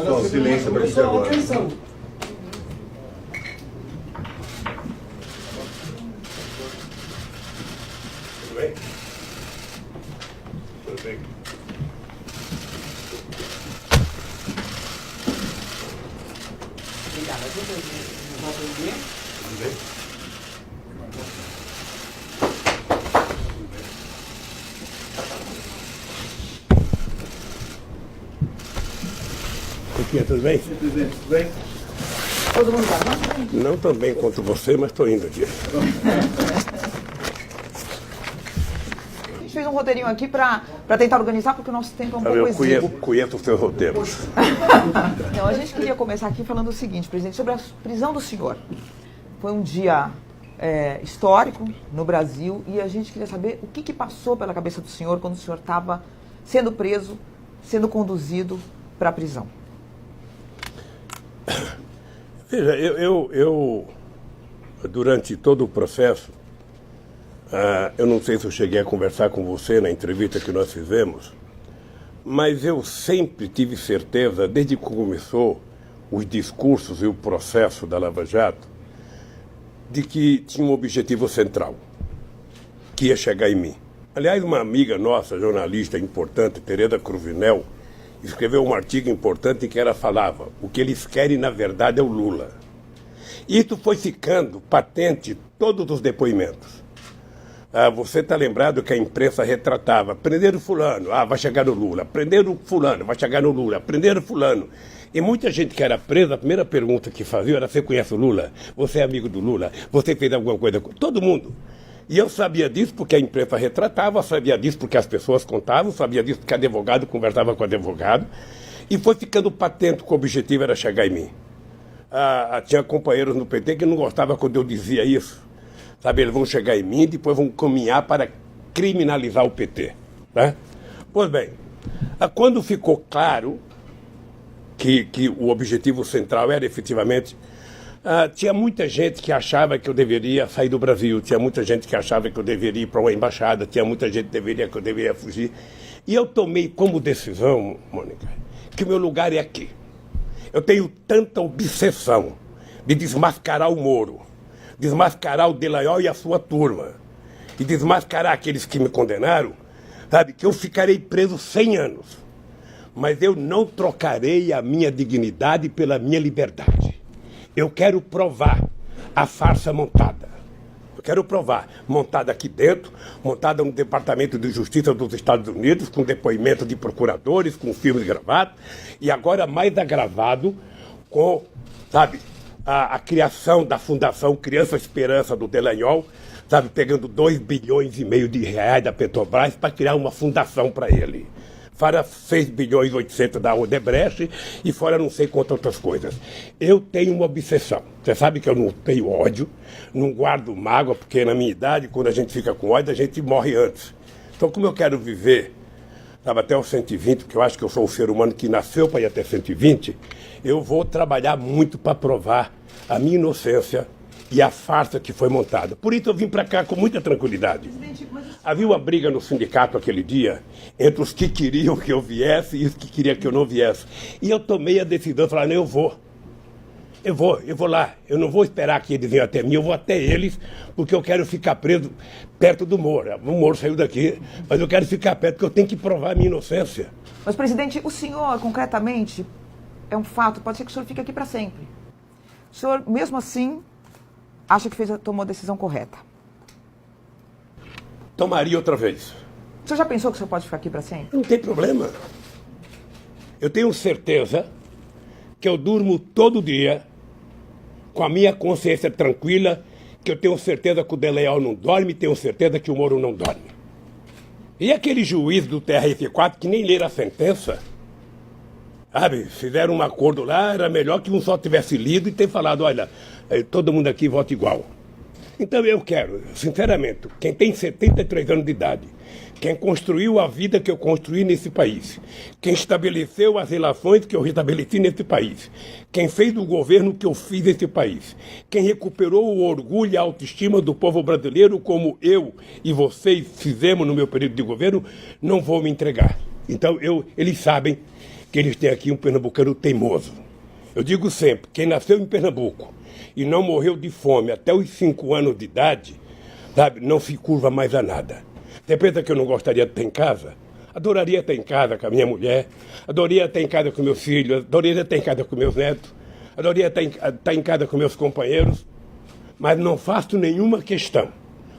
Só silêncio para gente agora. Atenção. Tudo bem? Tudo bem. Obrigado. Tudo bem? Tudo bem? Presidente, tudo bem? Todo mundo tá bom? Não tão bem quanto você, mas estou indo aqui. A gente fez um roteirinho aqui para tentar organizar, porque o nosso tempo é um pouco Eu exíguo. conheço os seus roteiros. Então, a gente queria começar aqui falando o seguinte, presidente, sobre a prisão do senhor. Foi um dia histórico no Brasil e a gente queria saber o que passou pela cabeça do senhor quando o senhor estava sendo preso, sendo conduzido para a prisão. Veja, eu durante todo o processo, eu não sei se eu cheguei a conversar com você na entrevista que nós fizemos, mas eu sempre tive certeza, desde que começou os discursos e o processo da Lava Jato, de que tinha um objetivo central, que ia chegar em mim. Aliás, uma amiga nossa, jornalista importante, Tereza Cruvinel, escreveu um artigo importante em que ela falava: o que eles querem, na verdade, é o Lula. Isso foi ficando patente em todos os depoimentos. Você está lembrado que a imprensa retratava: prenderam fulano, vai chegar no Lula. Prenderam fulano, vai chegar no Lula. Prenderam fulano. E muita gente que era presa, a primeira pergunta que fazia era: você conhece o Lula? Você é amigo do Lula? Você fez alguma coisa com... Todo mundo. E eu sabia disso porque a imprensa retratava, sabia disso porque as pessoas contavam, sabia disso porque advogado conversava com advogado. E foi ficando patente que o objetivo era chegar em mim. Tinha companheiros no PT que não gostavam quando eu dizia isso. Sabe, eles vão chegar em mim e depois vão caminhar para criminalizar o PT. Né? Pois bem, quando ficou claro que o objetivo central era efetivamente... tinha muita gente que achava que eu deveria sair do Brasil, tinha muita gente que achava que eu deveria ir para uma embaixada, tinha muita gente que eu deveria fugir. E eu tomei como decisão, Mônica, que o meu lugar é aqui. Eu tenho tanta obsessão de desmascarar o Moro, desmascarar o Delayol e a sua turma, e desmascarar aqueles que me condenaram, sabe, que eu ficarei preso 100 anos. Mas eu não trocarei a minha dignidade pela minha liberdade. Eu quero provar a farsa montada. Eu quero provar, montada aqui dentro, montada no Departamento de Justiça dos Estados Unidos, com depoimento de procuradores, com filmes gravados, e agora mais agravado com, sabe, a criação da Fundação Criança Esperança do Delanhol, sabe, pegando 2,5 bilhões de reais da Petrobras para criar uma fundação para ele. Fora 6,8 bilhões da Odebrecht e fora não sei quantas outras coisas. Eu tenho uma obsessão. Você sabe que eu não tenho ódio, não guardo mágoa, porque na minha idade, quando a gente fica com ódio, a gente morre antes. Então, como eu quero viver, sabe, até os 120, porque eu acho que eu sou um ser humano que nasceu para ir até 120, eu vou trabalhar muito para provar a minha inocência e a farsa que foi montada. Por isso eu vim para cá com muita tranquilidade. Havia uma briga no sindicato aquele dia entre os que queriam que eu viesse e os que queriam que eu não viesse. E eu tomei a decisão, falei: não, eu vou lá. Eu não vou esperar que eles venham até mim, eu vou até eles, porque eu quero ficar preso perto do Moro. O Moro saiu daqui, mas eu quero ficar perto, porque eu tenho que provar a minha inocência. Mas, presidente, o senhor, concretamente, é um fato, pode ser que o senhor fique aqui para sempre. O senhor, mesmo assim, acha que tomou a decisão correta? Tomaria outra vez. O senhor já pensou que o senhor pode ficar aqui para sempre? Não tem problema. Eu tenho certeza que eu durmo todo dia com a minha consciência tranquila, que eu tenho certeza que o Delayol não dorme, tenho certeza que o Moro não dorme. E aquele juiz do TRF4 que nem leram a sentença, sabe, fizeram um acordo lá, era melhor que um só tivesse lido e ter falado: olha, todo mundo aqui vota igual. Então eu quero, sinceramente, quem tem 73 anos de idade, quem construiu a vida que eu construí nesse país, quem estabeleceu as relações que eu restabeleci nesse país, quem fez o governo que eu fiz nesse país, quem recuperou o orgulho e a autoestima do povo brasileiro como eu e vocês fizemos no meu período de governo, não vou me entregar. Então eles sabem que eles têm aqui um pernambucano teimoso. Eu digo sempre, quem nasceu em Pernambuco e não morreu de fome até os 5 anos de idade, sabe, não se curva mais a nada. Você pensa que eu não gostaria de estar em casa? Adoraria estar em casa com a minha mulher, adoraria estar em casa com meus filhos, adoraria estar em casa com meus netos, adoraria estar em casa com meus companheiros, mas não faço nenhuma questão,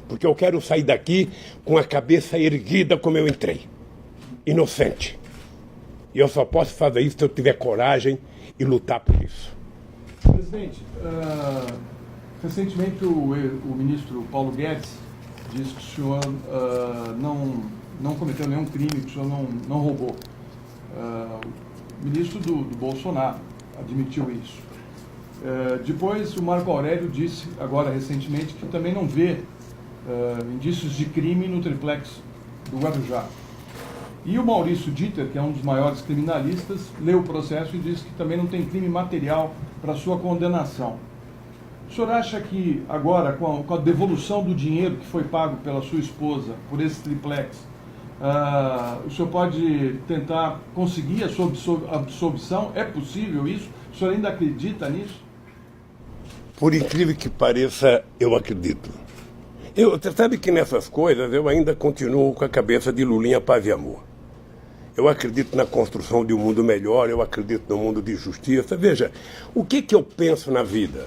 porque eu quero sair daqui com a cabeça erguida como eu entrei, inocente. E eu só posso fazer isso se eu tiver coragem e lutar por isso. Presidente, recentemente o ministro Paulo Guedes disse que o senhor não cometeu nenhum crime, que o senhor não roubou. O ministro do Bolsonaro admitiu isso. Depois o Marco Aurélio disse, agora recentemente, que também não vê indícios de crime no triplex do Guarujá. E o Maurício Dieter, que é um dos maiores criminalistas, leu o processo e disse que também não tem crime material para sua condenação. O senhor acha que agora, com a devolução do dinheiro que foi pago pela sua esposa por esse triplex, o senhor pode tentar conseguir a sua absolvição? É possível isso? O senhor ainda acredita nisso? Por incrível que pareça, eu acredito. Você sabe que nessas coisas eu ainda continuo com a cabeça de Lulinha Paz e Amor. Eu acredito na construção de um mundo melhor, eu acredito no mundo de justiça. Veja, o que eu penso na vida?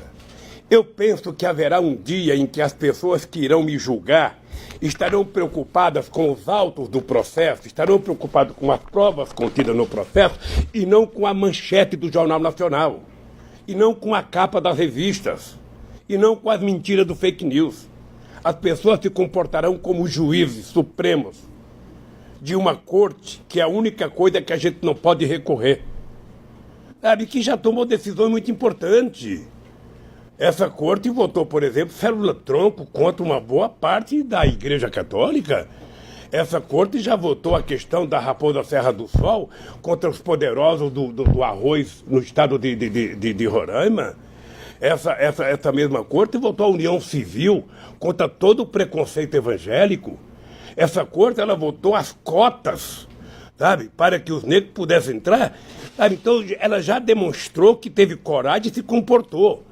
Eu penso que haverá um dia em que as pessoas que irão me julgar estarão preocupadas com os autos do processo, estarão preocupadas com as provas contidas no processo e não com a manchete do Jornal Nacional, e não com a capa das revistas, e não com as mentiras do fake news. As pessoas se comportarão como juízes supremos de uma corte que é a única coisa que a gente não pode recorrer. Sabe, que já tomou decisões muito importantes. Essa corte votou, por exemplo, célula-tronco contra uma boa parte da Igreja Católica. Essa corte já votou a questão da Raposa Serra do Sol contra os poderosos do arroz no estado de Roraima. Essa mesma corte votou a união civil contra todo o preconceito evangélico. Essa corte, ela votou as cotas, sabe, para que os negros pudessem entrar. Sabe? Então, ela já demonstrou que teve coragem e se comportou.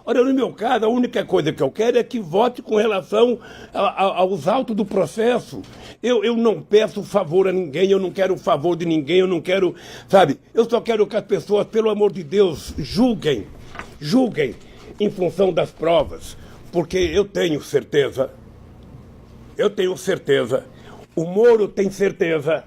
Ora, no meu caso, a única coisa que eu quero é que vote com relação aos autos do processo. Eu não peço favor a ninguém, eu não quero o favor de ninguém, eu não quero, sabe? Eu só quero que as pessoas, pelo amor de Deus, julguem em função das provas, porque eu tenho certeza, o Moro tem certeza.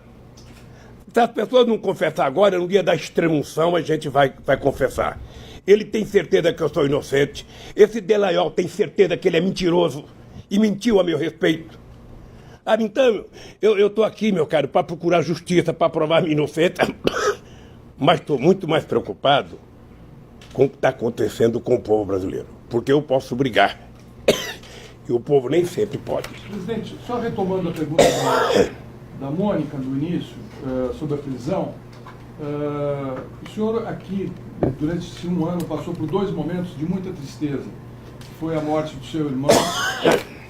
Se as pessoas não confessar agora, no dia da extremunção a gente vai confessar. Ele tem certeza que eu sou inocente. Esse Delaiol tem certeza que ele é mentiroso e mentiu a meu respeito. Então, eu estou aqui, meu caro, para procurar justiça, para provar minha inocência, mas estou muito mais preocupado com o que está acontecendo com o povo brasileiro, porque eu posso brigar e o povo nem sempre pode. Presidente, só retomando a pergunta da Mônica no início, sobre a prisão, o senhor aqui, durante esse 1 ano, passou por 2 momentos de muita tristeza, que foi a morte do seu irmão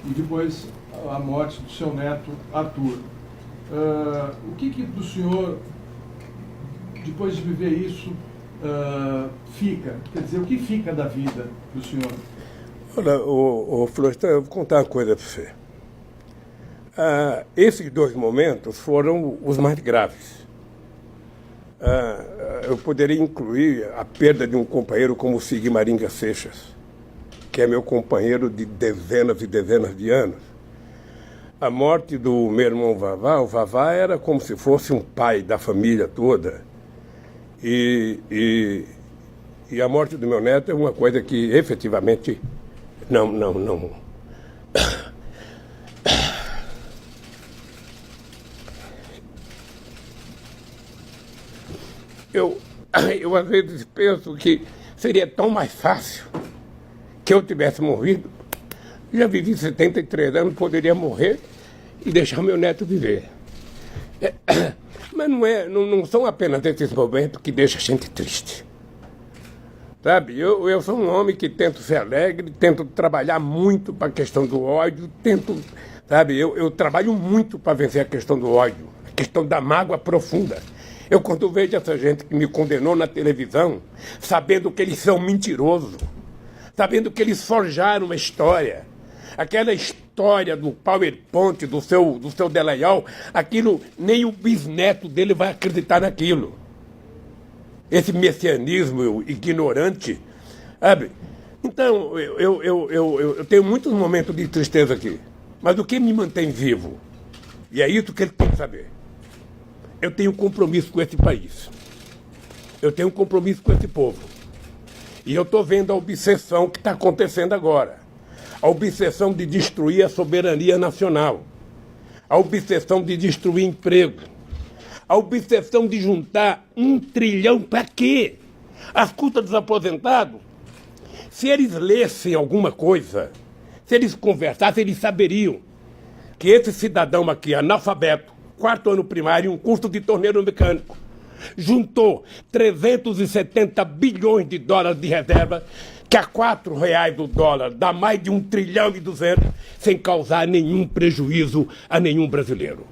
e depois a morte do seu neto, Arthur. O que do senhor, depois de viver isso, fica? Quer dizer, o que fica da vida do senhor? Olha, Florestan, eu vou contar uma coisa para você. Esses 2 momentos foram os mais graves. Eu poderia incluir a perda de um companheiro como o Sigmaringa Seixas, que é meu companheiro de dezenas e dezenas de anos. A morte do meu irmão Vavá, o Vavá era como se fosse um pai da família toda. E a morte do meu neto é uma coisa que efetivamente não. Eu às vezes penso que seria tão mais fácil que eu tivesse morrido. Já vivi 73 anos, poderia morrer e deixar meu neto viver. Mas não são apenas esses momentos que deixam a gente triste. Sabe, eu sou um homem que tento ser alegre, tento trabalhar muito para a questão do ódio, sabe, eu trabalho muito para vencer a questão do ódio, a questão da mágoa profunda. Eu, quando vejo essa gente que me condenou na televisão, sabendo que eles são mentirosos, sabendo que eles forjaram uma história, aquela história do PowerPoint, do seu Delayal, aquilo, nem o bisneto dele vai acreditar naquilo. Esse messianismo ignorante, sabe? Então, eu tenho muitos momentos de tristeza aqui, mas o que me mantém vivo, e é isso que ele tem que saber, eu tenho compromisso com esse país, eu tenho compromisso com esse povo, e eu estou vendo a obsessão que está acontecendo agora, a obsessão de destruir a soberania nacional, a obsessão de destruir emprego, a obsessão de juntar 1 trilhão para quê? As custas dos aposentados. Se eles lessem alguma coisa, se eles conversassem, eles saberiam que esse cidadão aqui, analfabeto, 4º ano primário, um curso de torneiro mecânico, juntou 370 bilhões de dólares de reserva, que a R$4 do dólar dá mais de 1 trilhão e 200, sem causar nenhum prejuízo a nenhum brasileiro.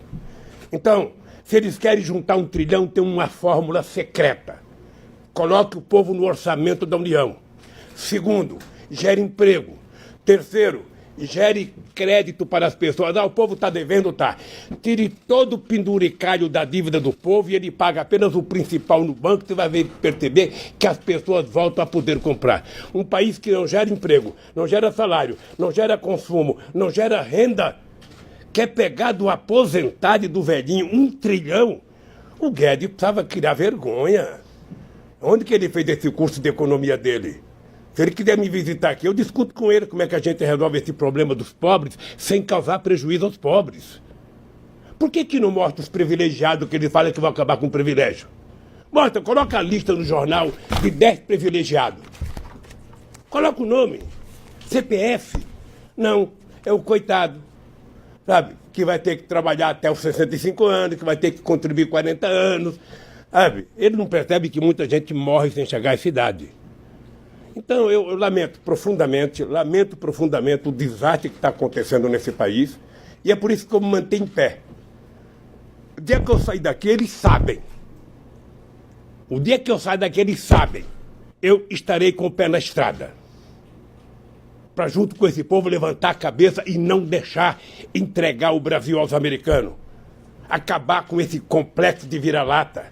Então, se eles querem juntar 1 trilhão, tem uma fórmula secreta. Coloque o povo no orçamento da União. Segundo, gere emprego. Terceiro, gere crédito para as pessoas. O povo está devendo, tá. Tire todo o penduricalho da dívida do povo e ele paga apenas o principal no banco. Você vai perceber que as pessoas voltam a poder comprar. Um país que não gera emprego, não gera salário, não gera consumo, não gera renda, quer pegar do aposentado e do velhinho 1 trilhão. O Guedes precisava criar vergonha. Onde que ele fez esse curso de economia dele? Se ele quiser me visitar aqui, eu discuto com ele como é que a gente resolve esse problema dos pobres sem causar prejuízo aos pobres. Por que não mostra os privilegiados que ele fala que vão acabar com o privilégio? Mostra, coloca a lista no jornal de 10 privilegiados. Coloca o nome. CPF. Não, é o coitado, sabe? Que vai ter que trabalhar até os 65 anos, que vai ter que contribuir 40 anos, sabe? Ele não percebe que muita gente morre sem chegar à essa idade. Então, eu lamento profundamente o desastre que está acontecendo nesse país, e é por isso que eu me mantenho em pé. O dia que eu sair daqui, eles sabem. O dia que eu sair daqui, eles sabem. Eu estarei com o pé na estrada. Para, junto com esse povo, levantar a cabeça e não deixar entregar o Brasil aos americanos. Acabar com esse complexo de vira-lata.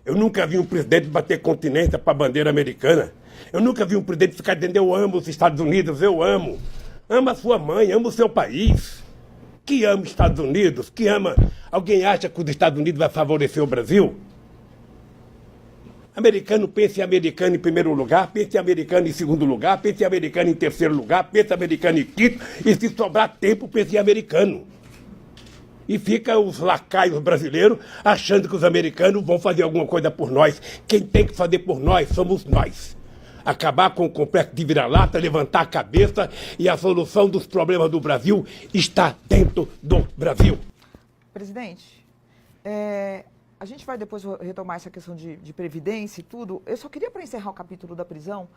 Eu nunca vi um presidente bater continência para a bandeira americana. Eu nunca vi um presidente ficar dizendo: eu amo os Estados Unidos, eu amo. Ama a sua mãe, ama o seu país. Que ama os Estados Unidos, que ama... Alguém acha que os Estados Unidos vai favorecer o Brasil? Americano pensa em americano em primeiro lugar, pensa em americano em segundo lugar, pensa em americano em terceiro lugar, pensa em americano em quinto, e se sobrar tempo, pensa em americano. E fica os lacaios brasileiros achando que os americanos vão fazer alguma coisa por nós. Quem tem que fazer por nós somos nós. Acabar com o complexo de vira-lata, levantar a cabeça, e a solução dos problemas do Brasil está dentro do Brasil. Presidente, a gente vai depois retomar essa questão de previdência e tudo. Eu só queria, para encerrar o capítulo da prisão,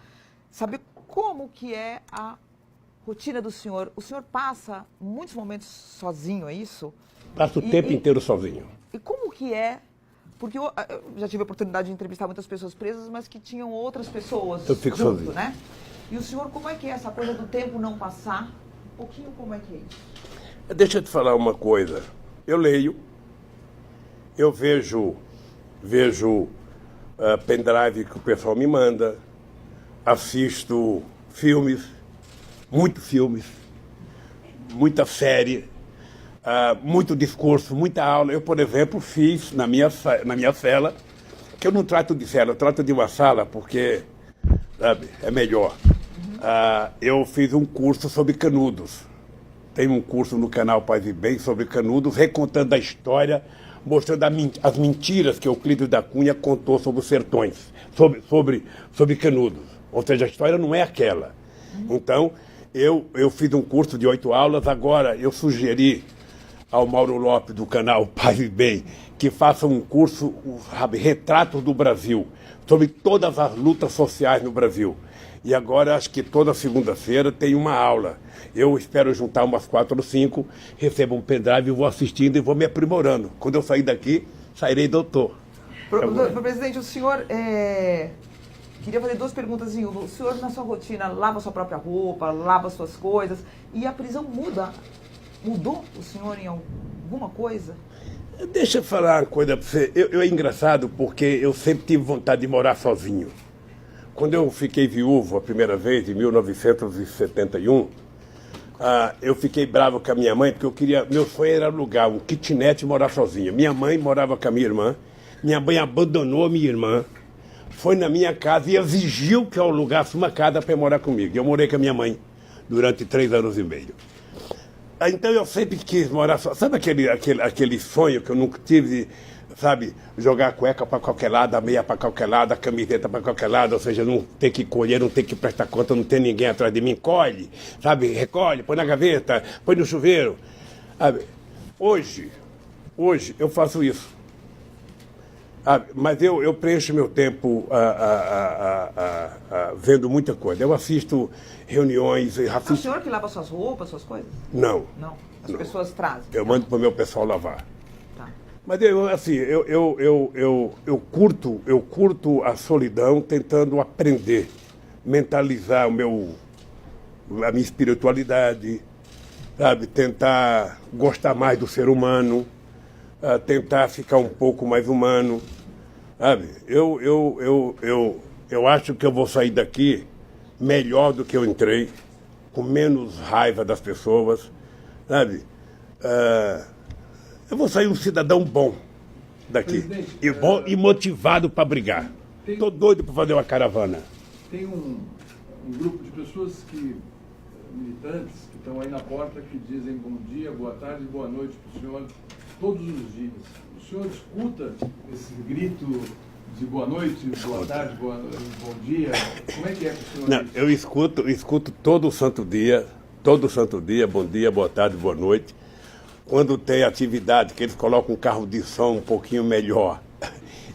saber como que é a rotina do senhor. O senhor passa muitos momentos sozinho, é isso? Passo o tempo inteiro sozinho. E como que é? Porque eu já tive a oportunidade de entrevistar muitas pessoas presas, mas que tinham outras pessoas eu fico junto, sozinho, né? E o senhor, como é que é essa coisa do tempo não passar? Um pouquinho como é que é isso? Deixa eu te falar uma coisa. Eu leio, eu vejo pendrive que o pessoal me manda, assisto filmes, muita série, muito discurso, muita aula. Eu, por exemplo, fiz na minha cela, que eu não trato de cela, eu trato de uma sala porque, sabe, é melhor. Eu fiz um curso sobre Canudos. Tem um curso no canal Paz e Bem sobre Canudos, recontando a história, mostrando as mentiras que Euclides da Cunha contou sobre os sertões, sobre Canudos. Ou seja, a história não é aquela. Então, eu fiz um curso de 8 aulas. Agora eu sugeri ao Mauro Lopes, do canal Paz e Bem, que faça um curso, Retratos do Brasil, sobre todas as lutas sociais no Brasil. E agora, acho que toda segunda-feira tem uma aula. Eu espero juntar umas 4 ou 5, recebo um pendrive, vou assistindo e vou me aprimorando. Quando eu sair daqui, sairei doutor. Presidente, o senhor queria fazer duas perguntas em uma. O senhor, na sua rotina, lava sua própria roupa, lava suas coisas, e a prisão mudou o senhor em alguma coisa? Deixa eu falar uma coisa para você. É engraçado porque eu sempre tive vontade de morar sozinho. Quando eu fiquei viúvo a primeira vez, em 1971, eu fiquei bravo com a minha mãe, porque meu sonho era alugar um kitnet e morar sozinho. Minha mãe morava com a minha irmã, minha mãe abandonou a minha irmã, foi na minha casa e exigiu que eu alugasse uma casa para morar comigo. Eu morei com a minha mãe durante 3 anos e meio. Então eu sempre quis morar só. Sabe aquele sonho que eu nunca tive, sabe? Jogar a cueca para qualquer lado, a meia para qualquer lado, a camiseta para qualquer lado, ou seja, não ter que colher, não ter que prestar conta, não ter ninguém atrás de mim. Colhe, sabe? Recolhe, põe na gaveta, põe no chuveiro. Sabe? Hoje eu faço isso. Mas eu preencho meu tempo vendo muita coisa. Eu assisto reuniões. É o senhor que lava suas roupas, suas coisas? Não. Não. As pessoas trazem. Eu mando para o meu pessoal lavar. Tá. Mas eu curto a solidão tentando aprender, mentalizar a minha espiritualidade, sabe? Tentar gostar mais do ser humano, tentar ficar um pouco mais humano, sabe? Eu acho que eu vou sair daqui melhor do que eu entrei, com menos raiva das pessoas, sabe? Eu vou sair um cidadão bom daqui, e motivado para brigar. Estou doido para fazer uma caravana. Tem um grupo de pessoas militantes, que estão aí na porta, que dizem bom dia, boa tarde e boa noite para o senhor todos os dias. O senhor escuta esse grito de boa noite, boa tarde, bom dia? Como é que o senhor... Não, eu escuto todo santo dia, bom dia, boa tarde, boa noite. Quando tem atividade, que eles colocam um carro de som um pouquinho melhor,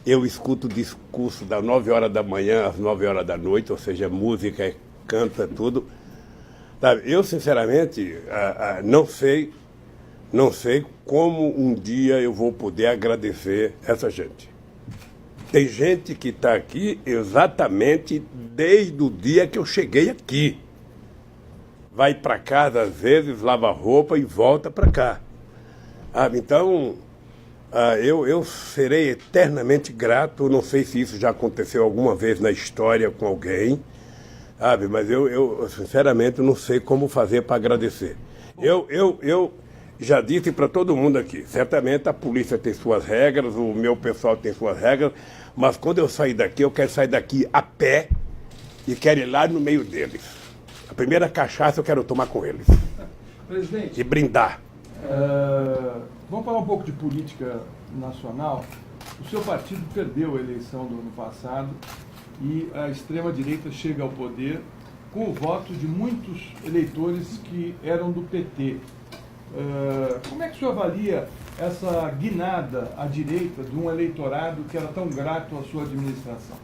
eu escuto o discurso das 9 horas da manhã às 9 horas da noite, ou seja, música, canta, tudo. Sabe, eu, sinceramente, não sei como um dia eu vou poder agradecer essa gente. Tem gente que está aqui exatamente desde o dia que eu cheguei aqui. Vai para casa, às vezes, lava roupa e volta para cá. Então, eu serei eternamente grato. Não sei se isso já aconteceu alguma vez na história com alguém, mas eu sinceramente não sei como fazer para agradecer. Eu já disse para todo mundo aqui, certamente a polícia tem suas regras, o meu pessoal tem suas regras, mas quando eu sair daqui, eu quero sair daqui a pé e quero ir lá no meio deles. A primeira cachaça eu quero tomar com eles. Presidente, e brindar. Vamos falar um pouco de política nacional. O seu partido perdeu a eleição do ano passado e a extrema-direita chega ao poder com o voto de muitos eleitores que eram do PT. Como é que o senhor avalia essa guinada à direita de um eleitorado que era tão grato à sua administração?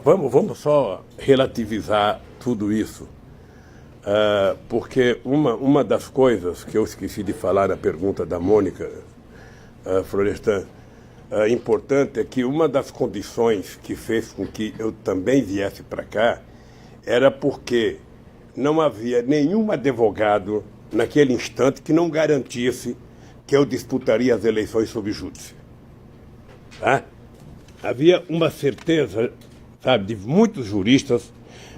Vamos só relativizar tudo isso, porque uma das coisas que eu esqueci de falar na pergunta da Mônica Florestan, importante é que uma das condições que fez com que eu também viesse para cá era porque não havia nenhum advogado naquele instante que não garantisse que eu disputaria as eleições sob júdice. Tá? Havia uma certeza, sabe, de muitos juristas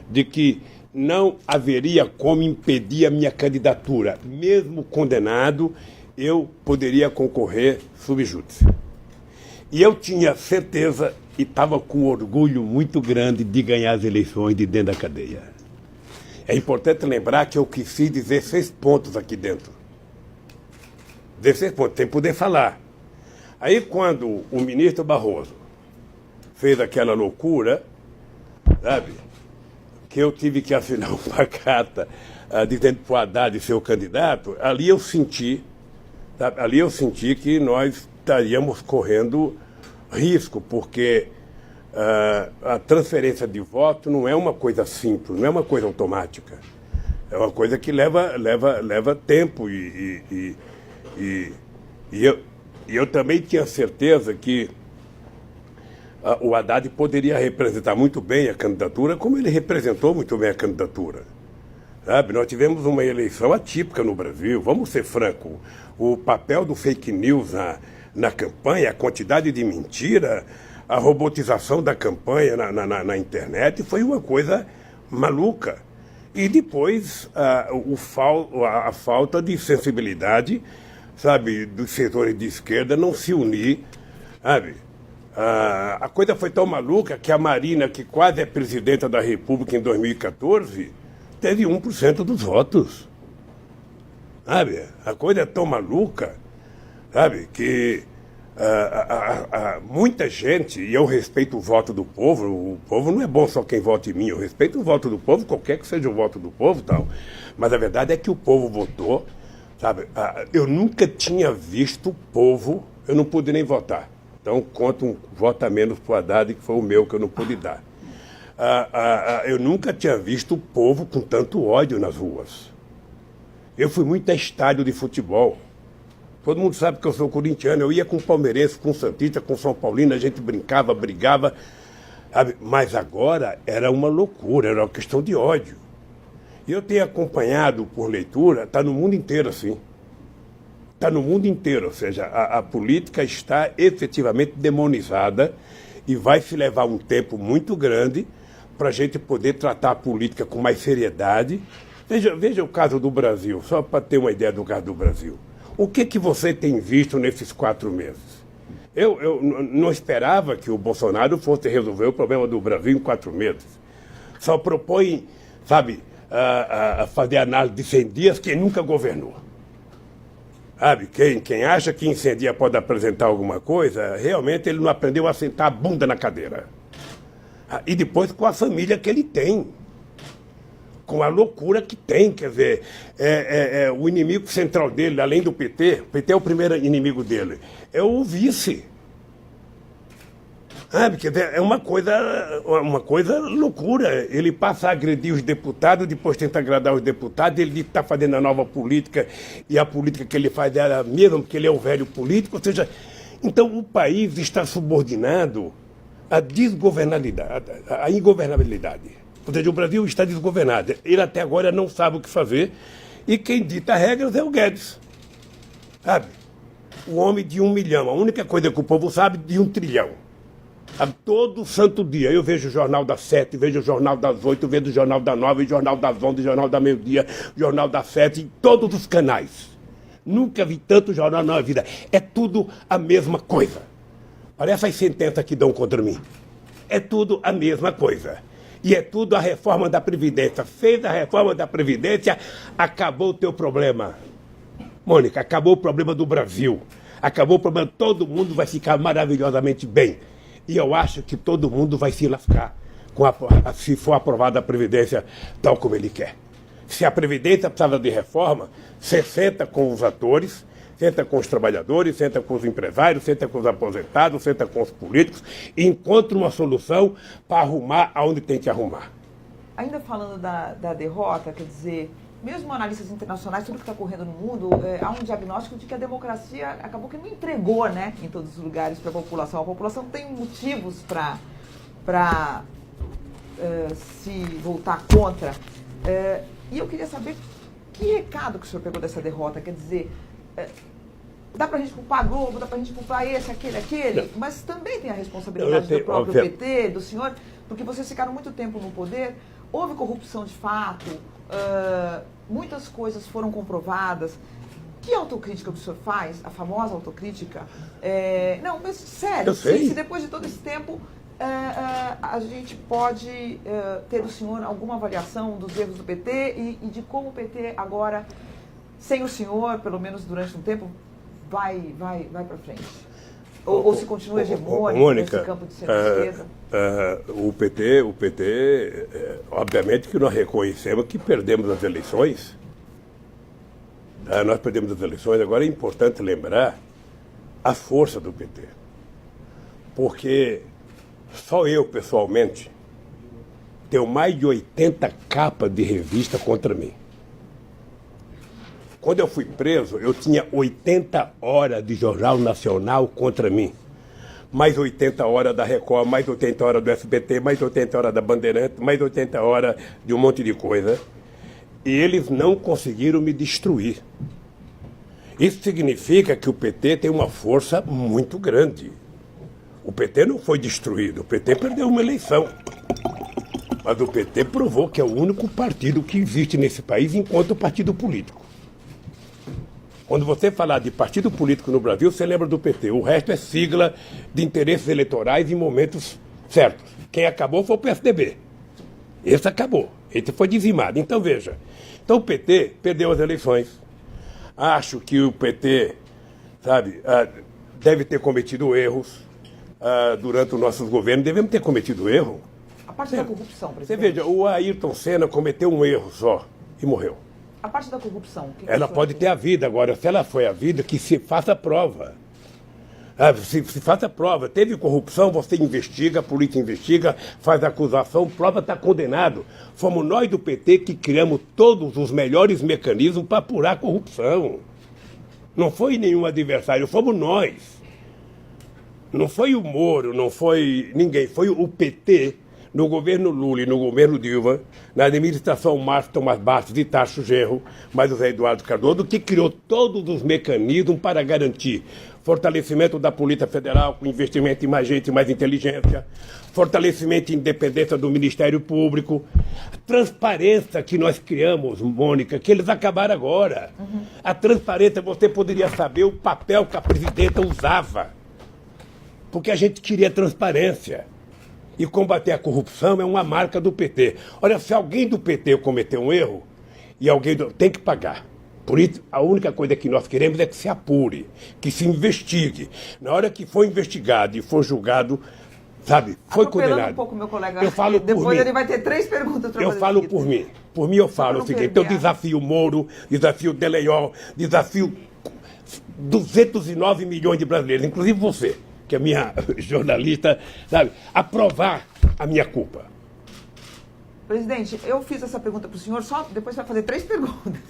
de que não haveria como impedir a minha candidatura. Mesmo condenado, eu poderia concorrer sob júdice. E eu tinha certeza e estava com um orgulho muito grande de ganhar as eleições de dentro da cadeia. É importante lembrar que eu quis 16 pontos aqui dentro. 16 pontos, sem poder falar. Aí quando o ministro Barroso fez aquela loucura, sabe, que eu tive que assinar uma carta dizendo para o Haddad ser o candidato, ali eu senti que nós estaríamos correndo risco, porque a transferência de voto não é uma coisa simples, não é uma coisa automática. É uma coisa que leva tempo e eu também tinha certeza que o Haddad poderia representar muito bem a candidatura, como ele representou muito bem a candidatura. Sabe? Nós tivemos uma eleição atípica no Brasil, vamos ser francos. O papel do fake news na campanha, a quantidade de mentira, a robotização da campanha na internet foi uma coisa maluca. E depois a falta de sensibilidade, sabe, dos setores de esquerda não se unir, sabe? A coisa foi tão maluca que a Marina, que quase é presidenta da República em 2014, teve 1% dos votos. Sabe? A coisa é tão maluca, sabe, que muita gente, e eu respeito o voto do o povo não é bom só quem vota em mim, eu respeito o voto do povo, qualquer que seja o voto do povo e tal, mas a verdade é que o povo votou, sabe, eu nunca tinha visto o povo, eu não pude nem votar, então conta um voto a menos para o Haddad, que foi o meu que eu não pude dar. Eu nunca tinha visto o povo com tanto ódio nas ruas. Eu fui muito a estádio de futebol. Todo mundo sabe que eu sou corintiano. Eu ia com palmeirense, com santista, com São Paulino, a gente brincava, brigava. Sabe? Mas agora era uma loucura, era uma questão de ódio. E eu tenho acompanhado por leitura, está no mundo inteiro assim. Está no mundo inteiro, ou seja, a política está efetivamente demonizada e vai se levar um tempo muito grande para a gente poder tratar a política com mais seriedade. Veja o caso do Brasil, só para ter uma ideia do caso do Brasil. O que você tem visto nesses 4 meses? Eu não esperava que o Bolsonaro fosse resolver o problema do Brasil em 4 meses. Só propõe, sabe, fazer análise de 100 dias quem nunca governou. Sabe, quem acha que em 100 dias pode apresentar alguma coisa, realmente ele não aprendeu a sentar a bunda na cadeira. E depois com a família que ele tem. Com a loucura que tem, quer dizer, o inimigo central dele, além do PT, o PT é o primeiro inimigo dele, é o vice. Sabe, quer dizer, é uma coisa loucura. Ele passa a agredir os deputados, depois tenta agradar os deputados, ele está fazendo a nova política, e a política que ele faz é a mesma, porque ele é um velho político, ou seja, então o país está subordinado à desgovernabilidade, à ingovernabilidade. Ou seja, o Brasil está desgovernado. Ele até agora não sabe o que fazer. E quem dita regras é o Guedes. Sabe? O homem de 1 milhão. A única coisa que o povo sabe de 1 trilhão. Sabe? Todo santo dia. Eu vejo o Jornal das 7, vejo o Jornal das 8, vejo o Jornal das 9, o Jornal das 11, o Jornal da meio-dia, o Jornal das 7, em todos os canais. Nunca vi tanto jornal na vida. É tudo a mesma coisa. Parece as sentenças que dão contra mim. É tudo a mesma coisa. E é tudo a reforma da Previdência. Fez a reforma da Previdência, acabou o teu problema. Mônica, acabou o problema do Brasil. Acabou o problema, todo mundo vai ficar maravilhosamente bem. E eu acho que todo mundo vai se lascar se for aprovada a Previdência tal como ele quer. Se a Previdência precisava de reforma, você senta com os atores, senta com os trabalhadores, senta com os empresários, senta com os aposentados, senta com os políticos e encontra uma solução para arrumar aonde tem que arrumar. Ainda falando da derrota, quer dizer, mesmo analistas internacionais, tudo que está ocorrendo no mundo, há um diagnóstico de que a democracia acabou que não entregou, né, em todos os lugares para a população. A população tem motivos para se voltar contra. E eu queria saber que recado que o senhor pegou dessa derrota, quer dizer... dá pra gente culpar a Globo, dá pra gente culpar esse, aquele, mas também tem a responsabilidade do próprio PT, do senhor, porque vocês ficaram muito tempo no poder, houve corrupção de fato, muitas coisas foram comprovadas. Que autocrítica que o senhor faz, a famosa autocrítica? Não, mas sério, se depois de todo esse tempo a gente pode ter do senhor alguma avaliação dos erros do PT e de como o PT agora, sem o senhor, pelo menos durante um tempo, vai para frente? Ou se continua hegemônico nesse campo de centro-esquerda? O PT, obviamente que nós reconhecemos que perdemos as eleições. Nós perdemos as eleições. Agora é importante lembrar a força do PT. Porque só eu, pessoalmente, tenho mais de 80 capas de revista contra mim. Quando eu fui preso, eu tinha 80 horas de Jornal Nacional contra mim. mais 80 horas da Record, mais 80 horas do SBT, mais 80 horas da Bandeirantes, mais 80 horas de um monte de coisa. E eles não conseguiram me destruir. Isso significa que o PT tem uma força muito grande. O PT não foi destruído, o PT perdeu uma eleição. Mas o PT provou que é o único partido que existe nesse país enquanto partido político. Quando você falar de partido político no Brasil, você lembra do PT. O resto é sigla de interesses eleitorais em momentos certos. Quem acabou foi o PSDB. Esse acabou. Esse foi dizimado. Então, veja. Então, o PT perdeu as eleições. Acho que o PT, sabe, deve ter cometido erros durante os nossos governos. Devemos ter cometido erro. A parte da corrupção, presidente. Você veja, o Ayrton Senna cometeu um erro só e morreu. A parte da corrupção. O que Ela pode ter a vida, agora, se ela foi a vida, que se faça prova. Se faça prova. Teve corrupção, você investiga, a polícia investiga, faz acusação, prova, está condenado. Fomos nós do PT que criamos todos os melhores mecanismos para apurar a corrupção. Não foi nenhum adversário, fomos nós. Não foi o Moro, não foi ninguém, foi o PT. No governo Lula e no governo Dilma, na administração Márcio Tomás Bastos e Tasso Genro, mais o Zé Eduardo Cardoso, que criou todos os mecanismos para garantir fortalecimento da Polícia Federal, com investimento em mais gente, mais inteligência, fortalecimento e independência do Ministério Público, a transparência que nós criamos, Mônica, que eles acabaram agora. A transparência, você poderia saber o papel que a presidenta usava, porque a gente queria transparência. E combater a corrupção é uma marca do PT. Olha, se alguém do PT cometer um erro, e alguém tem que pagar. Por isso, a única coisa que nós queremos é que se apure, que se investigue. Na hora que for investigado e for julgado, sabe, foi condenado. Um pouco, meu colega. Eu falo por Depois mim. Ele vai ter 3 perguntas para fazer. Eu falo por mim. Por mim eu falo o seguinte, eu desafio Moro, desafio Deleiol, desafio 209 milhões de brasileiros, inclusive você, que é minha jornalista, sabe, aprovar a minha culpa. Presidente, eu fiz essa pergunta para o senhor, só depois vai fazer 3 perguntas.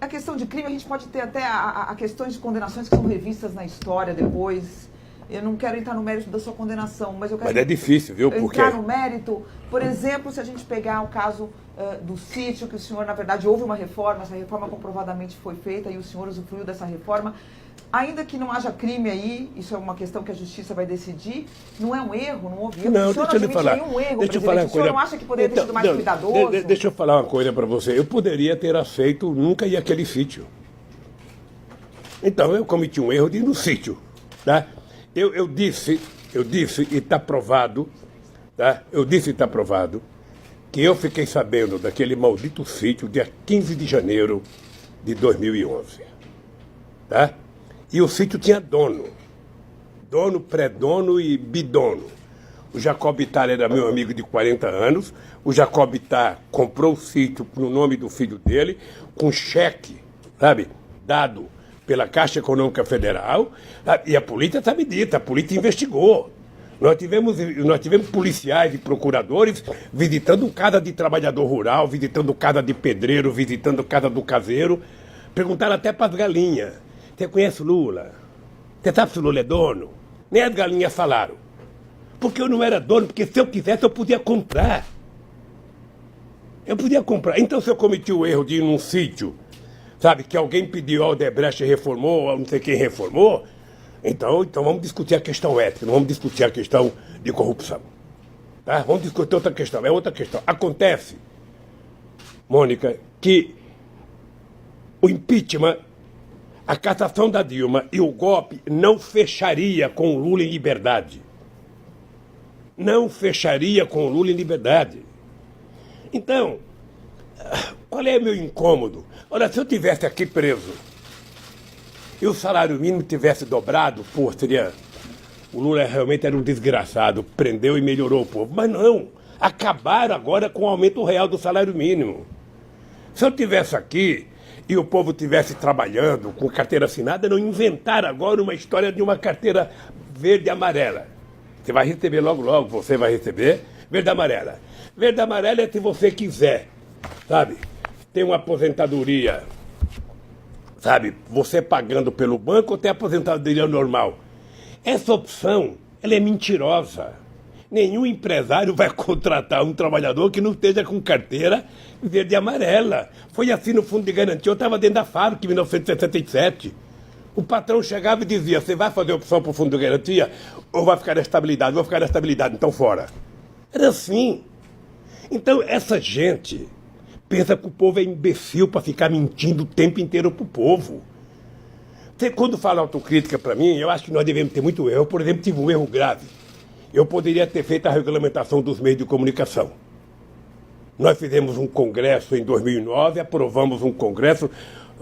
A questão de crime, a gente pode ter até a questões de condenações que são revistas na história depois. Eu não quero entrar no mérito da sua condenação, mas eu quero... Mas é difícil, viu? Porque... entrar no mérito, por exemplo, se a gente pegar o caso do sítio, que o senhor, na verdade, houve uma reforma, essa reforma comprovadamente foi feita e o senhor usufruiu dessa reforma. Ainda que não haja crime aí, isso é uma questão que a justiça vai decidir, não é um erro, não houve erro. Não, o senhor deixa eu lhe falar. Nenhum erro, deixa eu falar uma o senhor coisa. não acha que poderia ter sido mais cuidadoso? Deixa eu falar uma coisa para você. Eu poderia ter aceito nunca ir àquele sítio. Então, eu cometi um erro de ir no sítio. Tá? Eu disse, e está provado, tá? Eu disse e está provado, que eu fiquei sabendo daquele maldito sítio dia 15 de janeiro de 2011. Tá? E o sítio tinha dono. Dono, pré-dono e bidono. O Jacob Ittar era meu amigo de 40 anos. O Jacob Ittar comprou o sítio no nome do filho dele, com cheque, sabe, dado pela Caixa Econômica Federal. E a polícia está medida, a polícia investigou. Nós tivemos policiais e procuradores visitando casa de trabalhador rural, visitando casa de pedreiro, visitando casa do caseiro. Perguntaram até para as galinhas. Você conhece o Lula? Você sabe se o Lula é dono? Nem as galinhas falaram. Porque eu não era dono, porque se eu quisesse eu podia comprar. Eu podia comprar. Então se eu cometi o erro de ir num sítio, sabe, que alguém pediu, a Odebrecht reformou, ou não sei quem reformou, então vamos discutir a questão ética, não vamos discutir a questão de corrupção. Tá? Vamos discutir outra questão, é outra questão. Acontece, Mônica, que o impeachment, a cassação da Dilma e o golpe não fecharia com o Lula em liberdade. Não fecharia com o Lula em liberdade. Então, qual é o meu incômodo? Olha, se eu tivesse aqui preso e o salário mínimo tivesse dobrado, pô, seria... O Lula realmente era um desgraçado, prendeu e melhorou o povo. Mas não, acabaram agora com o aumento real do salário mínimo. Se eu tivesse aqui e o povo estivesse trabalhando com carteira assinada, não inventaram agora uma história de uma carteira verde e amarela. Você vai receber logo, logo, você vai receber verde e amarela. Verde e amarela é se você quiser, sabe, ter uma aposentadoria, Sabe, você pagando pelo banco ou ter aposentadoria normal. Essa opção, ela é mentirosa. Nenhum empresário vai contratar um trabalhador que não esteja com carteira verde e amarela. Foi assim no Fundo de Garantia. Eu estava dentro da fábrica em 1967. O patrão chegava e dizia, você vai fazer opção para o Fundo de Garantia ou vai ficar na estabilidade? Vou ficar na estabilidade, então fora. Era assim. Então essa gente pensa que o povo é imbecil para ficar mentindo o tempo inteiro para o povo. Você, quando fala autocrítica para mim, eu acho que nós devemos ter muito erro. Eu, por exemplo, tive um erro grave. Eu poderia ter feito a regulamentação dos meios de comunicação. Nós fizemos um congresso em 2009, aprovamos um congresso,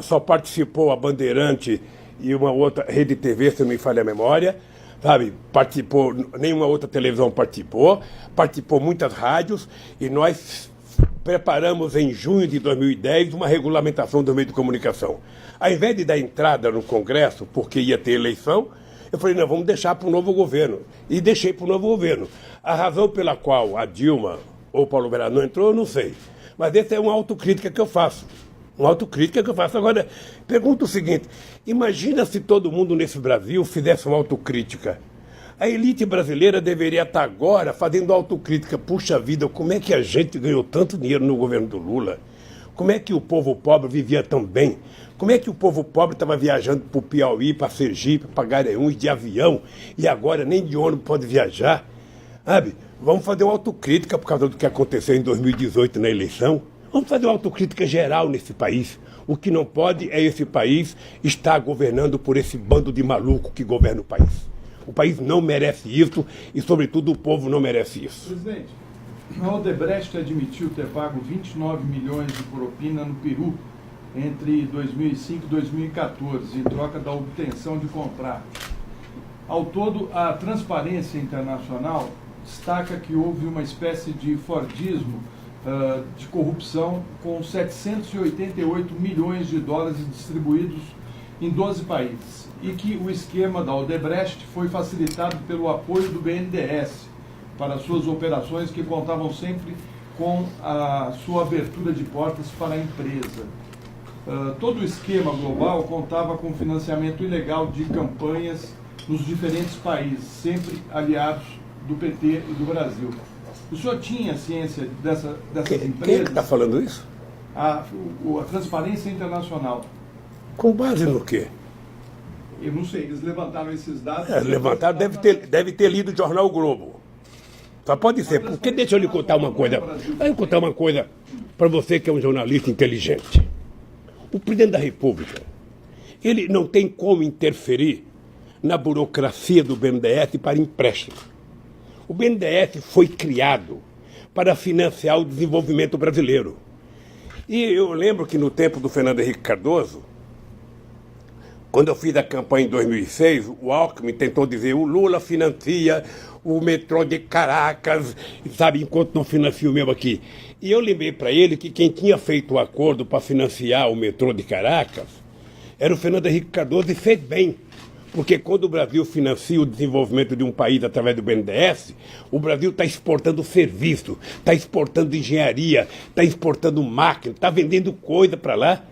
só participou a Bandeirante e uma outra rede TV, se não me falha a memória, sabe? Participou, nenhuma outra televisão participou muitas rádios, e nós preparamos em junho de 2010 uma regulamentação do meio de comunicação. Ao invés de dar entrada no Congresso, porque ia ter eleição, eu falei, não, vamos deixar para o novo governo. E deixei para o novo governo. A razão pela qual a Dilma ou o Paulo Berardo não entrou, eu não sei. Mas essa é uma autocrítica que eu faço. Uma autocrítica que eu faço. Agora, pergunto o seguinte, imagina se todo mundo nesse Brasil fizesse uma autocrítica. A elite brasileira deveria estar agora fazendo autocrítica. Puxa vida, como é que a gente ganhou tanto dinheiro no governo do Lula? Como é que o povo pobre vivia tão bem? Como é que o povo pobre estava viajando para o Piauí, para Sergipe, para Garanhuns de avião, e agora nem de ônibus pode viajar? Sabe? Vamos fazer uma autocrítica por causa do que aconteceu em 2018 na eleição. Vamos fazer uma autocrítica geral nesse país. O que não pode é esse país estar governando por esse bando de maluco que governa o país. O país não merece isso e, sobretudo, o povo não merece isso. Presidente, a Odebrecht admitiu ter pago 29 milhões de propina no Peru entre 2005 e 2014, em troca da obtenção de contratos. Ao todo, a Transparência Internacional destaca que houve uma espécie de fordismo de corrupção com 788 milhões de dólares distribuídos em 12 países e que o esquema da Odebrecht foi facilitado pelo apoio do BNDES para suas operações, que contavam sempre com a sua abertura de portas para a empresa. Todo o esquema global contava com financiamento ilegal de campanhas nos diferentes países, sempre aliados do PT e do Brasil. O senhor tinha ciência dessas empresas? Quem é que está falando isso? A Transparência Internacional. Com base no quê? Eu não sei, eles levantaram esses dados. Levantaram, deve ter lido o jornal o Globo. Só pode ser, porque deixa eu lhe contar uma coisa. Deixa eu contar uma coisa para você que é um jornalista inteligente. O presidente da República, ele não tem como interferir na burocracia do BNDES para empréstimo. O BNDES foi criado para financiar o desenvolvimento brasileiro. E eu lembro que no tempo do Fernando Henrique Cardoso, quando eu fiz a campanha em 2006, o Alckmin tentou dizer o Lula financia o metrô de Caracas, sabe, enquanto não financia o meu aqui. E eu lembrei para ele que quem tinha feito o acordo para financiar o metrô de Caracas era o Fernando Henrique Cardoso, e fez bem. Porque quando o Brasil financia o desenvolvimento de um país através do BNDES, o Brasil está exportando serviço, está exportando engenharia, está exportando máquina, está vendendo coisa para lá.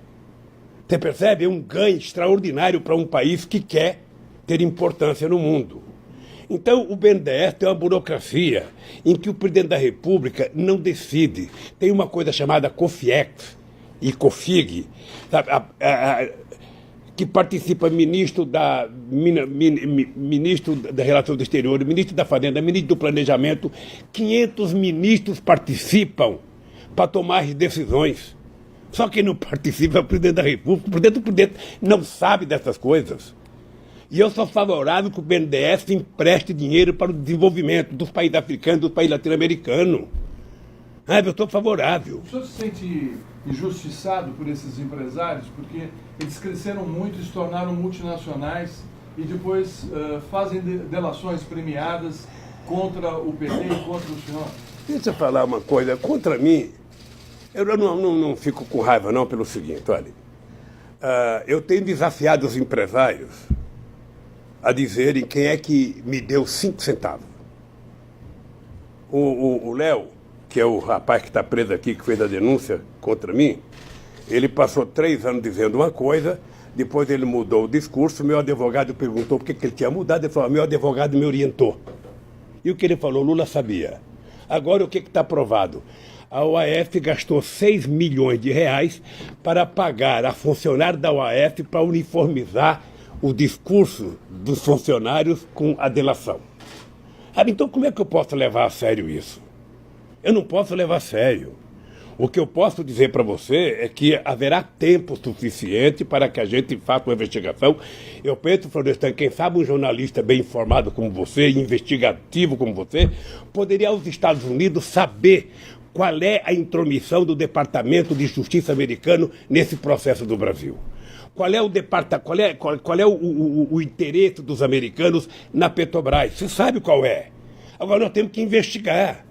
Você percebe? É um ganho extraordinário para um país que quer ter importância no mundo. Então, o BNDES tem uma burocracia em que o presidente da República não decide. Tem uma coisa chamada COFIEX e COFIG, sabe? Que participa ministro da Relações Exteriores, ministro da Fazenda, ministro do Planejamento. 500 ministros participam para tomar as decisões. Só quem não participa é o presidente da República. O presidente não sabe dessas coisas. E eu sou favorável que o BNDES empreste dinheiro para o desenvolvimento dos países africanos, dos países latino-americanos. Eu sou favorável. O senhor se sente injustiçado por esses empresários? Porque eles cresceram muito e se tornaram multinacionais e depois fazem delações premiadas contra o PT e contra o senhor. Deixa eu falar uma coisa. Contra mim, eu não fico com raiva não pelo seguinte, olha. Eu tenho desafiado os empresários a dizerem quem é que me deu 5 centavos. O Léo, que é o rapaz que está preso aqui, que fez a denúncia contra mim, ele passou 3 anos dizendo uma coisa, Depois ele mudou o discurso, meu advogado perguntou por que ele tinha mudado, ele falou, meu advogado me orientou. E o que ele falou, Lula sabia. Agora o que está provado? A OAS gastou 6 milhões de reais para pagar a funcionário da OAS para uniformizar o discurso dos funcionários com a delação. Então como é que eu posso levar a sério isso? Eu não posso levar a sério. O que eu posso dizer para você é que haverá tempo suficiente para que a gente faça uma investigação. Eu penso, Florestan, quem sabe um jornalista bem informado como você, investigativo como você, poderia aos Estados Unidos saber qual é a intromissão do Departamento de Justiça americano nesse processo do Brasil. Qual é o interesse dos americanos na Petrobras? Você sabe qual é. Agora nós temos que investigar.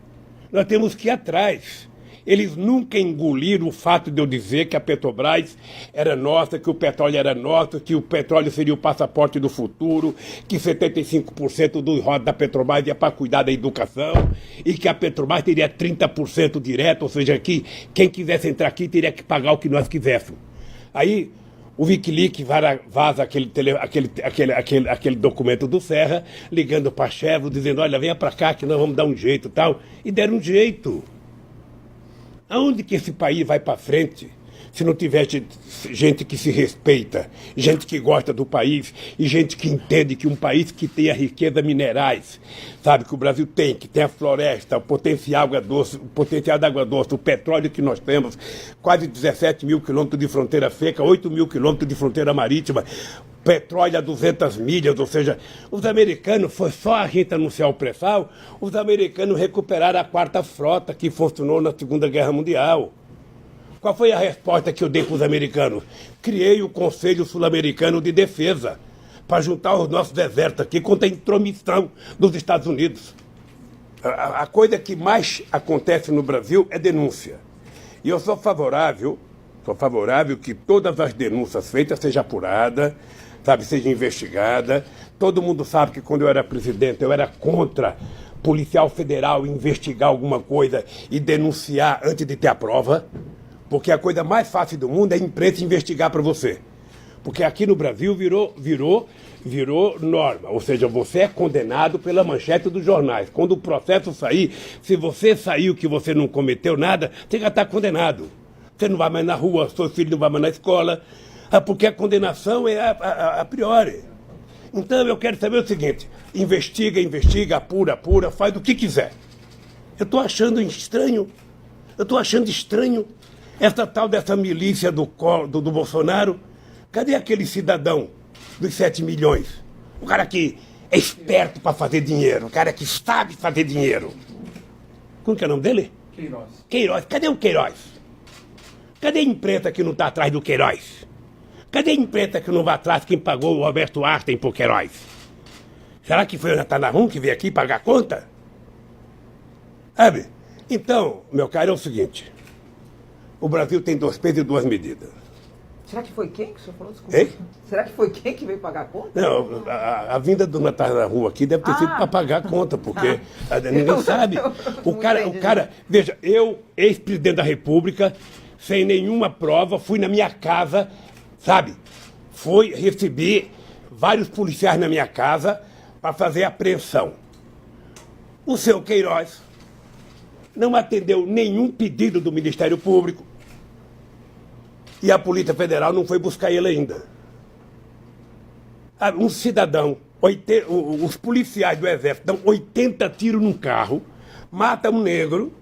Nós temos que ir atrás. Eles nunca engoliram o fato de eu dizer que a Petrobras era nossa, que o petróleo era nosso, que o petróleo seria o passaporte do futuro, que 75% do roda da Petrobras ia para cuidar da educação e que a Petrobras teria 30% direto, ou seja, que quem quisesse entrar aqui teria que pagar o que nós quiséssemos. Aí o Wikileaks vaza aquele documento do Serra, ligando para a Chevron, dizendo, olha, venha para cá que nós vamos dar um jeito e tal. E deram um jeito. Aonde que esse país vai para frente se não tiver gente que se respeita, gente que gosta do país e gente que entende que um país que tem a riqueza minerais, sabe, que o Brasil tem, que tem a floresta, o potencial da água doce, o petróleo que nós temos, quase 17 mil quilômetros de fronteira seca, 8 mil quilômetros de fronteira marítima, petróleo a 200 milhas, ou seja, os americanos, foi só a gente anunciar o pré-sal, os americanos recuperaram a quarta frota que funcionou na Segunda Guerra Mundial. Qual foi a resposta que eu dei para os americanos? Criei o Conselho Sul-Americano de Defesa para juntar os nossos exércitos aqui contra a intromissão dos Estados Unidos. A coisa que mais acontece no Brasil é denúncia. E eu sou favorável que todas as denúncias feitas sejam apuradas, sabe, seja investigada. Todo mundo sabe que quando eu era presidente eu era contra policial federal investigar alguma coisa e denunciar antes de ter a prova, porque a coisa mais fácil do mundo é a imprensa investigar para você. Porque aqui no Brasil virou norma, ou seja, você é condenado pela manchete dos jornais. Quando o processo sair, se você saiu que você não cometeu nada, você já está condenado. Você não vai mais na rua, seu filho não vai mais na escola, porque a condenação é a priori. Então eu quero saber o seguinte, investiga, apura, faz o que quiser. Eu estou achando estranho essa tal dessa milícia do Bolsonaro. Cadê aquele cidadão dos 7 milhões? O cara que é esperto para fazer dinheiro, o cara que sabe fazer dinheiro. Como que é o nome dele? Queiroz. Cadê o Queiroz? Cadê a imprensa que não está atrás do Queiroz? Cadê a imprensa que não vai atrás quem pagou o Alberto Einstein por Queiroz? Será que foi o Natanarum que veio aqui pagar a conta? Sabe? Então, meu caro, é o seguinte. O Brasil tem 2 pesos e 2 medidas. Será que foi quem que o senhor falou? Desculpa. Hein? Será que foi quem que veio pagar a conta? Não, a vinda do Natanarum aqui deve ter sido para pagar a conta, porque ninguém sabe. O cara, veja, eu, ex-presidente da República, sem nenhuma prova, fui na minha casa, sabe? Recebi vários policiais na minha casa para fazer apreensão. O seu Queiroz não atendeu nenhum pedido do Ministério Público e a Polícia Federal não foi buscar ele ainda. Um cidadão, os policiais do Exército dão 80 tiros num carro, matam um negro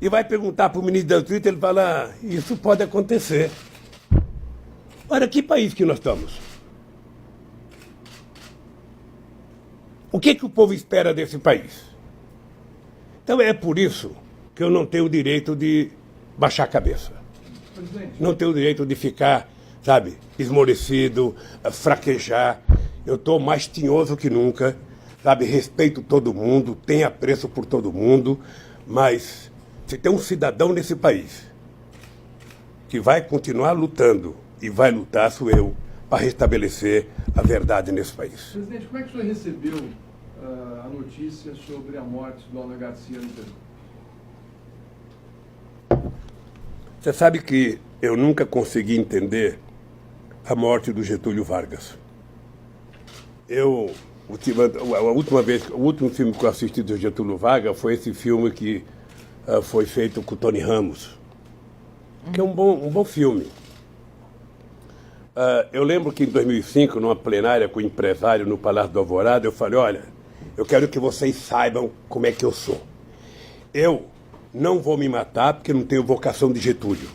e vai perguntar para o ministro da Justiça, ele fala, isso pode acontecer. Olha, que país que nós estamos? O que o povo espera desse país? Então é por isso que eu não tenho o direito de baixar a cabeça. Não tenho o direito de ficar, sabe, esmorecido, fraquejar. Eu estou mais tinhoso que nunca, sabe, respeito todo mundo, tenho apreço por todo mundo, mas se tem um cidadão nesse país que vai continuar lutando e vai lutar, sou eu, para restabelecer a verdade nesse país. Presidente, como é que o senhor recebeu a notícia sobre a morte do Alan Garcia no Peru? Você sabe que eu nunca consegui entender a morte do Getúlio Vargas. O último filme que eu assisti do Getúlio Vargas foi esse filme que foi feito com o Tony Ramos, que é um bom filme. Eu lembro que em 2005, numa plenária com o empresário no Palácio do Alvorada, eu falei, olha, eu quero que vocês saibam como é que eu sou. Eu não vou me matar porque não tenho vocação de Getúlio.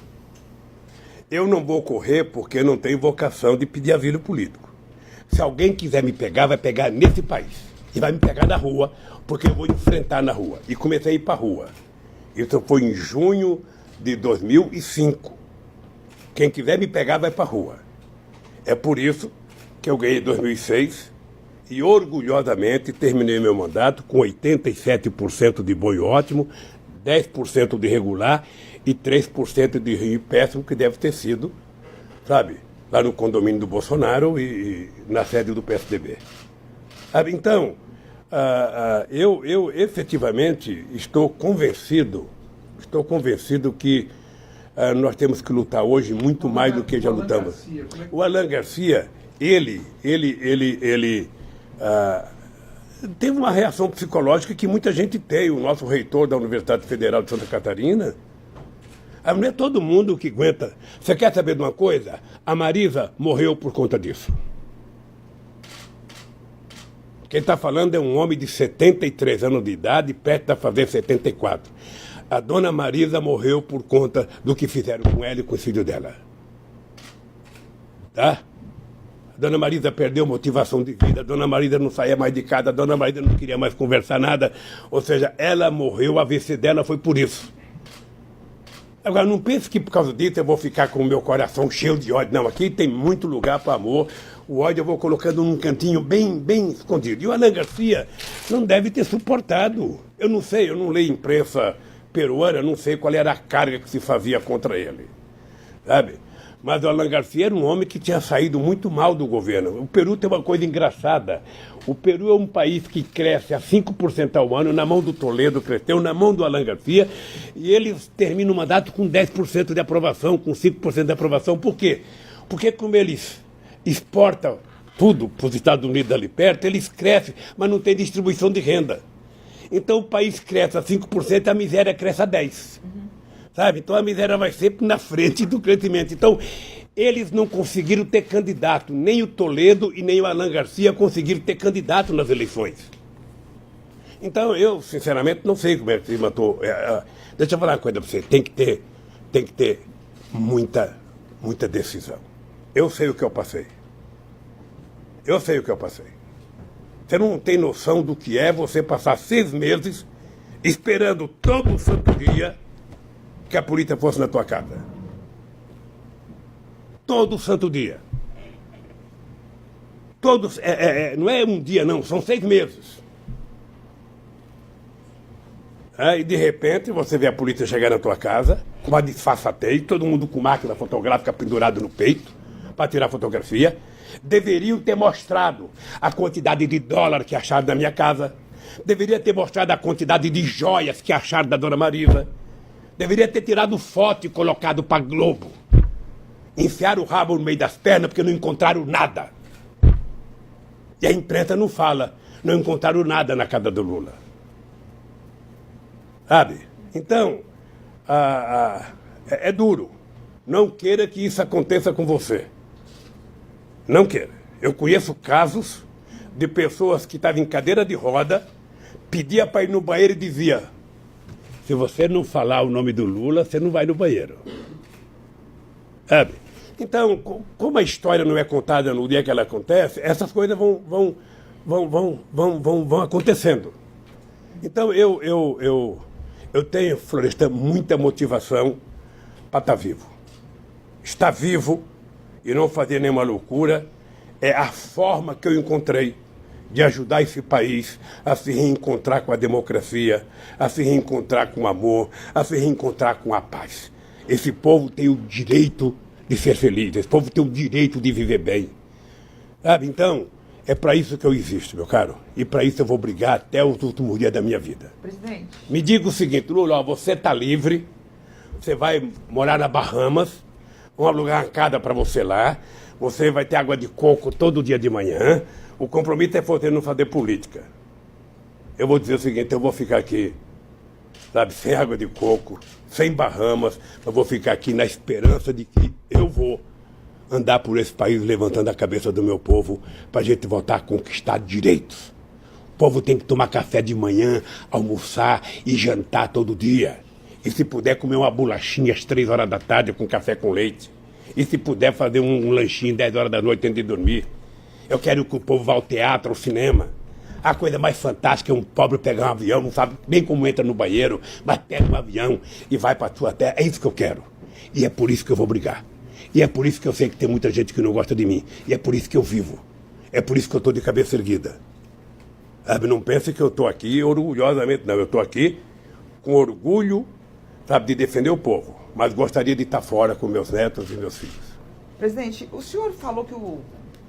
Eu não vou correr porque não tenho vocação de pedir asilo político. Se alguém quiser me pegar, vai pegar nesse país. E vai me pegar na rua, porque eu vou enfrentar na rua. E comecei a ir para a rua. Isso foi em junho de 2005. Quem quiser me pegar, vai para a rua. É por isso que eu ganhei em 2006 e orgulhosamente terminei meu mandato com 87% de bom e ótimo, 10% de regular e 3% de ruim e péssimo, que deve ter sido, sabe, lá no condomínio do Bolsonaro e na sede do PSDB. Então, eu efetivamente estou convencido que nós temos que lutar hoje muito mais do que já lutamos. O Alan Garcia, ele teve uma reação psicológica que muita gente tem. O nosso reitor da Universidade Federal de Santa Catarina, não é todo mundo que aguenta. Você quer saber de uma coisa? A Marisa morreu por conta disso. Quem está falando é um homem de 73 anos de idade, perto de fazer 74. A dona Marisa morreu por conta do que fizeram com ela e com o filho dela. Tá? A dona Marisa perdeu motivação de vida, a dona Marisa não saía mais de casa, a dona Marisa não queria mais conversar nada. Ou seja, ela morreu, a AVC dela foi por isso. Agora, não pense que por causa disso eu vou ficar com o meu coração cheio de ódio. Não, aqui tem muito lugar para amor. O ódio eu vou colocando num cantinho bem escondido. E o Alan Garcia não deve ter suportado. Eu não sei, eu não leio imprensa peruana, não sei qual era a carga que se fazia contra ele. Sabe? Mas o Alan Garcia era um homem que tinha saído muito mal do governo. O Peru tem uma coisa engraçada. O Peru é um país que cresce a 5% ao ano, na mão do Toledo cresceu, na mão do Alan Garcia, e eles terminam o mandato com 10% de aprovação, com 5% de aprovação. Por quê? Porque como eles exportam tudo para os Estados Unidos ali perto, eles crescem, mas não tem distribuição de renda. Então o país cresce a 5% e a miséria cresce a 10%. Sabe? Então a miséria vai sempre na frente do crescimento. Então, eles não conseguiram ter candidato, nem o Toledo e nem o Alan Garcia conseguiram ter candidato nas eleições. Então, eu, sinceramente, não sei como é que se matou. Deixa eu falar uma coisa para você, tem que ter muita decisão. Eu sei o que eu passei. Você não tem noção do que é você passar 6 meses esperando todo santo dia que a polícia fosse na tua casa. Todo santo dia. Não é um dia, não, são 6 meses. E de repente você vê a polícia chegar na tua casa, com uma disfarçatez, todo mundo com máquina fotográfica pendurado no peito, para tirar fotografia. Deveriam ter mostrado a quantidade de dólar que acharam na minha casa. Deveria ter mostrado a quantidade de joias que acharam da dona Marisa. Deveria ter tirado foto e colocado para Globo. Enfiaram o rabo no meio das pernas porque não encontraram nada. E a imprensa não fala. Não encontraram nada na casa do Lula. Sabe? Então, é duro. Não queira que isso aconteça com você. Não queira. Eu conheço casos de pessoas que estavam em cadeira de roda, pedia para ir no banheiro e dizia: se você não falar o nome do Lula, você não vai no banheiro. Sabe? Então, como a história não é contada no dia que ela acontece, essas coisas vão acontecendo. Então, eu tenho, Florestan, muita motivação para estar vivo. Estar vivo e não fazer nenhuma loucura é a forma que eu encontrei de ajudar esse país a se reencontrar com a democracia, a se reencontrar com o amor, a se reencontrar com a paz. Esse povo tem o direito de ser feliz, esse povo tem o direito de viver bem. Sabe? Então, é para isso que eu existo, meu caro. E para isso eu vou brigar até os últimos dias da minha vida. Presidente. Me diga o seguinte, Lula, você está livre, você vai morar na Bahamas, vamos alugar uma casa para você lá, Você vai ter água de coco todo dia de manhã. O compromisso é você não fazer política. Eu vou dizer o seguinte, eu vou ficar aqui, sabe, sem água de coco, sem Bahamas, eu vou ficar aqui na esperança de que eu vou andar por esse país levantando a cabeça do meu povo para a gente voltar a conquistar direitos. O povo tem que tomar café de manhã, almoçar e jantar todo dia. E se puder comer uma bolachinha às 3 horas da tarde com café com leite. E se puder fazer um lanchinho 10 horas da noite antes de dormir. Eu quero que o povo vá ao teatro, ao cinema. A coisa mais fantástica é um pobre pegar um avião, não sabe nem como entra no banheiro, mas pega um avião e vai para a sua terra. É isso que eu quero. E é por isso que eu vou brigar. E é por isso que eu sei que tem muita gente que não gosta de mim. E é por isso que eu vivo. É por isso que eu estou de cabeça erguida. Sabe, não pense que eu estou aqui orgulhosamente, não. Eu estou aqui com orgulho, sabe, de defender o povo. Mas gostaria de estar fora com meus netos e meus filhos. Presidente, o senhor falou que o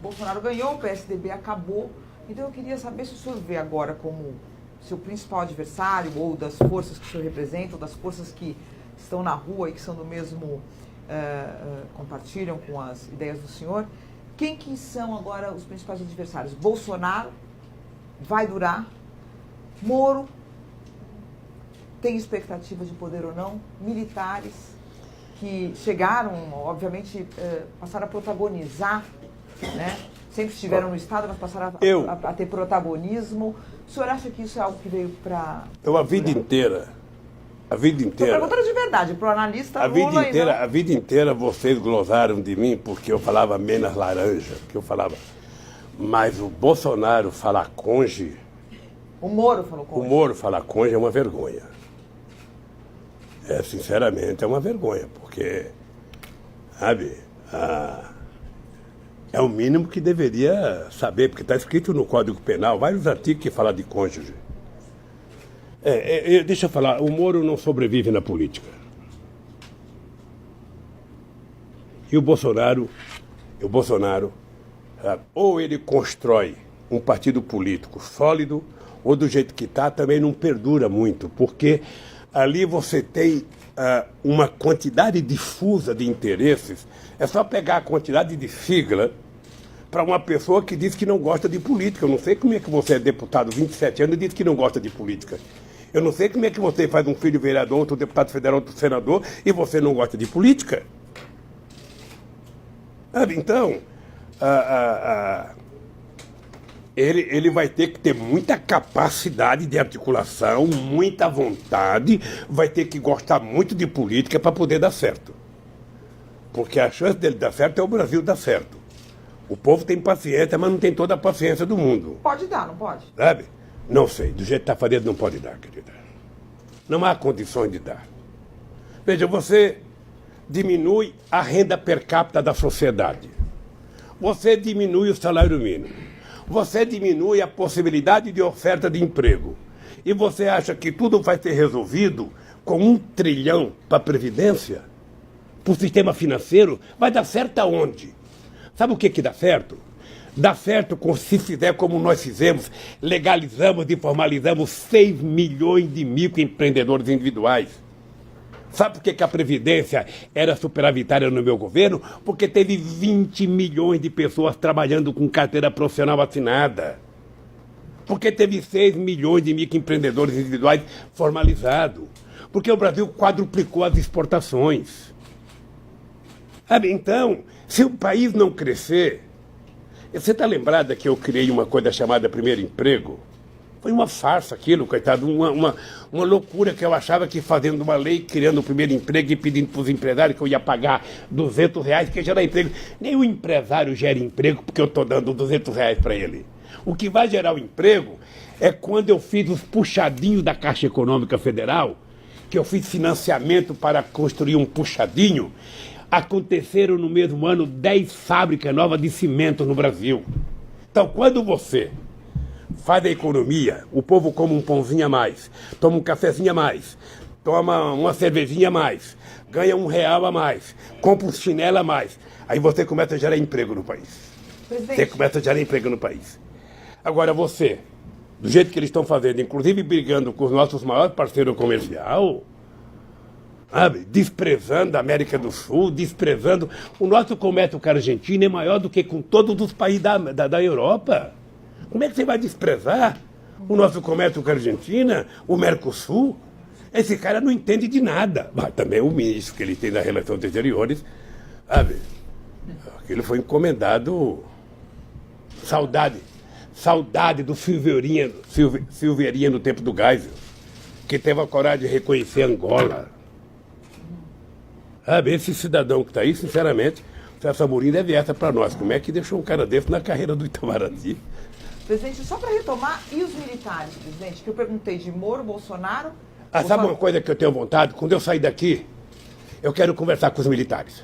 Bolsonaro ganhou, o PSDB acabou. Então eu queria saber se o senhor vê agora como seu principal adversário, ou das forças que o senhor representa, ou das forças que estão na rua e que são do mesmo, compartilham com as ideias do senhor. Quem que são agora os principais adversários? Bolsonaro vai durar? Moro tem expectativa de poder ou não? Militares que chegaram, obviamente, passaram a protagonizar, né? Sempre estiveram no Estado, mas passaram a ter protagonismo. O senhor acha que isso é algo que veio para... Então, a vida inteira... Estou perguntando de verdade, para o analista Lula a vida inteira vocês glosaram de mim porque eu falava menos laranja, que eu falava. Mas o Bolsonaro falar conge... O Moro falou conge. O Moro falar conge é uma vergonha. Sinceramente, é uma vergonha, porque, sabe, é o mínimo que deveria saber, porque está escrito no Código Penal, vários artigos que falam de cônjuge. Deixa eu falar, o Moro não sobrevive na política. E o Bolsonaro, ou ele constrói um partido político sólido, ou do jeito que está, também não perdura muito, porque ali você tem uma quantidade difusa de interesses. É só pegar a quantidade de sigla para uma pessoa que diz que não gosta de política. Eu não sei como é que você é deputado 27 anos e diz que não gosta de política. Eu não sei como é que você faz um filho vereador, outro deputado federal, outro senador, e você não gosta de política. Então, ele vai ter que ter muita capacidade de articulação, muita vontade, vai ter que gostar muito de política para poder dar certo. Porque a chance dele dar certo é o Brasil dar certo. O povo tem paciência, mas não tem toda a paciência do mundo. Pode dar, não pode? Sabe? Não sei, do jeito que está fazendo não pode dar, querida. Não há condições de dar. Veja, você diminui a renda per capita da sociedade. Você diminui o salário mínimo. Você diminui a possibilidade de oferta de emprego. E você acha que tudo vai ser resolvido com 1 trilhão para a Previdência? Para o sistema financeiro? Vai dar certo aonde? Sabe o que dá certo? Dá certo se fizer como nós fizemos, legalizamos e formalizamos 6 milhões de microempreendedores individuais. Sabe por que a Previdência era superavitária no meu governo? Porque teve 20 milhões de pessoas trabalhando com carteira profissional assinada. Porque teve 6 milhões de microempreendedores individuais formalizados. Porque o Brasil quadruplicou as exportações. Sabe, então, se o país não crescer... Você está lembrada que eu criei uma coisa chamada Primeiro Emprego? Foi uma farsa aquilo, coitado, uma loucura que eu achava que fazendo uma lei, criando o primeiro emprego e pedindo para os empresários que eu ia pagar R$200, que gerar emprego. Nem o empresário gera emprego porque eu estou dando R$200 para ele. O que vai gerar o emprego é quando eu fiz os puxadinhos da Caixa Econômica Federal, que eu fiz financiamento para construir um puxadinho. Aconteceram no mesmo ano 10 fábricas novas de cimento no Brasil. Então, quando você faz a economia, o povo come um pãozinho a mais, toma um cafezinho a mais, toma uma cervejinha a mais, ganha R$1 a mais, compra um chinelo a mais, aí você começa a gerar emprego no país. Presidente. Você começa a gerar emprego no país. Agora você, do jeito que eles estão fazendo, inclusive brigando com os nossos maiores parceiros comerciais, sabe? Desprezando a América do Sul, desprezando... O nosso comércio com a Argentina é maior do que com todos os países da Europa. Como é que você vai desprezar o nosso comércio com a Argentina, o Mercosul? Esse cara não entende de nada. Mas também o ministro que ele tem das Relações Exteriores, sabe? Aquilo foi encomendado... Saudade do Silveirinha no tempo do Geisel, que teve a coragem de reconhecer Angola. Sabe, esse cidadão que está aí, sinceramente, o Celso Amorim deve essa para nós. Como é que deixou um cara desse na carreira do Itamaraty? Presidente, só para retomar, e os militares, presidente? Que eu perguntei de Moro, Bolsonaro... Sabe uma coisa que eu tenho vontade? Quando eu sair daqui, eu quero conversar com os militares.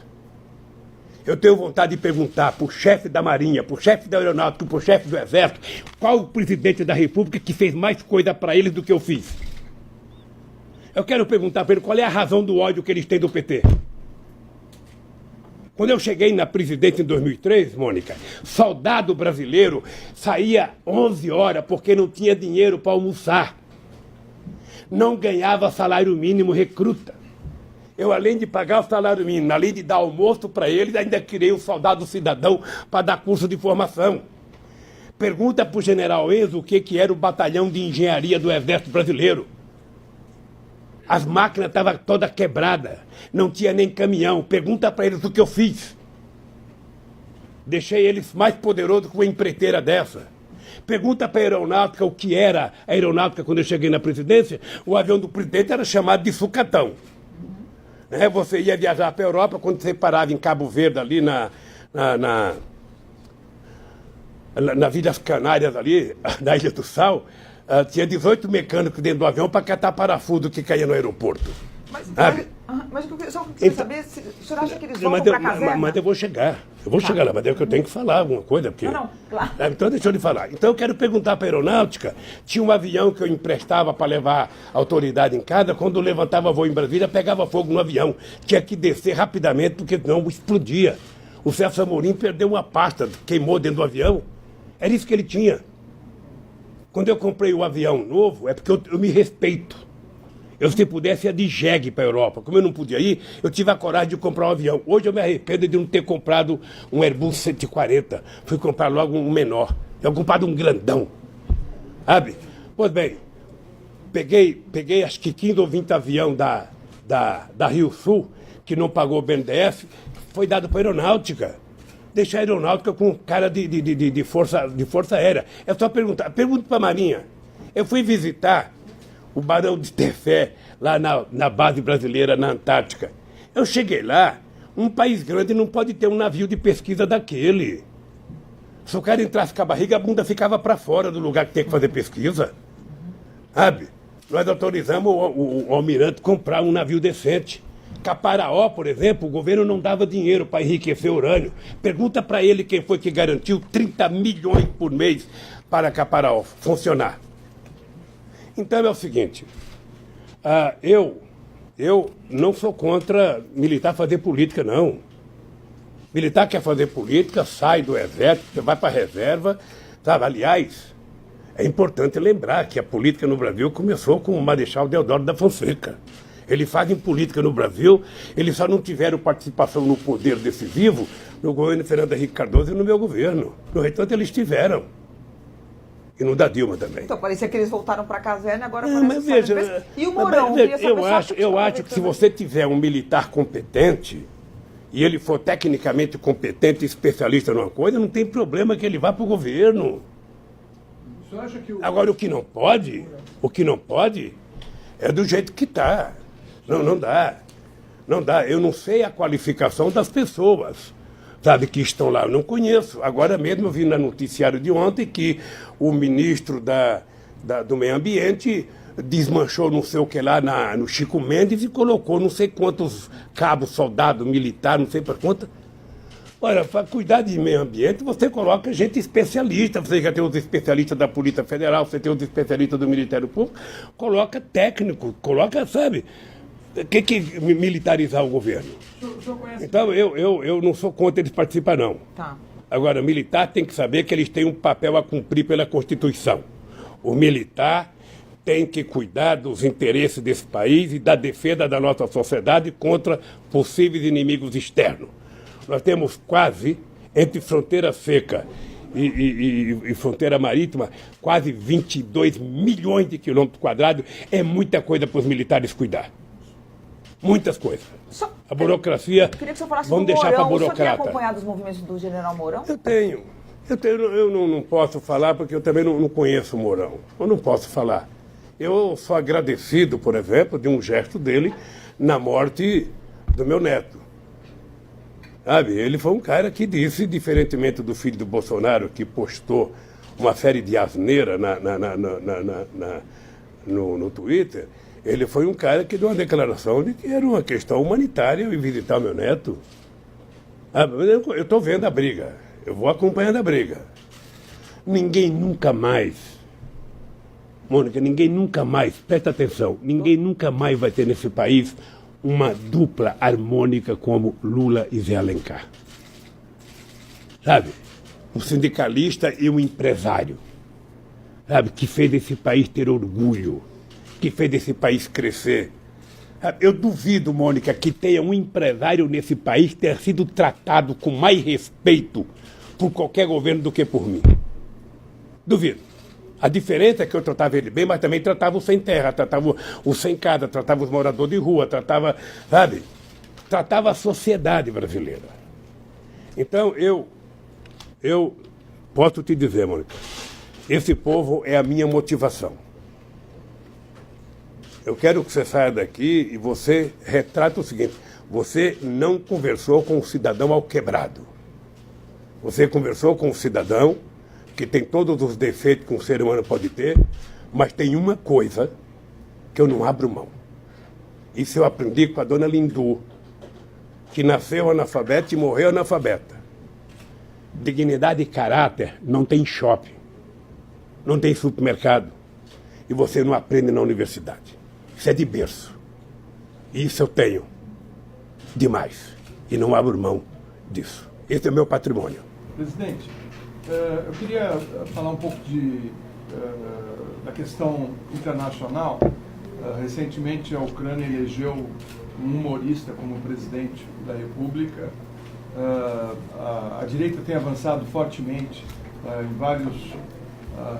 Eu tenho vontade de perguntar para o chefe da Marinha, para o chefe da Aeronáutica, para o chefe do Exército, qual o presidente da República que fez mais coisa para eles do que eu fiz. Eu quero perguntar para ele qual é a razão do ódio que eles têm do PT. Quando eu cheguei na presidência em 2003, Mônica, soldado brasileiro saía 11 horas porque não tinha dinheiro para almoçar. Não ganhava salário mínimo recruta. Eu, além de pagar o salário mínimo, além de dar almoço para eles, ainda criei o soldado cidadão para dar curso de formação. Pergunta para o general Enzo o que era o batalhão de engenharia do Exército Brasileiro. As máquinas estavam todas quebradas, não tinha nem caminhão. Pergunta para eles o que eu fiz. Deixei eles mais poderosos que uma empreiteira dessa. Pergunta para a aeronáutica o que era a aeronáutica quando eu cheguei na presidência. O avião do presidente era chamado de sucatão. Você ia viajar para a Europa, quando você parava em Cabo Verde, ali na Ilhas Canárias, ali, na Ilha do Sal, tinha 18 mecânicos dentro do avião para catar parafuso que caía no aeroporto. Mas eu só queria saber se o senhor acha que eles voltam para a caserna? Mas eu vou chegar. Eu vou chegar lá, mas é que eu tenho que falar alguma coisa. Porque... Não, claro. Então deixa eu lhe falar. Então eu quero perguntar para a aeronáutica, tinha um avião que eu emprestava para levar a autoridade em casa, quando levantava voo em Brasília, pegava fogo no avião. Tinha que descer rapidamente, porque senão explodia. O Celso Amorim perdeu uma pasta, queimou dentro do avião. Era isso que ele tinha. Quando eu comprei o avião novo, é porque eu me respeito. Eu, se pudesse, ia de jegue para a Europa. Como eu não podia ir, eu tive a coragem de comprar um avião. Hoje eu me arrependo de não ter comprado um Airbus 140. Fui comprar logo um menor. Eu comprado um grandão. Sabe? Pois bem, peguei acho que 15 ou 20 aviões da Rio Sul, que não pagou o BNDES, foi dado para a aeronáutica. Deixar a aeronáutica com cara de força aérea. É só perguntar. Pergunta para a Marinha. Eu fui visitar o Barão de Tefé, lá na base brasileira, na Antártica. Eu cheguei lá, um país grande não pode ter um navio de pesquisa daquele. Se o cara entrasse com a barriga, a bunda ficava para fora do lugar que tem que fazer pesquisa. Sabe? Nós autorizamos o almirante comprar um navio decente. Caparaó, por exemplo, o governo não dava dinheiro para enriquecer urânio. Pergunta para ele quem foi que garantiu 30 milhões por mês para Caparaó funcionar. Então é o seguinte, eu não sou contra militar fazer política, não. Militar quer fazer política, sai do exército, vai para a reserva, sabe? Aliás, é importante lembrar que a política no Brasil começou com o Marechal Deodoro da Fonseca. Eles fazem política no Brasil, eles só não tiveram participação no poder decisivo no governo de Fernando Henrique Cardoso e no meu governo. No entanto, eles tiveram. E no da Dilma também. Então, parecia que eles voltaram para a caserna, agora mas veja, e o Mourão? Eu acho que se você tiver um militar competente, e ele for tecnicamente competente e especialista numa coisa, não tem problema que ele vá para o governo. O senhor acha que Agora, o que não pode é do jeito que está. Não dá. Não dá. Eu não sei a qualificação das pessoas, sabe, que estão lá. Eu não conheço. Agora mesmo eu vi no noticiário de ontem que o ministro do Meio Ambiente desmanchou não sei o que lá no Chico Mendes e colocou não sei quantos cabos, soldados, militar, não sei para quanto. Olha, para cuidar de meio ambiente, você coloca gente especialista. Você já tem os especialistas da Polícia Federal, você tem os especialistas do Ministério Público, coloca técnico, coloca, sabe, que militarizar o governo. Então, eu não sou contra eles participar, não. Tá. Agora, o militar tem que saber que eles têm um papel a cumprir pela Constituição. O militar tem que cuidar dos interesses desse país e da defesa da nossa sociedade contra possíveis inimigos externos. Nós temos quase, entre fronteira seca e fronteira marítima, quase 22 milhões de quilômetros quadrados. É muita coisa para os militares cuidar. Muitas coisas. A burocracia, Eu queria que você falasse vamos do deixar para a Mourão. O senhor tem burocrata. acompanhado os movimentos do general Mourão? Eu não posso falar porque eu também não conheço o Mourão. Eu não posso falar. Eu sou agradecido, por exemplo, de um gesto dele na morte do meu neto. Sabe? Ele foi um cara que disse, diferentemente do filho do Bolsonaro, que postou uma série de asneiras no Twitter, ele foi um cara que deu uma declaração de que era uma questão humanitária eu ir visitar meu neto. Eu estou vendo a briga, eu vou acompanhando a briga. Ninguém nunca mais, Mônica, ninguém nunca mais, presta atenção, ninguém nunca mais vai ter nesse país uma dupla harmônica como Lula e Zé Alencar. Sabe? Um sindicalista e um empresário. Sabe? Que fez esse país ter orgulho. Que fez esse país crescer. Sabe? Eu duvido, Mônica, que tenha um empresário nesse país ter sido tratado com mais respeito por qualquer governo do que por mim. Duvido. A diferença é que eu tratava ele bem, mas também tratava o sem terra, tratava o sem casa, tratava os moradores de rua, tratava, sabe? Tratava a sociedade brasileira. Então, eu posso te dizer, Mônica, esse povo é a minha motivação. Eu quero que você saia daqui e você retrata o seguinte: você não conversou com um cidadão alquebrado. Você conversou com um cidadão que tem todos os defeitos que um ser humano pode ter, mas tem uma coisa que eu não abro mão. Isso eu aprendi com a dona Lindu, que nasceu analfabeta e morreu analfabeta. Dignidade e caráter não tem shopping, não tem supermercado, e você não aprende na universidade. Isso é de berço. E isso eu tenho demais, e não abro mão disso. Esse é o meu patrimônio. Presidente, eu queria falar um pouco da questão internacional. Recentemente, a Ucrânia elegeu um humorista como presidente da República. A direita tem avançado fortemente em vários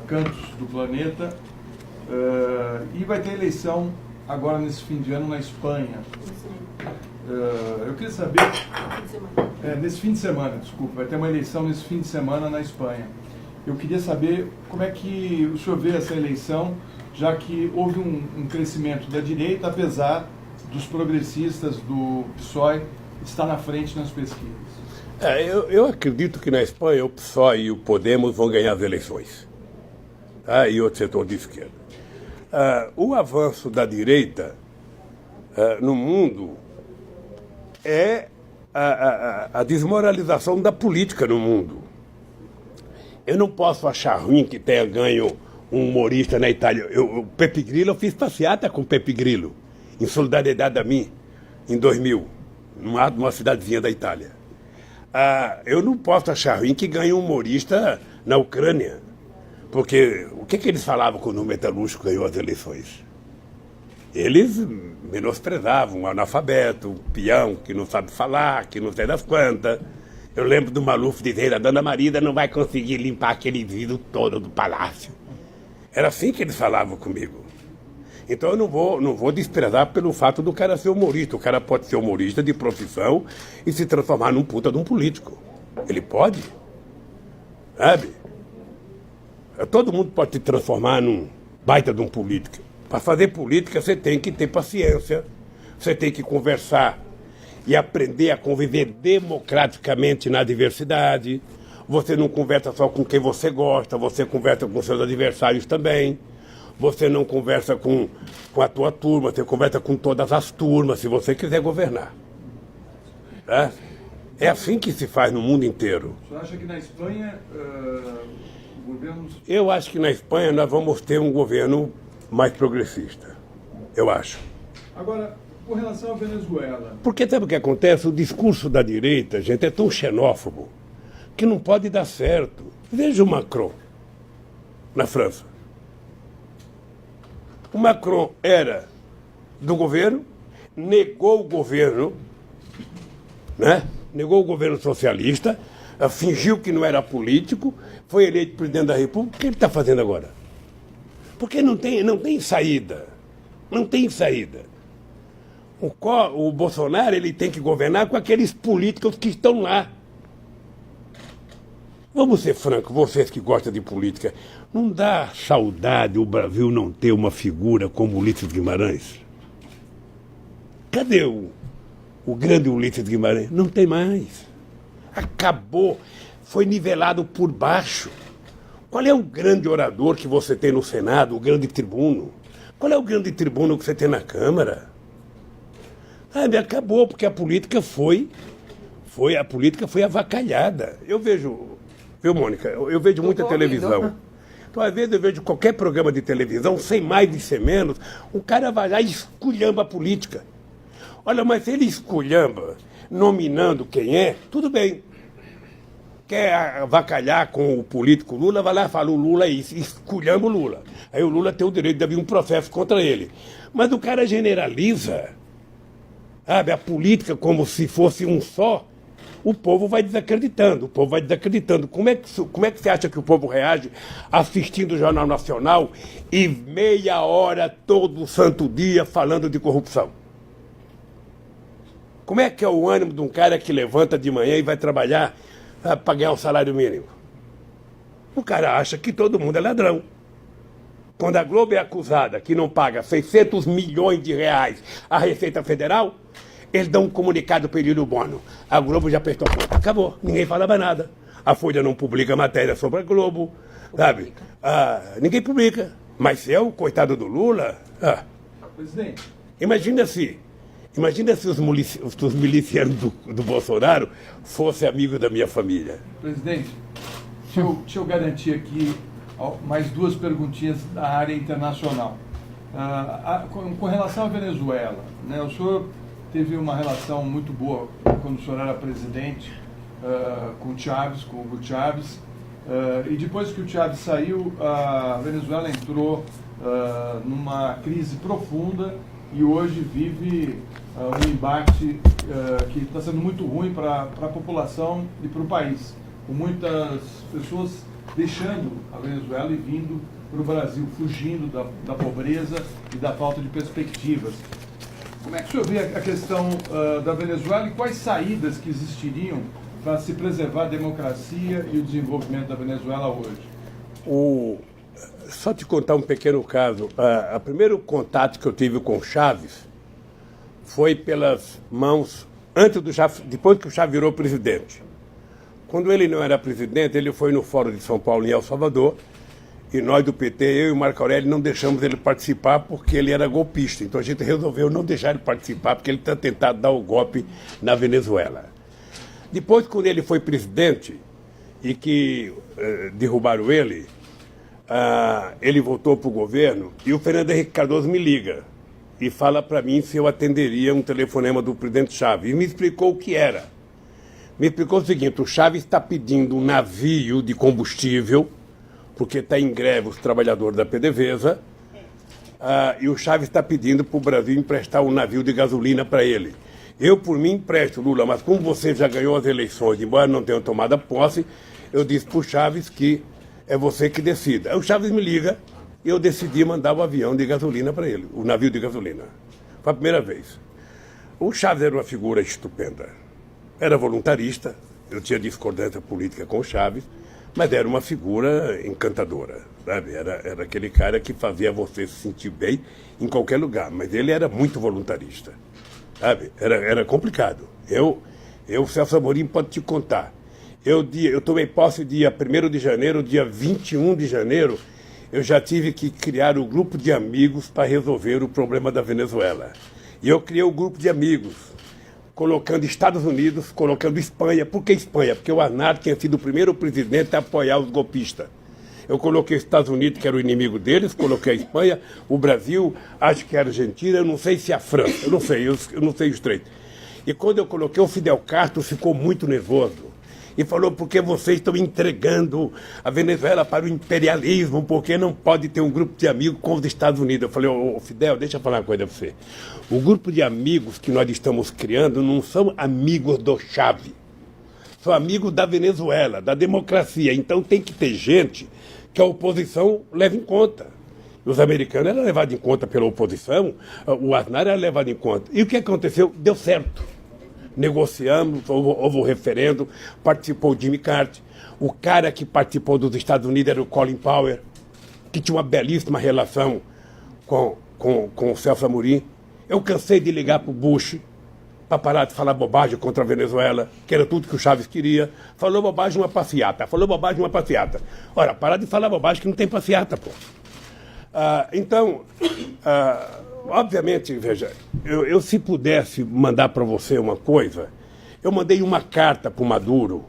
cantos do planeta. E vai ter eleição agora nesse fim de ano na Espanha. Eu queria saber... nesse fim de semana, desculpa, vai ter uma eleição nesse fim de semana na Espanha. Eu queria saber como é que o senhor vê essa eleição, já que houve um crescimento da direita, apesar dos progressistas do PSOE estar na frente nas pesquisas. Eu acredito que na Espanha o PSOE e o Podemos vão ganhar as eleições. E outro setor de esquerda. O avanço da direita no mundo é a desmoralização da política no mundo. Eu não posso achar ruim que tenha ganho um humorista na Itália. O Pepe Grillo, eu fiz passeata com o Pepe Grillo, em solidariedade a mim, em 2000, numa cidadezinha da Itália. Eu não posso achar ruim que ganhe um humorista na Ucrânia, porque o que eles falavam quando o metalúrgico ganhou as eleições? Eles menosprezavam o analfabeto, o peão que não sabe falar, que não sei das quantas. Eu lembro do Maluf dizer: a dona Marida não vai conseguir limpar aquele vidro todo do palácio. Era assim que eles falavam comigo. Então eu não vou desprezar pelo fato do cara ser humorista. O cara pode ser humorista de profissão e se transformar num puta de um político. Ele pode. Sabe? Todo mundo pode se transformar num baita de um político. Para fazer política, você tem que ter paciência, você tem que conversar e aprender a conviver democraticamente na diversidade. Você não conversa só com quem você gosta, você conversa com seus adversários também. Você não conversa com a tua turma, você conversa com todas as turmas, se você quiser governar. Tá? É assim que se faz no mundo inteiro. O senhor acha que na Espanha o governo... Eu acho que na Espanha nós vamos ter um governo mais progressista, eu acho. Agora, com relação à Venezuela... Porque sabe o que acontece? O discurso da direita, gente, é tão xenófobo que não pode dar certo. Veja o Macron, na França. O Macron era do governo, negou o governo, né? Negou o governo socialista, fingiu que não era político, foi eleito presidente da República. O que ele está fazendo agora? Porque não tem saída. Não tem saída. O Bolsonaro ele tem que governar com aqueles políticos que estão lá. Vamos ser francos, vocês que gostam de política, não dá saudade o Brasil não ter uma figura como Ulisses Guimarães? Cadê o grande Ulisses Guimarães? Não tem mais. Acabou. Foi nivelado por baixo. Qual é o grande orador que você tem no Senado, o grande tribuno? Qual é o grande tribuno que você tem na Câmara? Sabe, acabou, porque a política foi avacalhada. Eu vejo, viu, Mônica? Eu vejo muita televisão. Então, às vezes, eu vejo qualquer programa de televisão, sem mais e sem menos, o cara vai lá e esculhamba a política. Olha, mas se ele esculhamba, nominando quem é, tudo bem. Quer avacalhar com o político Lula, vai lá e fala, o Lula é isso, esculhamba o Lula. Aí o Lula tem o direito de abrir um processo contra ele. Mas o cara generaliza, sabe, a política como se fosse um só, o povo vai desacreditando, Como é que você acha que o povo reage assistindo o Jornal Nacional e meia hora, todo santo dia, falando de corrupção? Como é que é o ânimo de um cara que levanta de manhã e vai trabalhar para ganhar um salário mínimo? O cara acha que todo mundo é ladrão. Quando a Globo é acusada que não paga 600 milhões de reais à Receita Federal, eles dão um comunicado para Emílio Bono. A Globo já prestou conta. Acabou. Ninguém fala mais nada. A Folha não publica matéria sobre a Globo. Sabe? Ninguém publica. Mas se é o coitado do Lula... Presidente. Imagina se os milicianos do Bolsonaro fossem amigos da minha família. Presidente, deixa eu garantir aqui mais duas perguntinhas da área internacional. Com relação à Venezuela, né, o senhor teve uma relação muito boa quando o senhor era presidente com o Chávez, com o Hugo Chávez, e depois que o Chávez saiu, a Venezuela entrou numa crise profunda e hoje vive um embate que está sendo muito ruim para a população e para o país, com muitas pessoas deixando a Venezuela e vindo para o Brasil, fugindo da pobreza e da falta de perspectivas. Como é que o senhor vê a questão da Venezuela e quais saídas que existiriam para se preservar a democracia e o desenvolvimento da Venezuela hoje? Só te contar um pequeno caso. O primeiro contato que eu tive com o Chávez foi pelas mãos, depois que o Chávez virou presidente. Quando ele não era presidente, ele foi no Fórum de São Paulo, em El Salvador, e nós do PT, eu e o Marco Aurélio, não deixamos ele participar porque ele era golpista. Então a gente resolveu não deixar ele participar porque ele tinha tentado dar o golpe na Venezuela. Depois, quando ele foi presidente e que derrubaram ele voltou para o governo e o Fernando Henrique Cardoso me liga e fala para mim se eu atenderia um telefonema do presidente Chávez. E me explicou o que era. Me explicou o seguinte: o Chávez está pedindo um navio de combustível, porque está em greve os trabalhadores da PDVSA, e o Chávez está pedindo para o Brasil emprestar um navio de gasolina para ele. Eu, por mim, empresto, Lula, mas como você já ganhou as eleições, embora não tenha tomado a posse, eu disse para o Chávez que é você que decida. Aí o Chávez me liga e eu decidi mandar o avião de gasolina para ele, o navio de gasolina. Foi a primeira vez. O Chávez era uma figura estupenda. Era voluntarista, eu tinha discordância política com o Chávez, mas era uma figura encantadora, sabe? Era aquele cara que fazia você se sentir bem em qualquer lugar, mas ele era muito voluntarista, sabe? Era complicado. Celso Amorim, pode te contar. Eu tomei posse dia 1º de janeiro, dia 21 de janeiro, eu já tive que criar um grupo de amigos para resolver o problema da Venezuela. E eu criei um grupo de amigos, colocando Estados Unidos, colocando Espanha. Por que Espanha? Porque o Aznar tinha sido o primeiro presidente a apoiar os golpistas. Eu coloquei os Estados Unidos, que era o inimigo deles, coloquei a Espanha, o Brasil, acho que a Argentina, eu não sei se a França, eu não sei o estreito. E quando eu coloquei, o Fidel Castro ficou muito nervoso. e falou porque vocês estão entregando a Venezuela para o imperialismo, porque não pode ter um grupo de amigos com os Estados Unidos. Eu falei, ô Fidel, deixa eu falar uma coisa para você. O grupo de amigos que nós estamos criando não são amigos do Chávez, são amigos da Venezuela, da democracia. Então tem que ter gente que a oposição leve em conta. Os americanos eram levados em conta pela oposição, o Aznar era levado em conta. E o que aconteceu? Deu certo. Negociamos, houve um referendo, participou o Jimmy Carter. O cara que participou dos Estados Unidos era o Colin Powell, que tinha uma belíssima relação com o Celso Amorim. Eu cansei de ligar para o Bush para parar de falar bobagem contra a Venezuela, que era tudo que o Chávez queria. Falou bobagem, uma passeata. Falou bobagem, uma passeata. Ora, parar de falar bobagem que não tem passeata, pô. Então, obviamente, veja, eu se pudesse mandar para você uma coisa, eu mandei uma carta para o Maduro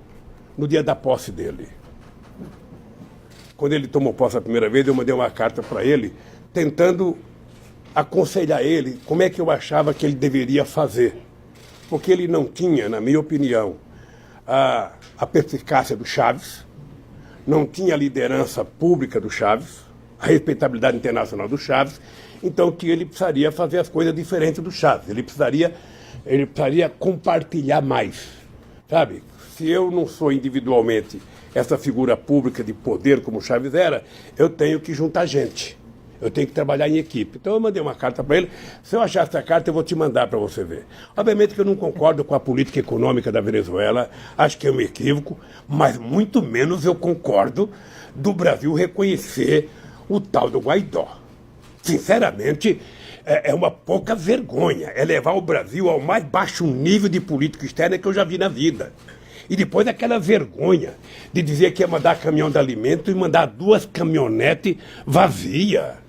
no dia da posse dele. Quando ele tomou posse a primeira vez, eu mandei uma carta para ele, tentando aconselhar ele como é que eu achava que ele deveria fazer. Porque ele não tinha, na minha opinião, a perspicácia do Chávez, não tinha a liderança pública do Chávez, a respeitabilidade internacional do Chávez, então que ele precisaria fazer as coisas diferentes do Chávez. Ele precisaria compartilhar mais, sabe? Se eu não sou individualmente essa figura pública de poder como o Chávez era, eu tenho que juntar gente. Eu tenho que trabalhar em equipe. Então eu mandei uma carta para ele. Se eu achar essa carta, eu vou te mandar para você ver. Obviamente que eu não concordo com a política econômica da Venezuela, acho que é um equívoco, mas muito menos eu concordo do Brasil reconhecer o tal do Guaidó. Sinceramente, é uma pouca vergonha. É levar o Brasil ao mais baixo nível de política externa que eu já vi na vida. E depois aquela vergonha de dizer que ia mandar caminhão de alimento e mandar 2 caminhonetes vazias.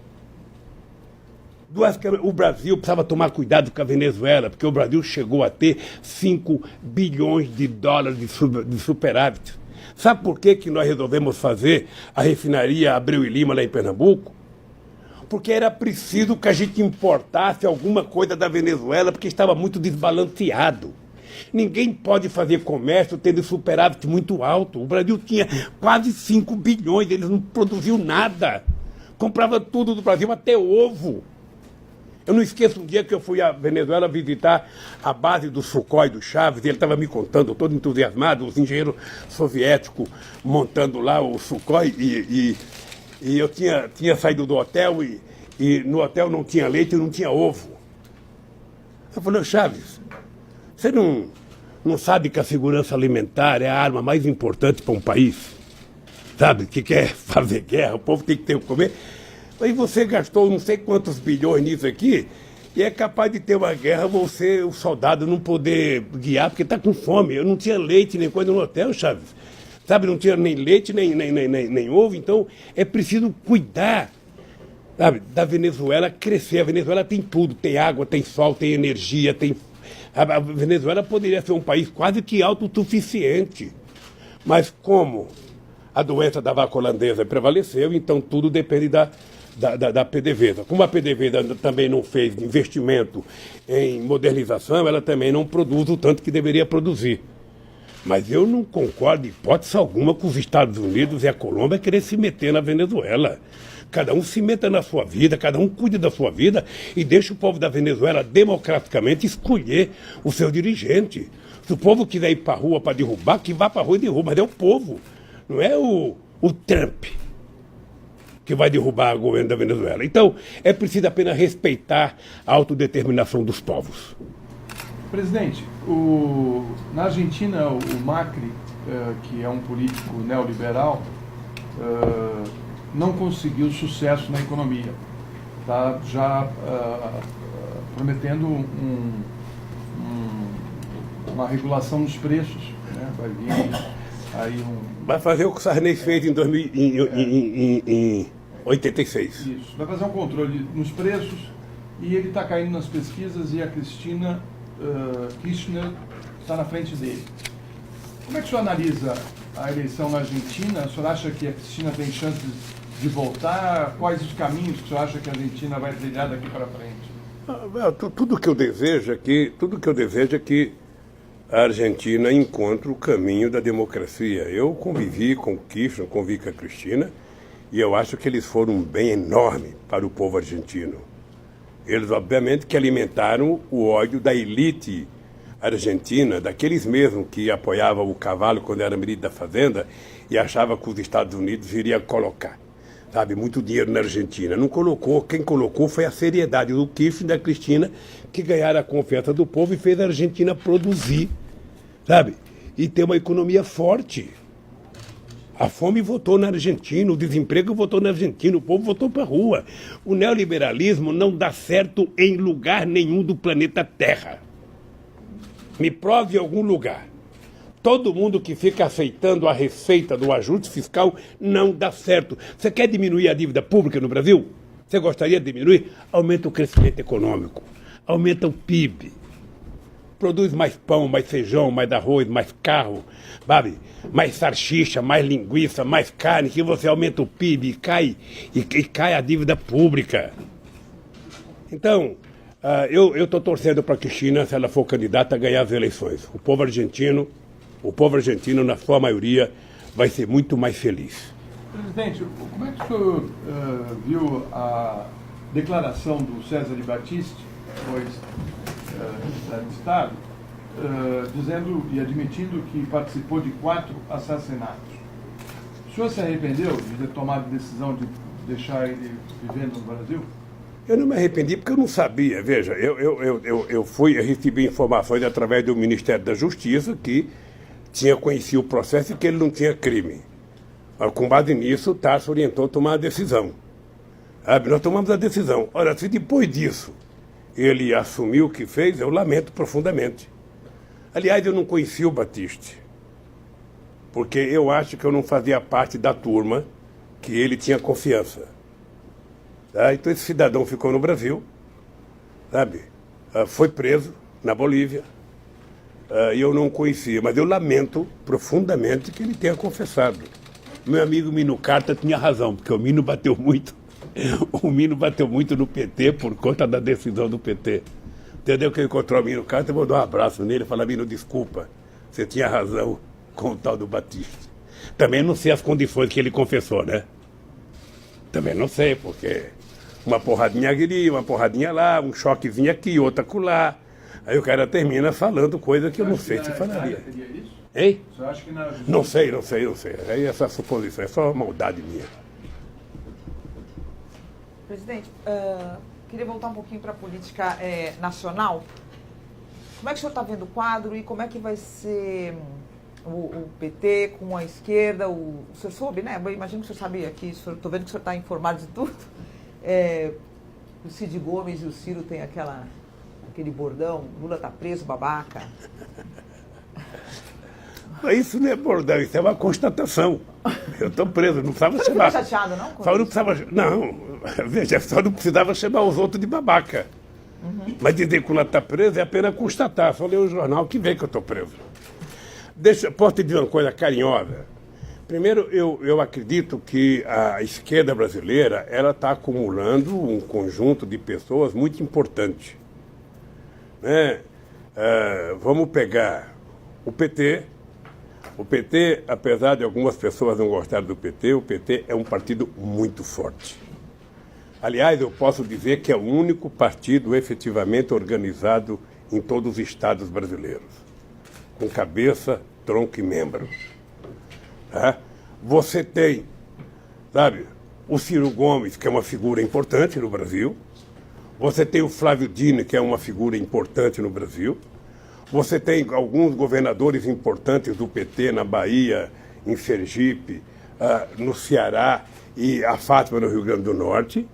O Brasil precisava tomar cuidado com a Venezuela, porque o Brasil chegou a ter 5 bilhões de dólares de superávit. Sabe por que nós resolvemos fazer a refinaria Abreu e Lima lá em Pernambuco? Porque era preciso que a gente importasse alguma coisa da Venezuela, porque estava muito desbalanceado. Ninguém pode fazer comércio tendo superávit muito alto. O Brasil tinha quase 5 bilhões, eles não produziam nada. Comprava tudo do Brasil, até ovo. Eu não esqueço um dia que eu fui à Venezuela visitar a base do Sukhoi, do Chávez, e ele estava me contando, todo entusiasmado, os engenheiros soviéticos montando lá o Sukhoi, e eu tinha saído do hotel, e no hotel não tinha leite e não tinha ovo. Eu falei, Chávez, você não sabe que a segurança alimentar é a arma mais importante para um país? Sabe, que quer fazer guerra, o povo tem que ter o que comer. Aí você gastou não sei quantos bilhões nisso aqui, e é capaz de ter uma guerra, você, o soldado, não poder guiar, porque está com fome. Eu não tinha leite nem coisa no hotel, Chávez. Sabe, não tinha nem leite, nem ovo, então é preciso cuidar, sabe, da Venezuela crescer. A Venezuela tem tudo, tem água, tem sol, tem energia, tem... A Venezuela poderia ser um país quase que autossuficiente, mas como a doença da vaca holandesa prevaleceu, então tudo depende da PDVSA. Como a PDVSA também não fez investimento em modernização, ela também não produz o tanto que deveria produzir. Mas eu não concordo, em hipótese alguma, com os Estados Unidos e a Colômbia querer se meter na Venezuela. Cada um se meta na sua vida, cada um cuide da sua vida e deixa o povo da Venezuela democraticamente escolher o seu dirigente. Se o povo quiser ir para a rua para derrubar, que vá para a rua e derruba, mas é o povo, não é o Trump que vai derrubar o governo da Venezuela. Então, é preciso apenas respeitar a autodeterminação dos povos. Presidente, na Argentina, o Macri, que é um político neoliberal, não conseguiu sucesso na economia. Está já prometendo uma regulação dos preços, né? Vai vir aí Vai fazer o que o Sarney fez em 86. Isso. Vai fazer um controle nos preços e ele está caindo nas pesquisas e a Cristina Kirchner está na frente dele. Como é que o senhor analisa a eleição na Argentina? O senhor acha que a Cristina tem chances de voltar? Quais os caminhos que o senhor acha que a Argentina vai trilhar daqui para frente? Tudo que eu desejo é que a Argentina encontra o caminho da democracia. Eu convivi com o Kirchner, convivi com a Cristina, e eu acho que eles foram um bem enorme para o povo argentino. Eles, obviamente, que alimentaram o ódio da elite argentina, daqueles mesmos que apoiavam o cavalo quando era ministro da Fazenda e achava que os Estados Unidos iriam colocar, sabe, muito dinheiro na Argentina. Não colocou, quem colocou foi a seriedade do Kirchner e da Cristina, que ganharam a confiança do povo e fez a Argentina produzir, sabe, e ter uma economia forte. A fome votou na Argentina, o desemprego votou na Argentina, o povo votou para a rua. O neoliberalismo não dá certo em lugar nenhum do planeta Terra. Me prove em algum lugar. Todo mundo que fica aceitando a receita do ajuste fiscal não dá certo. Você quer diminuir a dívida pública no Brasil? Você gostaria de diminuir? Aumenta o crescimento econômico, aumenta o PIB, produz mais pão, mais feijão, mais arroz, mais carro, sabe? Mais salsicha, mais linguiça, mais carne, que você aumenta o PIB e cai a dívida pública. Então, eu estou torcendo para que a Cristina, se ela for candidata, ganhar as eleições. O povo argentino, na sua maioria, vai ser muito mais feliz. Presidente, como é que o senhor viu a declaração do César de Battisti, depois secretário de Estado, dizendo e admitindo que participou de 4 assassinatos? O senhor se arrependeu de ter tomado a decisão de deixar ele vivendo no Brasil? Eu não me arrependi porque eu não sabia. Veja, eu recebi informações através do Ministério da Justiça que tinha conhecido o processo e que ele não tinha crime. Com base nisso, o Tarso orientou a tomar a decisão. Nós tomamos a decisão. Ora, se depois disso ele assumiu o que fez, eu lamento profundamente. Aliás, eu não conheci o Battisti, porque eu acho que eu não fazia parte da turma que ele tinha confiança. Então esse cidadão ficou no Brasil, sabe? Foi preso na Bolívia, e eu não o conhecia, mas eu lamento profundamente que ele tenha confessado. Meu amigo Mino Carta tinha razão, porque o Mino bateu muito no PT por conta da decisão do PT. Entendeu? Que ele encontrou o Mino Carta, eu vou dar um abraço nele e falar: Mino, desculpa, você tinha razão com o tal do Battisti. Também não sei as condições que ele confessou, né? Também não sei, porque uma porradinha aqui, uma porradinha lá, um choquezinho aqui, outra acolá. Aí o cara termina falando coisa que eu não sei se falaria. Hein? Você acha que na... Não sei. Aí essa suposição é só maldade minha. Presidente, queria voltar um pouquinho para a política nacional. Como é que o senhor está vendo o quadro e como é que vai ser o PT com a esquerda? O senhor soube, né? Eu imagino que o senhor sabia que estou vendo que o senhor está informado de tudo. O Cid Gomes e o Ciro têm aquele bordão: Lula está preso, babaca. Isso não é bordão, isso é uma constatação. Eu estou preso, não precisava chamar. Você não ficou chateado, não? Só não precisava. Não, veja, só não precisava chamar os outros de babaca. Uhum. Mas dizer que o Lula está preso é apenas constatar. Só ler o jornal que vê que eu estou preso. Posso te dizer uma coisa carinhosa? Primeiro, eu acredito que a esquerda brasileira ela está acumulando um conjunto de pessoas muito importante. Né? Vamos pegar o PT. O PT, apesar de algumas pessoas não gostarem do PT, o PT é um partido muito forte. Aliás, eu posso dizer que é o único partido efetivamente organizado em todos os estados brasileiros, com cabeça, tronco e membro. Você tem, sabe, o Ciro Gomes, que é uma figura importante no Brasil. Você tem o Flávio Dino, que é uma figura importante no Brasil. Você tem alguns governadores importantes do PT na Bahia, em Sergipe, no Ceará e a Fátima no Rio Grande do Norte.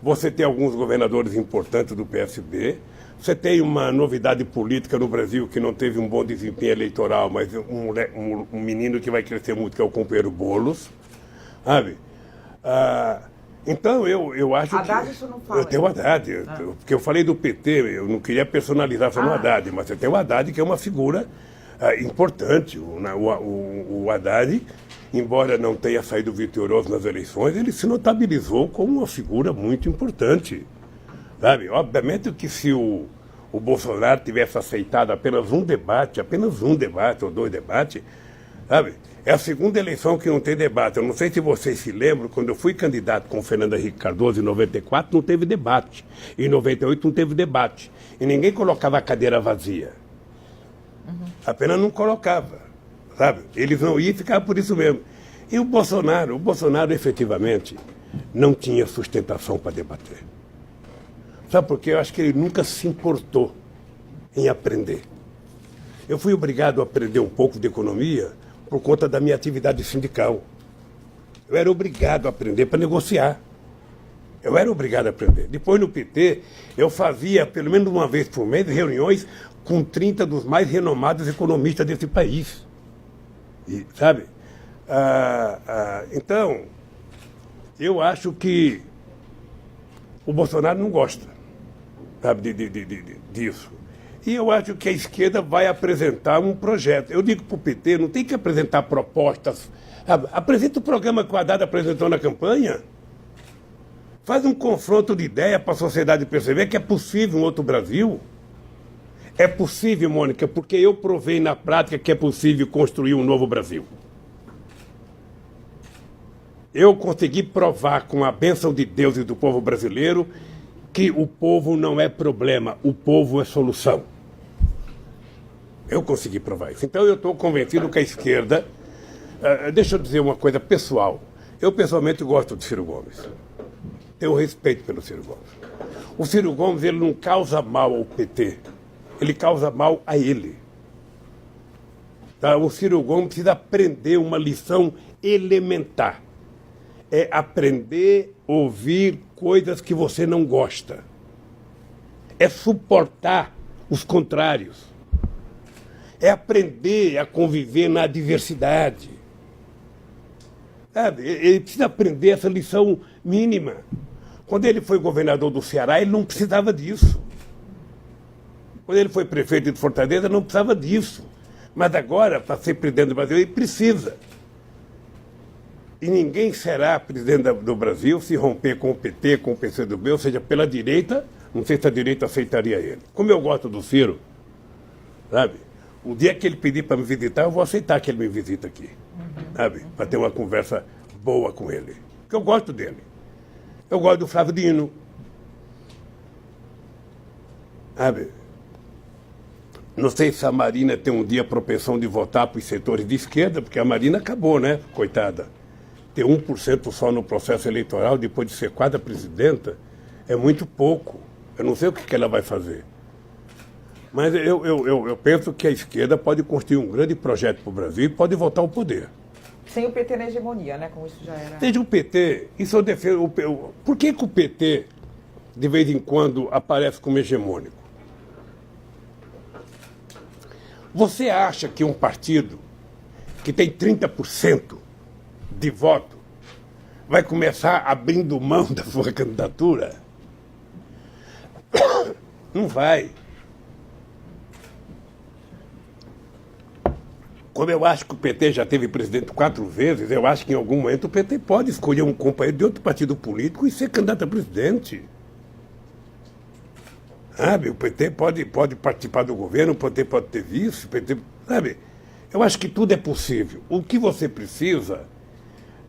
Você tem alguns governadores importantes do PSB. Você tem uma novidade política no Brasil que não teve um bom desempenho eleitoral, mas um menino que vai crescer muito, que é o companheiro Boulos. Sabe? Então, eu acho Haddad, que... isso não fala. Eu tenho o Haddad, porque eu falei do PT, eu não queria personalizar só no Haddad, mas você tem o Haddad, que é uma figura importante. O Haddad, embora não tenha saído vitorioso nas eleições, ele se notabilizou como uma figura muito importante. Sabe? Obviamente que se o o Bolsonaro tivesse aceitado apenas um debate ou 2 debates, sabe? É a segunda eleição que não tem debate. Eu não sei se vocês se lembram, quando eu fui candidato com o Fernando Henrique Cardoso em 94, não teve debate. Em 98 não teve debate. E ninguém colocava a cadeira vazia. Apenas não colocava, sabe? Eles não iam e ficava por isso mesmo. E o Bolsonaro efetivamente não tinha sustentação para debater. Sabe por quê? Eu acho que ele nunca se importou em aprender. Eu fui obrigado a aprender um pouco de economia por conta da minha atividade sindical. Eu era obrigado a aprender para negociar. Eu era obrigado a aprender. Depois, no PT, eu fazia, pelo menos uma vez por mês, reuniões com 30 dos mais renomados economistas desse país. E, sabe? Então, eu acho que o Bolsonaro não gosta, sabe, disso. E eu acho que a esquerda vai apresentar um projeto. Eu digo para o PT, não tem que apresentar propostas. Sabe? Apresenta o programa que o Haddad apresentou na campanha. Faz um confronto de ideia para a sociedade perceber que é possível um outro Brasil. É possível, Mônica, porque eu provei na prática que é possível construir um novo Brasil. Eu consegui provar com a bênção de Deus e do povo brasileiro que o povo não é problema, o povo é solução. Eu consegui provar isso. Então eu estou convencido que a esquerda... deixa eu dizer uma coisa pessoal. Eu pessoalmente gosto de Ciro Gomes. Tenho respeito pelo Ciro Gomes. O Ciro Gomes, ele não causa mal ao PT. Ele causa mal a ele. Tá? O Ciro Gomes precisa aprender uma lição elementar. É aprender a ouvir coisas que você não gosta. É suportar os contrários. É aprender a conviver na diversidade. Sabe? Ele precisa aprender essa lição mínima. Quando ele foi governador do Ceará, ele não precisava disso. Quando ele foi prefeito de Fortaleza, não precisava disso. Mas agora, para ser presidente do Brasil, ele precisa. E ninguém será presidente do Brasil se romper com o PT, com o PCdoB, ou seja, pela direita. Não sei se a direita aceitaria ele. Como eu gosto do Ciro, sabe? O dia que ele pedir para me visitar, eu vou aceitar que ele me visite aqui. Sabe? Para ter uma conversa boa com ele. Porque eu gosto dele. Eu gosto do Flávio Dino. Sabe? Não sei se a Marina tem um dia a propensão de votar para os setores de esquerda, porque a Marina acabou, né? Coitada. Ter 1% só no processo eleitoral, depois de ser quadra presidenta, é muito pouco. Eu não sei o que ela vai fazer. Mas eu penso que a esquerda pode construir um grande projeto para o Brasil e pode voltar ao poder. Sem o PT na hegemonia, né? Como isso já era... Desde o PT, isso eu defendo... Por que o PT, de vez em quando, aparece como hegemônico? Você acha que um partido que tem 30% de voto vai começar abrindo mão da sua candidatura? Não vai. Como eu acho que o PT já teve presidente 4 vezes, eu acho que em algum momento o PT pode escolher um companheiro de outro partido político e ser candidato a presidente. Sabe? O PT pode participar do governo, o PT pode ter vice, o PT... Sabe? Eu acho que tudo é possível. O que você precisa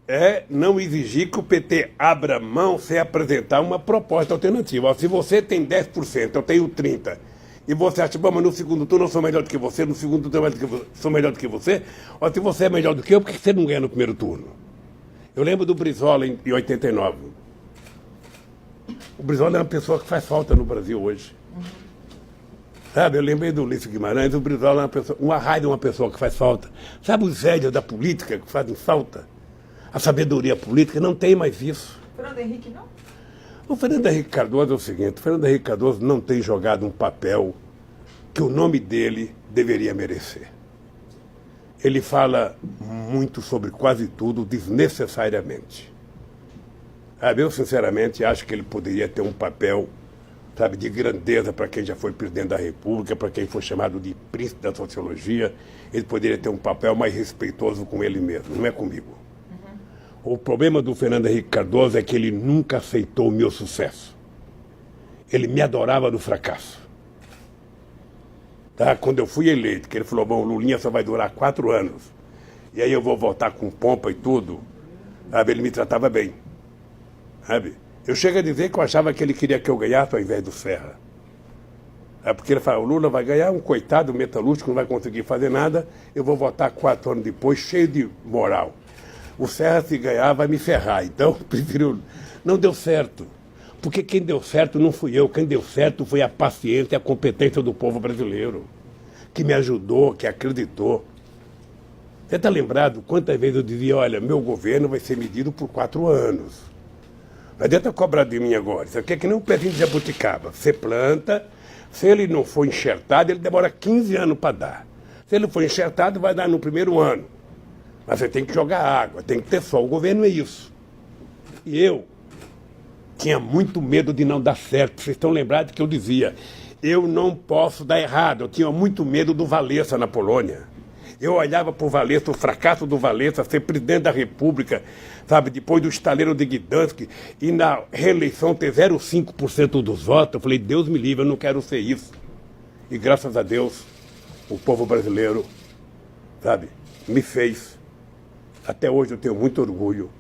é não exigir que o PT abra mão sem apresentar uma proposta alternativa. Se você tem 10%, eu tenho 30%, e você acha, bom, mas no segundo turno eu sou melhor do que você, no segundo turno eu sou melhor do que você, ou se você é melhor do que eu, por que você não ganha no primeiro turno? Eu lembro do Brizola em 89. O Brizola é uma pessoa que faz falta no Brasil hoje. Sabe, eu lembrei do Ulisses Guimarães, o Brizola é uma pessoa, uma raia de uma pessoa que faz falta. Sabe os velhos da política que fazem falta? A sabedoria política, não tem mais isso. Fernando Henrique, não? O Fernando Henrique Cardoso é o seguinte, o Fernando Henrique Cardoso não tem jogado um papel que o nome dele deveria merecer. Ele fala muito sobre quase tudo desnecessariamente. Sabe, eu sinceramente acho que ele poderia ter um papel, sabe, de grandeza para quem já foi presidente da República, para quem foi chamado de príncipe da sociologia. Ele poderia ter um papel mais respeitoso com ele mesmo, não é comigo. O problema do Fernando Henrique Cardoso é que ele nunca aceitou o meu sucesso. Ele me adorava no fracasso. tá? Quando eu fui eleito, que ele falou, bom, o Lulinha só vai durar 4 anos, e aí eu vou votar com pompa e tudo, sabe? Ele me tratava bem, sabe? Eu chego a dizer que eu achava que ele queria que eu ganhasse ao invés do Serra. É porque ele fala, o Lula vai ganhar, um coitado metalúrgico, não vai conseguir fazer nada, eu vou votar 4 anos depois, cheio de moral. O Serra, se ganhar, vai me ferrar, então prefiro... Não deu certo, porque quem deu certo não fui eu, quem deu certo foi a paciência e a competência do povo brasileiro, que me ajudou, que acreditou. Você está lembrado quantas vezes eu dizia, olha, meu governo vai ser medido por 4 anos. Não adianta cobrar de mim agora. Isso aqui é que nem um pezinho de jabuticaba. Você planta, se ele não for enxertado, ele demora 15 anos para dar. Se ele for enxertado, vai dar no primeiro ano. Mas você tem que jogar água, tem que ter sol. O governo é isso. E eu tinha muito medo de não dar certo. Vocês estão lembrados que eu dizia, eu não posso dar errado. Eu tinha muito medo do Wałęsa na Polônia. Eu olhava para o Wałęsa, o fracasso do Wałęsa, ser presidente da República, sabe, depois do estaleiro de Gdansk, e na reeleição ter 0,5% dos votos. Eu falei, Deus me livre, eu não quero ser isso. E graças a Deus, o povo brasileiro, sabe, me fez. Até hoje eu tenho muito orgulho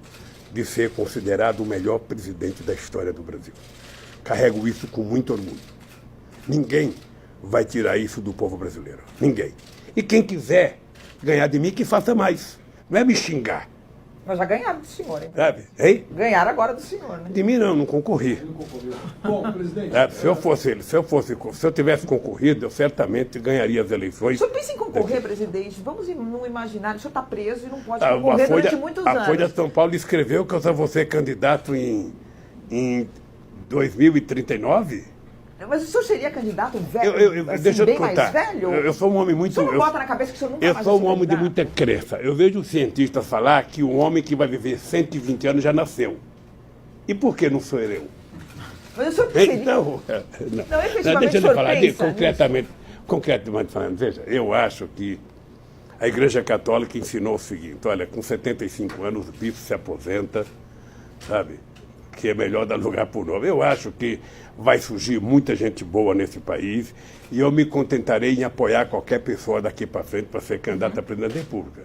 de ser considerado o melhor presidente da história do Brasil. Carrego isso com muito orgulho. Ninguém vai tirar isso do povo brasileiro. Ninguém. E quem quiser ganhar de mim, que faça mais. Não é me xingar. Mas já ganharam do senhor, hein? Sabe? Hein? Ganharam agora do senhor, né? De mim não concorri. Ele não concorreu. Bom, presidente... Se eu tivesse concorrido, eu certamente ganharia as O eleições. senhor pensa em concorrer, presidente? Vamos não imaginar, o senhor está preso e não pode concorrer durante muitos anos. A Folha de São Paulo escreveu que eu só vou ser candidato em 2039? Mas o senhor seria candidato velho, assim, deixa eu te bem mais contar. velho? Eu sou um homem muito... O senhor não bota na cabeça que o senhor nunca Eu mais sou vai um ser homem de candidato? muita crença. Eu vejo os cientistas falar que o homem que vai viver 120 anos já nasceu. E por que não sou eu? Mas o senhor seria... Então, Não, efetivamente, deixa o eu senhor falar pensa concretamente falando. Veja, eu acho que a Igreja Católica ensinou o seguinte, olha, com 75 anos o bispo se aposenta, sabe, que é melhor dar lugar para o novo. Eu acho que vai surgir muita gente boa nesse país e eu me contentarei em apoiar qualquer pessoa daqui para frente para ser candidato a presidente da República.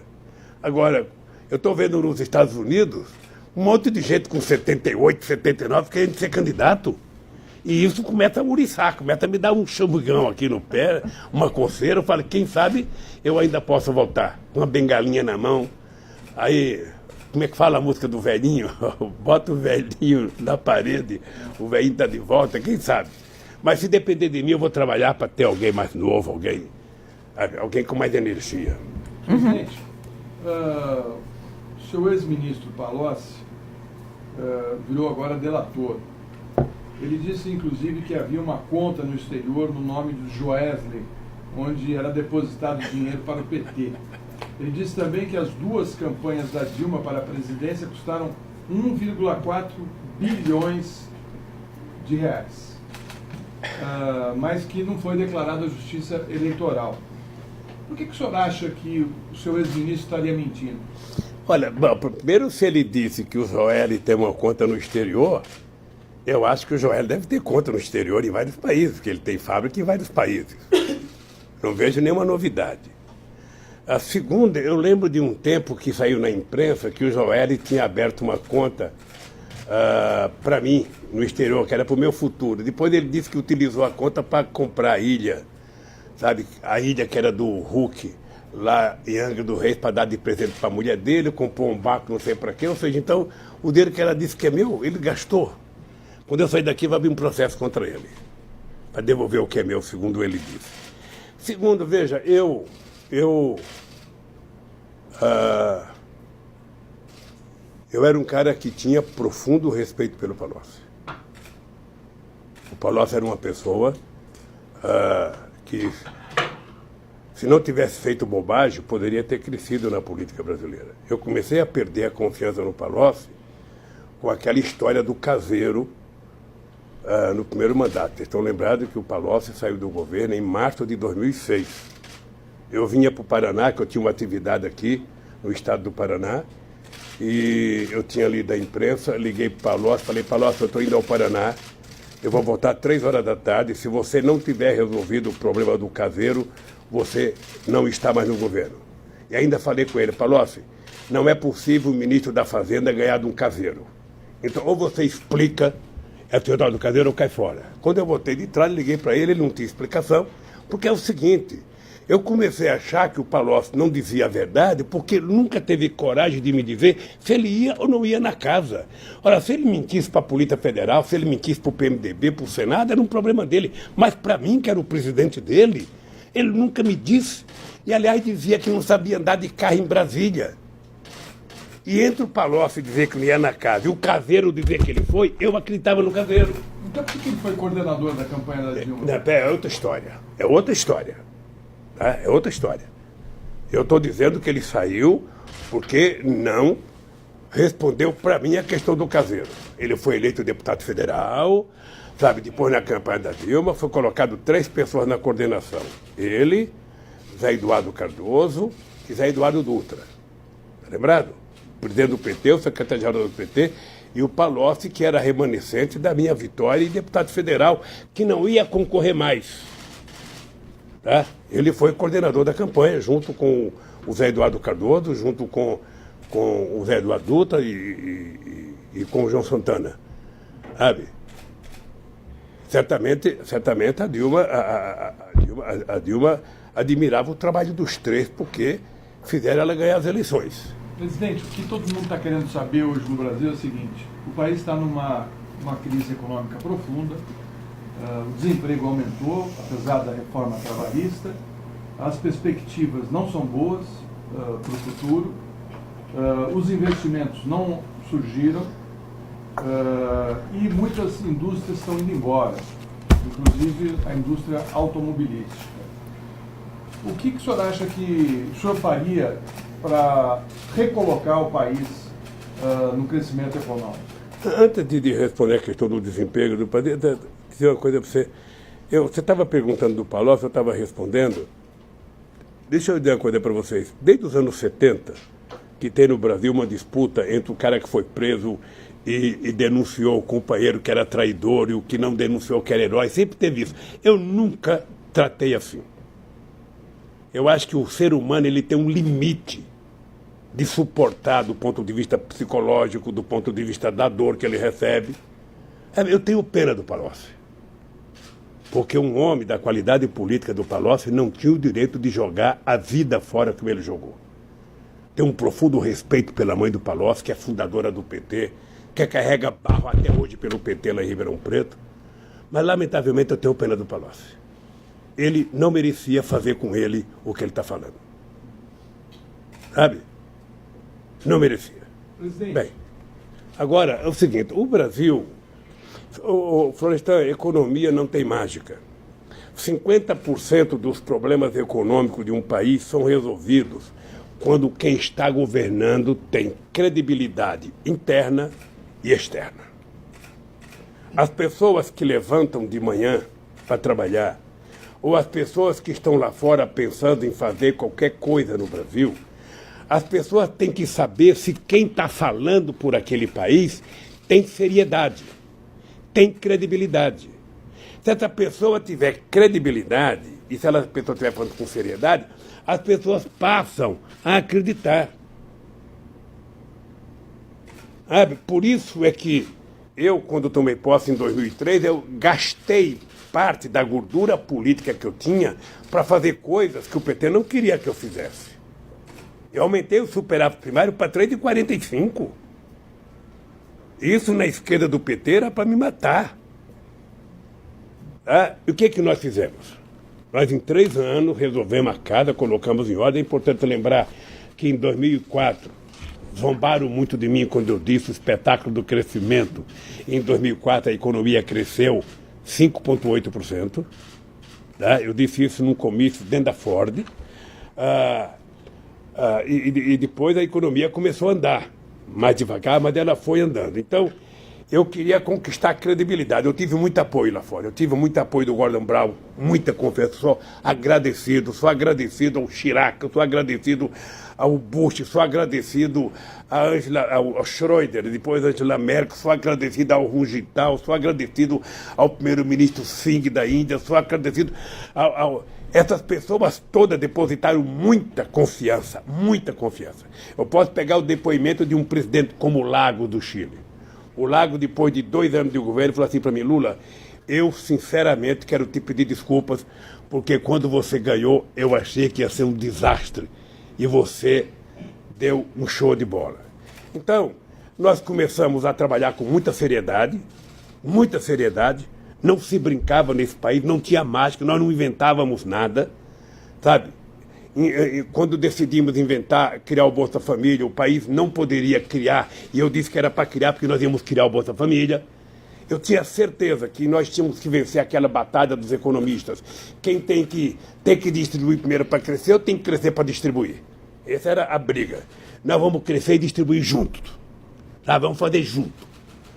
Agora, eu estou vendo nos Estados Unidos um monte de gente com 78, 79 querendo ser candidato. E isso começa a muriçar, começa a me dar um chambugão aqui no pé, uma coceira. Eu falo, quem sabe eu ainda posso voltar, com uma bengalinha na mão. Aí, como é que fala a música do velhinho? Bota o velhinho na parede, o velhinho está de volta, quem sabe? Mas se depender de mim, eu vou trabalhar para ter alguém mais novo, alguém com mais energia. Presidente, o seu ex-ministro Palocci virou agora delator. Ele disse, inclusive, que havia uma conta no exterior no nome do Joesley, onde era depositado dinheiro para o PT. Ele disse também que as 2 campanhas da Dilma para a presidência custaram 1,4 bilhões de reais, mas que não foi declarada a justiça eleitoral. Por que o senhor acha que o seu ex-ministro estaria mentindo? Olha, bom, primeiro, se ele disse que o Joel tem uma conta no exterior, eu acho que o Joel deve ter conta no exterior em vários países, porque ele tem fábrica em vários países. Não vejo nenhuma novidade. A segunda, eu lembro de um tempo que saiu na imprensa que o Joel tinha aberto uma conta para mim no exterior, que era para o meu futuro. Depois ele disse que utilizou a conta para comprar a ilha, sabe? A ilha que era do Hulk, lá em Angra do Reis, para dar de presente para a mulher dele, comprou um barco, não sei para quê. Ou seja, então, o dinheiro que ela disse que é meu, ele gastou. Quando eu sair daqui, vai abrir um processo contra ele, para devolver o que é meu, segundo ele disse. Segundo, veja, eu era um cara que tinha profundo respeito pelo Palocci. O Palocci era uma pessoa que, se não tivesse feito bobagem, poderia ter crescido na política brasileira. Eu comecei a perder a confiança no Palocci com aquela história do caseiro no primeiro mandato. Vocês estão lembrados que o Palocci saiu do governo em março de 2006. Eu vinha para o Paraná, que eu tinha uma atividade aqui no estado do Paraná, e eu tinha lido a imprensa, liguei para o Palocci, falei, Palocci, eu estou indo ao Paraná, eu vou votar 3 horas da tarde. Se você não tiver resolvido o problema do caseiro, você não está mais no governo. E ainda falei com ele, Palocci, não é possível o ministro da Fazenda ganhar de um caseiro. Então, ou você explica, é o do caseiro ou cai fora. Quando eu voltei de trás, liguei para ele, ele não tinha explicação, porque é o seguinte, eu comecei a achar que o Palocci não dizia a verdade porque ele nunca teve coragem de me dizer se ele ia ou não ia na casa. Ora, se ele mentisse para a Polícia Federal, se ele mentisse para o PMDB, para o Senado, era um problema dele. Mas para mim, que era o presidente dele, ele nunca me disse. E, aliás, dizia que não sabia andar de carro em Brasília. E entre o Palocci dizer que não ia na casa e o caseiro dizer que ele foi, eu acreditava no caseiro. Então por que ele foi coordenador da campanha da Dilma? É outra história. É outra história. Tá? É outra história. Eu estou dizendo que ele saiu porque não respondeu para mim a questão do caseiro. Ele foi eleito deputado federal, sabe, depois na campanha da Dilma, foi colocado 3 pessoas na coordenação. Ele, Zé Eduardo Cardoso e Zé Eduardo Dutra. Tá lembrado? O presidente do PT, o secretário-geral do PT, e o Palocci, que era remanescente da minha vitória, e deputado federal, que não ia concorrer mais. Tá? Ele foi coordenador da campanha, junto com o Zé Eduardo Cardoso, junto com o Zé Eduardo Dutra e com o João Santana. Sabe? Certamente a Dilma admirava o trabalho dos 3, porque fizeram ela ganhar as eleições. Presidente, o que todo mundo está querendo saber hoje no Brasil é o seguinte: o país está numa crise econômica profunda, o desemprego aumentou, apesar da reforma trabalhista, as perspectivas não são boas para o futuro, os investimentos não surgiram e muitas indústrias estão indo embora, inclusive a indústria automobilística. O que o senhor acha que o senhor faria para recolocar o país no crescimento econômico? Antes de responder a questão do desemprego do país, dizer uma coisa para você. Você estava perguntando do Palocci, eu estava respondendo. Deixa eu dizer uma coisa para vocês. Desde os anos 70, que tem no Brasil uma disputa entre o cara que foi preso e denunciou o companheiro que era traidor e o que não denunciou que era herói, sempre teve isso. Eu nunca tratei assim. Eu acho que o ser humano ele tem um limite de suportar do ponto de vista psicológico, do ponto de vista da dor que ele recebe. Eu tenho pena do Palocci. Porque um homem da qualidade política do Palocci não tinha o direito de jogar a vida fora como ele jogou. Tenho um profundo respeito pela mãe do Palocci, que é fundadora do PT, que carrega barro até hoje pelo PT lá em Ribeirão Preto. Mas, lamentavelmente, eu tenho pena do Palocci. Ele não merecia fazer com ele o que ele está falando. Sabe? Não merecia. Presidente. Bem, agora, é o seguinte, o Brasil, Florestan, a economia não tem mágica. 50% dos problemas econômicos de um país são resolvidos quando quem está governando tem credibilidade interna e externa. As pessoas que levantam de manhã para trabalhar, ou as pessoas que estão lá fora pensando em fazer qualquer coisa no Brasil, as pessoas têm que saber se quem está falando por aquele país tem seriedade, tem credibilidade. Se essa pessoa tiver credibilidade, e se essa pessoa estiver falando com seriedade, as pessoas passam a acreditar. Por isso é que eu, quando tomei posse em 2003, eu gastei parte da gordura política que eu tinha para fazer coisas que o PT não queria que eu fizesse. Eu aumentei o superávit primário para 3,45. Isso na esquerda do PT era para me matar. E o que nós fizemos? Nós, em 3 anos, resolvemos a casa, colocamos em ordem. É importante lembrar que em 2004 zombaram muito de mim quando eu disse o espetáculo do crescimento. Em 2004 a economia cresceu 5,8%. Eu disse isso num comício dentro da Ford. E depois a economia começou a andar mais devagar, mas ela foi andando. Então, eu queria conquistar credibilidade. Eu tive muito apoio lá fora. Eu tive muito apoio do Gordon Brown, muita confiança. Sou agradecido ao Chirac, sou agradecido ao Bush, sou agradecido a ao Schroeder, depois a Angela Merkel, sou agradecido ao Rungitao, sou agradecido ao primeiro-ministro Singh da Índia, sou agradecido essas pessoas todas depositaram muita confiança, muita confiança. Eu posso pegar o depoimento de um presidente como o Lago do Chile. O Lago, depois de 2 anos de governo, falou assim para mim: Lula, eu sinceramente quero te pedir desculpas, porque quando você ganhou, eu achei que ia ser um desastre. E você deu um show de bola. Então, nós começamos a trabalhar com muita seriedade, não se brincava nesse país, não tinha mágica, nós não inventávamos nada, sabe? Quando decidimos criar o Bolsa Família, o país não poderia criar, e eu disse que era para criar porque nós íamos criar o Bolsa Família. Eu tinha certeza que nós tínhamos que vencer aquela batalha dos economistas. Quem tem que distribuir primeiro para crescer, eu tenho que crescer para distribuir. Essa era a briga. Nós vamos crescer e distribuir juntos. Sabe? Vamos fazer junto.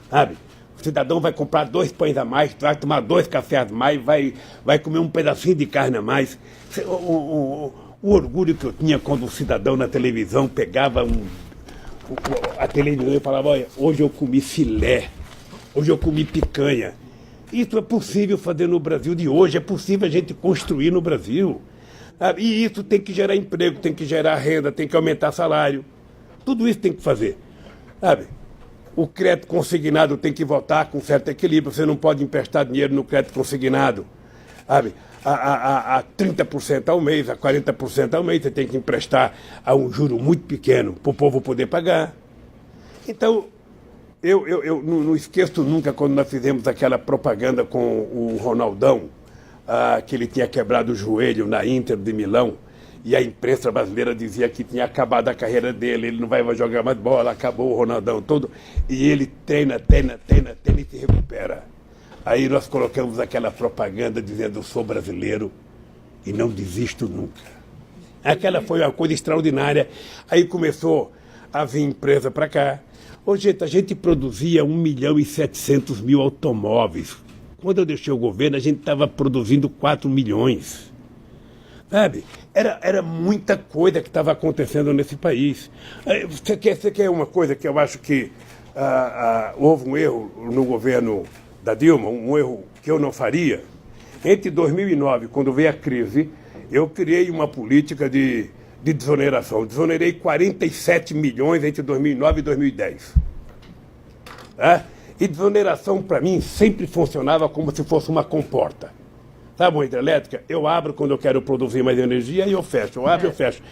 Sabe? O cidadão vai comprar 2 pães a mais, vai tomar 2 cafés a mais, vai comer um pedacinho de carne a mais. O orgulho que eu tinha quando o cidadão na televisão pegava a televisão e falava: olha, hoje eu comi filé, hoje eu comi picanha. Isso é possível fazer no Brasil de hoje, é possível a gente construir no Brasil. E isso tem que gerar emprego, tem que gerar renda, tem que aumentar salário. Tudo isso tem que fazer. Sabe? O crédito consignado tem que voltar com certo equilíbrio. Você não pode emprestar dinheiro no crédito consignado, sabe? A 30% ao mês, a 40% ao mês, você tem que emprestar a um juro muito pequeno para o povo poder pagar. Então, eu não esqueço nunca quando nós fizemos aquela propaganda com o Ronaldão, que ele tinha quebrado o joelho na Inter de Milão, e a imprensa brasileira dizia que tinha acabado a carreira dele, ele não vai jogar mais bola, acabou o Ronaldão todo, e ele treina e se recupera. Aí nós colocamos aquela propaganda dizendo: eu sou brasileiro e não desisto nunca. Aquela foi uma coisa extraordinária. Aí começou a vir empresa para cá. Ô, gente, a gente produzia 1.700.000 automóveis. Quando eu deixei o governo, a gente estava produzindo 4 milhões. Sabe? Era muita coisa que estava acontecendo nesse país. Você quer uma coisa que eu acho que houve um erro no governo da Dilma, um erro que eu não faria? Entre 2009, quando veio a crise, eu criei uma política de desoneração. Desonerei 47 milhões entre 2009 e 2010. E desoneração, para mim, sempre funcionava como se fosse uma comporta. Sabe uma hidrelétrica? Eu abro quando eu quero produzir mais energia e eu fecho. Eu abro e eu fecho.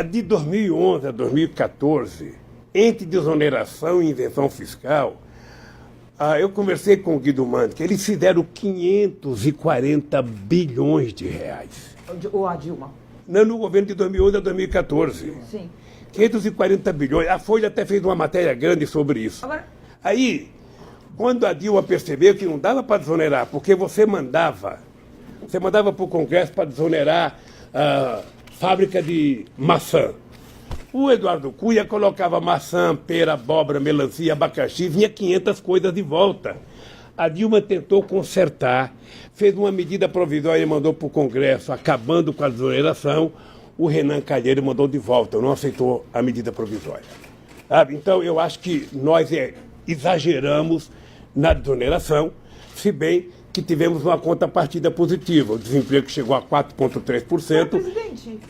De 2011 a 2014, entre desoneração e isenção fiscal, eu conversei com o Guido Mantega, eles fizeram 540 bilhões de reais. Ou a Dilma? Não, no governo de 2011 a 2014. Sim. 540 bilhões. A Folha até fez uma matéria grande sobre isso. Agora... Aí, quando a Dilma percebeu que não dava para desonerar, porque você mandava para o Congresso para desonerar a fábrica de maçã. O Eduardo Cunha colocava maçã, pera, abóbora, melancia, abacaxi, vinha 500 coisas de volta. A Dilma tentou consertar, fez uma medida provisória e mandou para o Congresso, acabando com a desoneração. O Renan Calheiros mandou de volta, não aceitou a medida provisória. Então, eu acho que nós exageramos na desoneração, se bem que tivemos uma contrapartida positiva. O desemprego chegou a 4,3%. Presidente...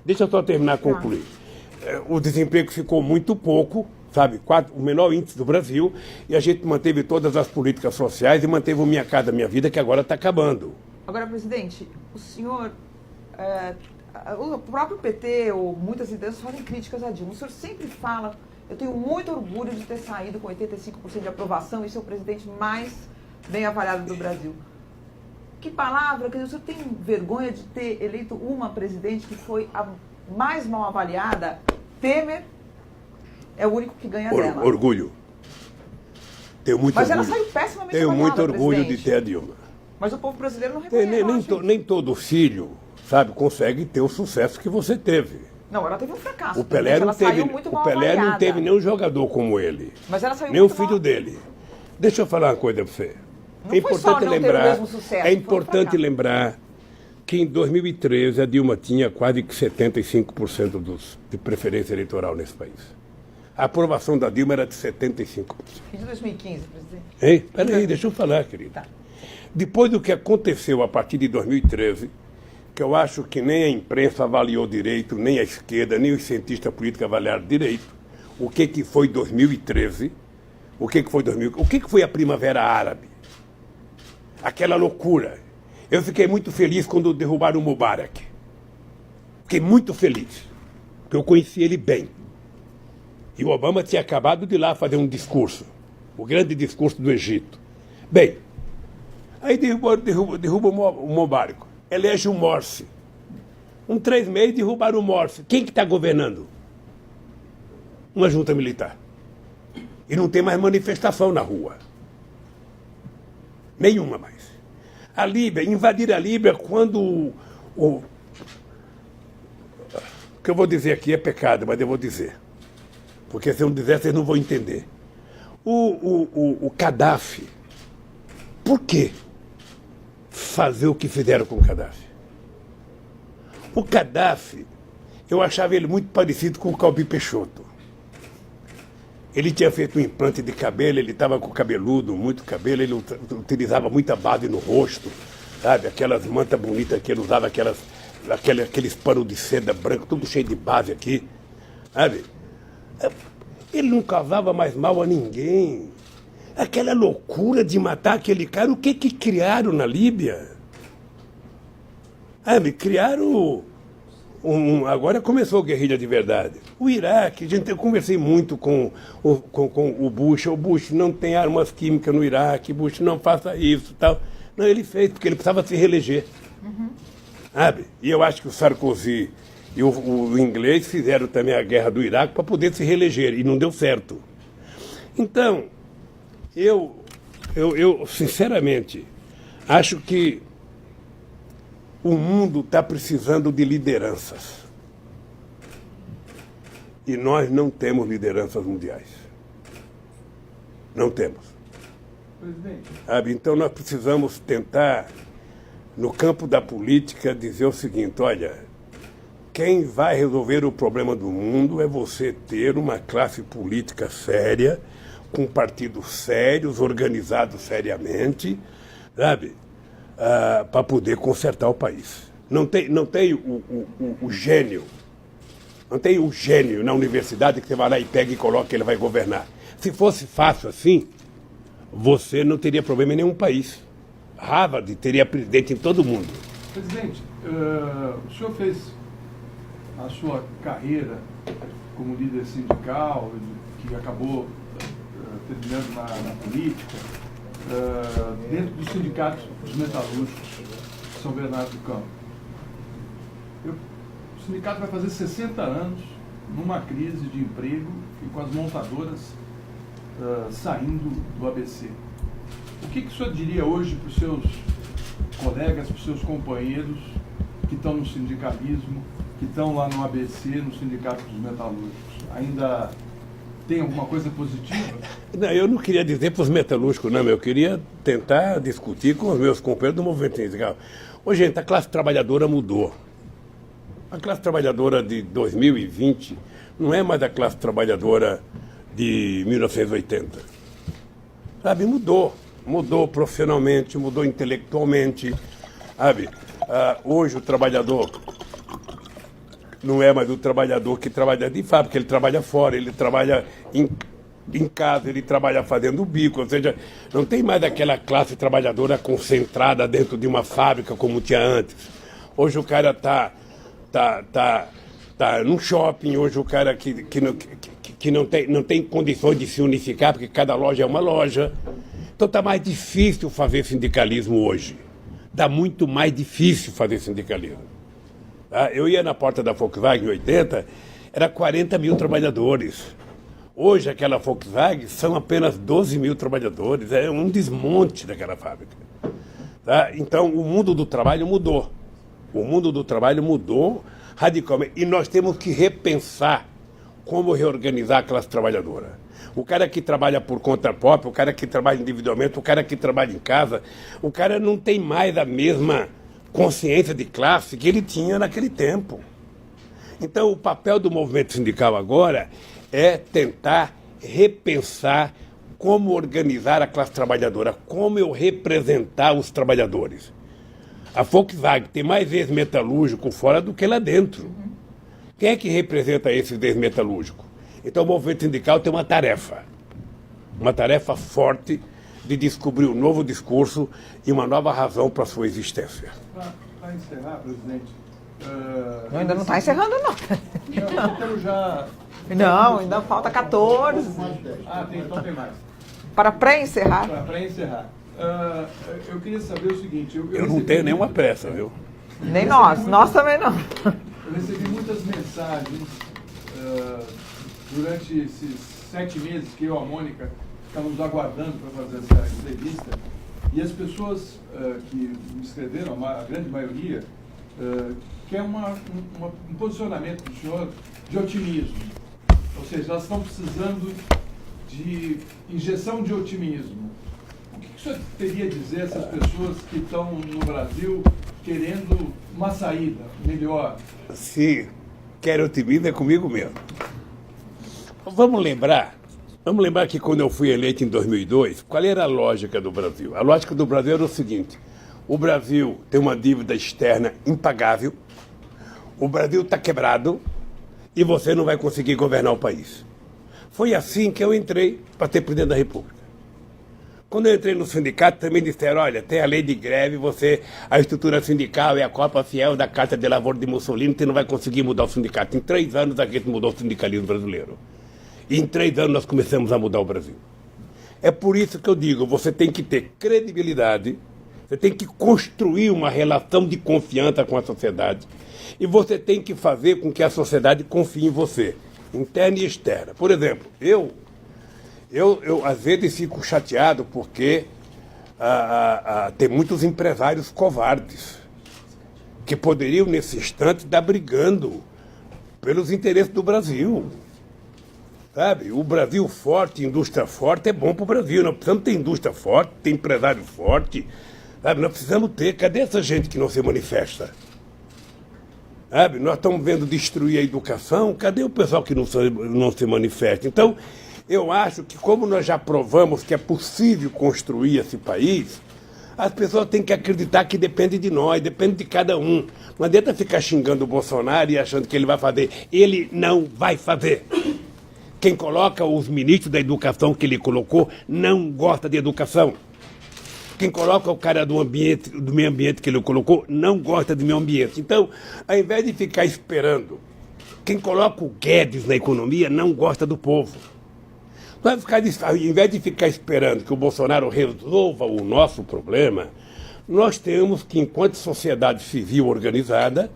Deixa eu só terminar, concluir. O desemprego ficou muito pouco, sabe? O menor índice do Brasil, e a gente manteve todas as políticas sociais e manteve o Minha Casa Minha Vida, que agora está acabando. Agora, presidente, o senhor... o próprio PT, ou muitas lideranças, fazem críticas a Dilma. O senhor sempre fala... Eu tenho muito orgulho de ter saído com 85% de aprovação e ser o presidente mais bem avaliado do Brasil. Que palavra, quer dizer, o senhor tem vergonha de ter eleito uma presidente que foi a mais mal avaliada? Temer é o único que ganha dela. Orgulho. Tenho muito Mas orgulho. Ela saiu pessimamente Tenho avaliada, muito orgulho presidente. de ter a Dilma. Mas o povo brasileiro não reconhece. Nem todo filho, sabe, consegue ter o sucesso que você teve. Não, ela teve um fracasso. O Pelé ela saiu muito mal não avaliada. teve nenhum jogador como ele. Mas ela saiu nem o muito filho mal... dele. Deixa eu falar uma coisa para você. Não foi só não ter o mesmo sucesso, é foi um importante fracasso. lembrar que em 2013 a Dilma tinha quase que 75% de preferência eleitoral nesse país. A aprovação da Dilma era de 75%. E de 2015, presidente? Hein? Peraí, deixa eu falar, querido. Tá. Depois do que aconteceu a partir de 2013, que eu acho que nem a imprensa avaliou direito, nem a esquerda, nem os cientistas políticos avaliaram direito, o que foi 2013, o que foi a Primavera Árabe? Aquela loucura. Eu fiquei muito feliz quando derrubaram o Mubarak. Fiquei muito feliz, porque eu conheci ele bem. E o Obama tinha acabado de ir lá fazer um discurso, o grande discurso do Egito. Bem, aí derruba o Mubarak, elege o Morsi. 3 meses derrubaram o Morsi. Quem que está governando? Uma junta militar. E não tem mais manifestação na rua. Nenhuma mais. A Líbia, invadir a Líbia quando o que eu vou dizer aqui é pecado, mas eu vou dizer. Porque se eu não dizer, vocês não vão entender. O Gaddafi, por que fazer o que fizeram com o Gaddafi? O Gaddafi, eu achava ele muito parecido com o Calbi Peixoto. Ele tinha feito um implante de cabelo, ele estava com cabeludo, muito cabelo, ele utilizava muita base no rosto, sabe? Aquelas mantas bonitas que ele usava, aqueles panos de seda branco, tudo cheio de base aqui, sabe? Ele não causava mais mal a ninguém. Aquela loucura de matar aquele cara, o que criaram na Líbia? Criaram agora começou a guerrilha de verdade. O Iraque, eu conversei muito com o Bush. O Bush não tem armas químicas no Iraque, Bush não faça isso, tal. Não, ele fez, porque ele precisava se reeleger. Sabe? E eu acho que o Sarkozy e o inglês fizeram também a guerra do Iraque para poder se reeleger, e não deu certo. Então, eu sinceramente acho que o mundo está precisando de lideranças. E nós não temos lideranças mundiais. Não temos. Presidente. Então nós precisamos tentar, no campo da política, dizer o seguinte: olha, quem vai resolver o problema do mundo é você ter uma classe política séria, com partidos sérios, organizados seriamente, sabe? Para poder consertar o país. Não tem o gênio. Não tem o gênio na universidade que você vai lá e pega e coloca que ele vai governar. Se fosse fácil assim, você não teria problema em nenhum país. Harvard teria presidente em todo mundo. Presidente, o senhor fez a sua carreira como líder sindical, que acabou terminando na política, dentro dos sindicatos dos metalúrgicos de São Bernardo do Campo. O sindicato vai fazer 60 anos numa crise de emprego e com as montadoras saindo do ABC. O que o senhor diria hoje para os seus colegas, para os seus companheiros que estão no sindicalismo, que estão lá no ABC, no Sindicato dos Metalúrgicos? Ainda tem alguma coisa positiva? Não, eu não queria dizer para os metalúrgicos, não, eu queria tentar discutir com os meus companheiros do movimento sindical. Ô, gente, a classe trabalhadora mudou. A classe trabalhadora de 2020 não é mais a classe trabalhadora de 1980. Sabe, mudou. Mudou profissionalmente, mudou intelectualmente. Sabe, hoje o trabalhador não é mais o trabalhador que trabalha de fábrica, ele trabalha fora, ele trabalha em casa, ele trabalha fazendo bico, ou seja, não tem mais aquela classe trabalhadora concentrada dentro de uma fábrica como tinha antes. Hoje o cara tá num shopping, hoje o cara que não tem condições de se unificar, porque cada loja é uma loja. Então está mais difícil fazer sindicalismo hoje. Está muito mais difícil fazer sindicalismo. Eu ia na porta da Volkswagen em 80, era 40 mil trabalhadores. Hoje aquela Volkswagen são apenas 12 mil trabalhadores, é um desmonte daquela fábrica. Então o mundo do trabalho mudou. O mundo do trabalho mudou radicalmente. E nós temos que repensar como reorganizar a classe trabalhadora. O cara que trabalha por conta própria, o cara que trabalha individualmente, o cara que trabalha em casa, o cara não tem mais a mesma consciência de classe que ele tinha naquele tempo. Então, o papel do movimento sindical agora é tentar repensar como organizar a classe trabalhadora, como eu representar os trabalhadores. A Volkswagen tem mais ex-metalúrgico fora do que lá dentro. Quem é que representa esses ex-metalúrgicos? Então o movimento sindical tem uma tarefa forte de descobrir um novo discurso e uma nova razão para a sua existência. Para encerrar, presidente... Ainda não está encerrando, não. Eu quero já... Não, ainda falta 14. Então tem mais. Para pré-encerrar. Para encerrar. Eu queria saber o seguinte... Eu não tenho nenhuma pressa, viu? Nem nós também não. Eu recebi muitas mensagens durante esses 7 meses que eu e a Mônica estávamos aguardando para fazer essa entrevista, e as pessoas que me escreveram, a grande maioria, quer um posicionamento do senhor de otimismo. Ou seja, elas estão precisando de injeção de otimismo. O que o senhor teria a dizer a essas pessoas que estão no Brasil querendo uma saída melhor? Se quer otimismo, é comigo mesmo. Vamos lembrar que quando eu fui eleito em 2002, qual era a lógica do Brasil? A lógica do Brasil era o seguinte: o Brasil tem uma dívida externa impagável, o Brasil está quebrado e você não vai conseguir governar o país. Foi assim que eu entrei para ser presidente da República. Quando eu entrei no sindicato, também disseram: olha, tem a lei de greve, a estrutura sindical é a cópia fiel da Carta de Lavoro de Mussolini, você não vai conseguir mudar o sindicato. Em 3 anos a gente mudou o sindicalismo brasileiro. E em 3 anos nós começamos a mudar o Brasil. É por isso que eu digo, você tem que ter credibilidade, você tem que construir uma relação de confiança com a sociedade, e você tem que fazer com que a sociedade confie em você, interna e externa. Por exemplo, eu às vezes fico chateado porque tem muitos empresários covardes que poderiam, nesse instante, estar brigando pelos interesses do Brasil. Sabe? O Brasil forte, indústria forte, é bom para o Brasil. Nós precisamos ter indústria forte, ter empresário forte. Sabe? Nós precisamos ter. Cadê essa gente que não se manifesta? Sabe? Nós estamos vendo destruir a educação. Cadê o pessoal que não se manifesta? Então, eu acho que como nós já provamos que é possível construir esse país, as pessoas têm que acreditar que depende de nós, depende de cada um. Não adianta ficar xingando o Bolsonaro e achando que ele vai fazer. Ele não vai fazer. Quem coloca os ministros da educação que ele colocou não gosta de educação. Quem coloca o cara do meio ambiente que ele colocou não gosta do meio ambiente. Então, ao invés de ficar esperando, quem coloca o Guedes na economia não gosta do povo. Ao invés de ficar esperando que o Bolsonaro resolva o nosso problema, nós temos que, enquanto sociedade civil organizada,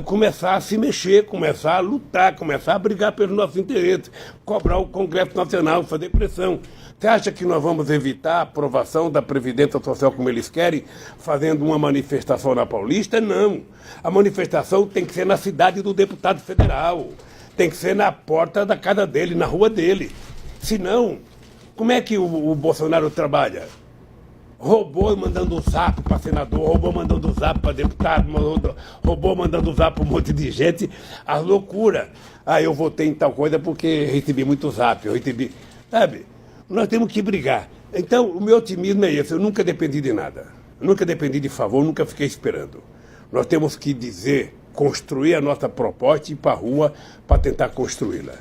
começar a se mexer, começar a lutar, começar a brigar pelos nossos interesses, cobrar o Congresso Nacional, fazer pressão. Você acha que nós vamos evitar a aprovação da Previdência Social como eles querem, fazendo uma manifestação na Paulista? Não. A manifestação tem que ser na cidade do deputado federal, tem que ser na porta da casa dele, na rua dele. Senão, como é que o Bolsonaro trabalha? Robô mandando um zap para senador, robô mandando um zap para deputado, robô mandando um zap para um monte de gente, as loucuras. Eu votei em tal coisa porque recebi muito zap, eu recebi... Sabe? Nós temos que brigar. Então, o meu otimismo é esse, eu nunca dependi de nada. Eu nunca dependi de favor, nunca fiquei esperando. Nós temos que dizer, construir a nossa proposta e ir para a rua para tentar construí-la.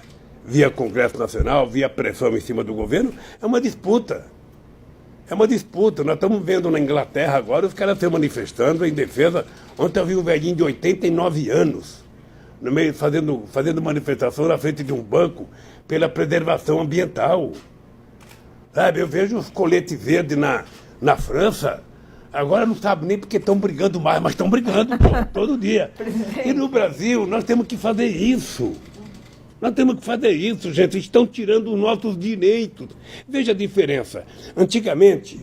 Via Congresso Nacional, via pressão em cima do governo, é uma disputa. É uma disputa. Nós estamos vendo na Inglaterra agora os caras se manifestando em defesa. Ontem eu vi um velhinho de 89 anos no meio, fazendo manifestação na frente de um banco pela preservação ambiental. Sabe, eu vejo os coletes verdes na França, agora não sabe nem porque estão brigando mais, mas estão brigando todo dia. E no Brasil nós temos que fazer isso. Nós temos que fazer isso, gente. Estão tirando os nossos direitos. Veja a diferença. Antigamente,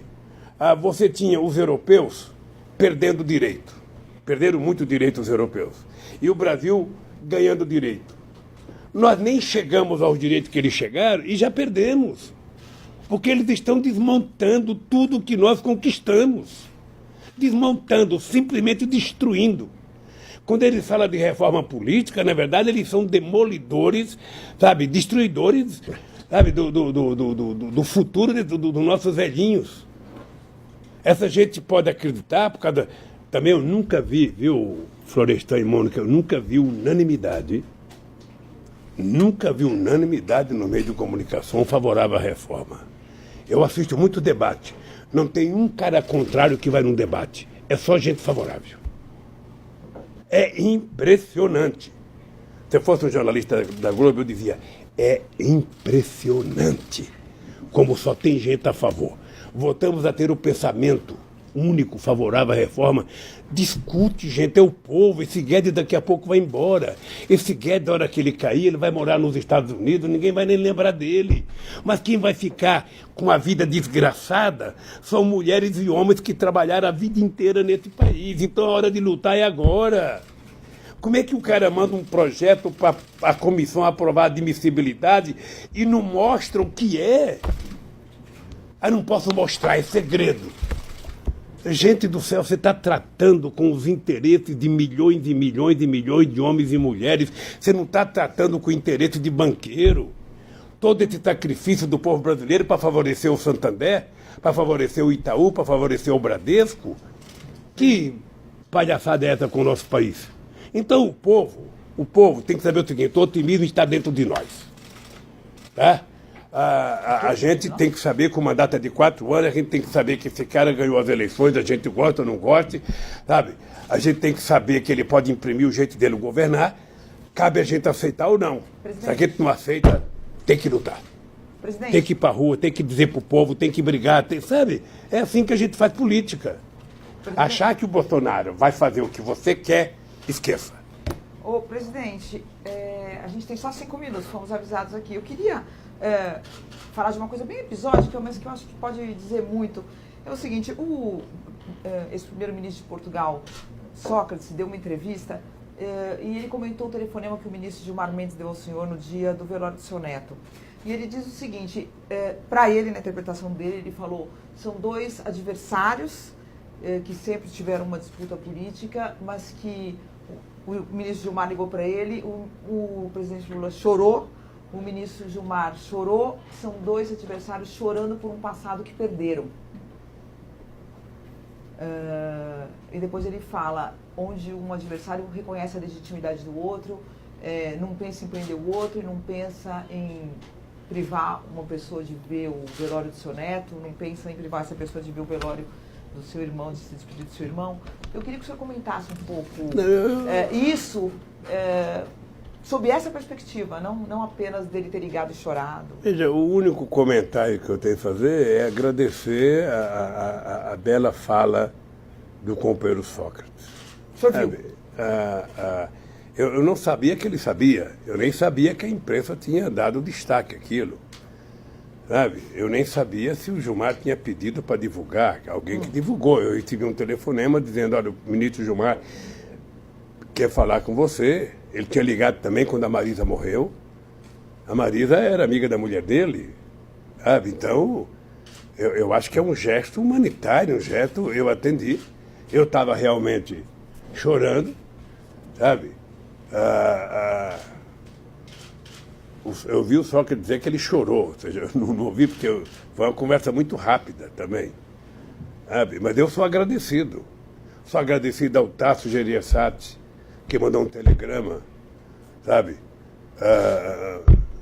você tinha os europeus perdendo direito. Perderam muito direito os europeus. E o Brasil ganhando direito. Nós nem chegamos aos direitos que eles chegaram e já perdemos. Porque eles estão desmontando tudo que nós conquistamos. Desmontando, simplesmente destruindo. Quando eles falam de reforma política, na verdade, eles são demolidores, sabe, destruidores, sabe, do futuro dos nossos velhinhos. Essa gente pode acreditar, por causa. Também eu nunca vi, viu, Florestan e Mônica, eu nunca vi unanimidade. Nunca vi unanimidade no meio de comunicação favorável à reforma. Eu assisto muito debate. Não tem um cara contrário que vai num debate. É só gente favorável. É impressionante. Se eu fosse um jornalista da Globo, eu dizia, é impressionante como só tem gente a favor. Voltamos a ter o pensamento único favorável à reforma. Discute, gente, é o povo. Esse Guedes daqui a pouco vai embora. Esse Guedes, na hora que ele cair, ele vai morar nos Estados Unidos, ninguém vai nem lembrar dele. Mas quem vai ficar com a vida desgraçada são mulheres e homens que trabalharam a vida inteira nesse país. Então a hora de lutar é agora. Como é que o cara manda um projeto para a comissão aprovar a admissibilidade e não mostra o que é? Eu não posso mostrar, é segredo. Gente do céu, você está tratando com os interesses de milhões e milhões e milhões de homens e mulheres. Você não está tratando com o interesse de banqueiro. Todo esse sacrifício do povo brasileiro para favorecer o Santander, para favorecer o Itaú, para favorecer o Bradesco. Que palhaçada é essa com o nosso país? Então o povo tem que saber o seguinte, o otimismo está dentro de nós. Tá? A gente tem que saber que o mandato é de 4 anos, a gente tem que saber que esse cara ganhou as eleições, a gente gosta ou não gosta, sabe? A gente tem que saber que ele pode imprimir o jeito dele governar, cabe a gente aceitar ou não. Presidente. Se a gente não aceita, tem que lutar. Presidente. Tem que ir para a rua, tem que dizer para o povo, tem que brigar, sabe? É assim que a gente faz política. Presidente. Achar que o Bolsonaro vai fazer o que você quer, esqueça. Ô, presidente, a gente tem só 5 minutos, fomos avisados aqui. Eu queria falar de uma coisa bem episódica, mas que eu acho que pode dizer muito. É o seguinte, esse primeiro-ministro de Portugal, Sócrates, deu uma entrevista e ele comentou o telefonema que o ministro Gilmar Mendes deu ao senhor no dia do velório do seu neto. E ele diz o seguinte, para ele, na interpretação dele, ele falou, são 2 adversários que sempre tiveram uma disputa política, mas que o ministro Gilmar ligou para ele, o presidente Lula chorou, o ministro Gilmar chorou, são 2 adversários chorando por um passado que perderam. E depois ele fala, onde um adversário reconhece a legitimidade do outro, não pensa em prender o outro e não pensa em privar uma pessoa de ver o velório do seu neto, não pensa em privar essa pessoa de ver o velório do seu irmão, de se despedir do seu irmão. Eu queria que o senhor comentasse um pouco isso sob essa perspectiva, não apenas dele ter ligado e chorado. Veja, o único comentário que eu tenho a fazer é agradecer a bela fala do companheiro Sócrates. O senhor viu? Eu não sabia que ele sabia, eu nem sabia que a imprensa tinha dado destaque àquilo. Sabe? Eu nem sabia se o Gilmar tinha pedido para divulgar, alguém que divulgou. Eu recebi um telefonema dizendo, olha, o ministro Gilmar quer falar com você. Ele tinha ligado também quando a Marisa morreu. A Marisa era amiga da mulher dele. Sabe? Então, eu acho que é um gesto humanitário, um gesto, eu atendi. Eu estava realmente chorando, sabe? Eu vi o Sócrates dizer que ele chorou, ou seja, eu não ouvi porque foi uma conversa muito rápida também, sabe? Mas eu sou agradecido ao Tasso Gereissati, que mandou um telegrama, sabe?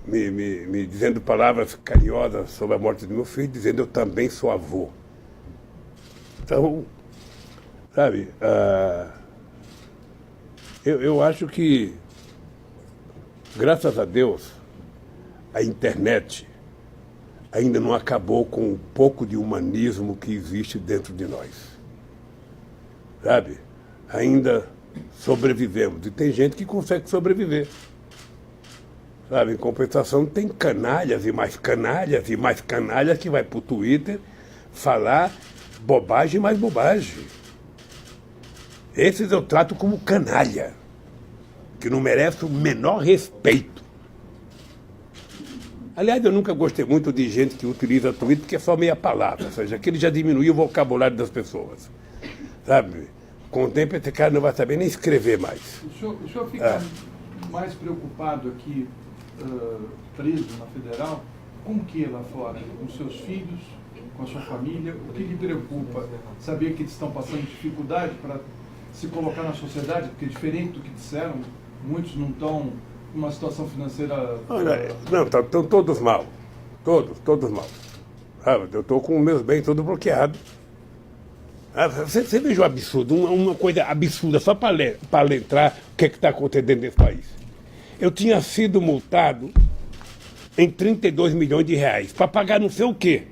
Me dizendo palavras carinhosas sobre a morte do meu filho, dizendo eu também sou avô. Então, sabe, eu acho que, graças a Deus, a internet ainda não acabou com um pouco de humanismo que existe dentro de nós. Sabe? Ainda sobrevivemos. E tem gente que consegue sobreviver. Sabe? Em compensação, tem canalhas e mais canalhas e mais canalhas que vai para o Twitter falar bobagem e mais bobagem. Esses eu trato como canalha, que não merece o menor respeito. Aliás, eu nunca gostei muito de gente que utiliza Twitter, porque é só meia palavra, ou seja, aquele já diminuiu o vocabulário das pessoas. Sabe? Com o tempo, esse cara não vai saber nem escrever mais. O senhor fica mais preocupado aqui, preso na Federal, com o que lá fora? Com seus filhos, com a sua família? O que lhe preocupa? Saber que eles estão passando dificuldade para se colocar na sociedade? Porque diferente do que disseram, muitos não estão numa situação financeira... Olha, não, estão todos mal. Todos mal. Eu estou com os meus bens todos bloqueados. Você veja o absurdo, uma coisa absurda, só para lembrar o que está acontecendo nesse país. Eu tinha sido multado em 32 milhões de reais, para pagar não sei o quê.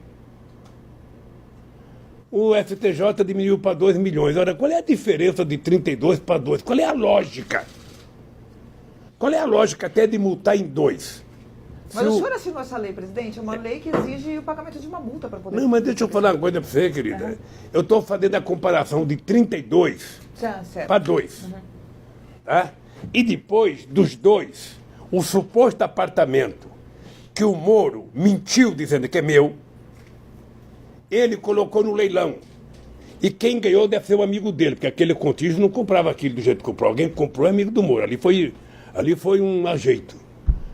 O STJ diminuiu para 2 milhões. Ora, qual é a diferença de 32 para 2? Qual é a lógica? Qual é a lógica até de multar em 2? Mas o senhor assinou essa lei, presidente? É uma lei que exige o pagamento de uma multa para poder... Não, mas deixa eu falar uma coisa para você, querida. Eu estou fazendo a comparação de 32 para 2. Tá? E depois dos 2, o suposto apartamento que o Moro mentiu dizendo que é meu, ele colocou no leilão. E quem ganhou deve ser o amigo dele, porque aquele contígio não comprava aquilo do jeito que comprou. Alguém que comprou é amigo do Moro. Ali foi um ajeito.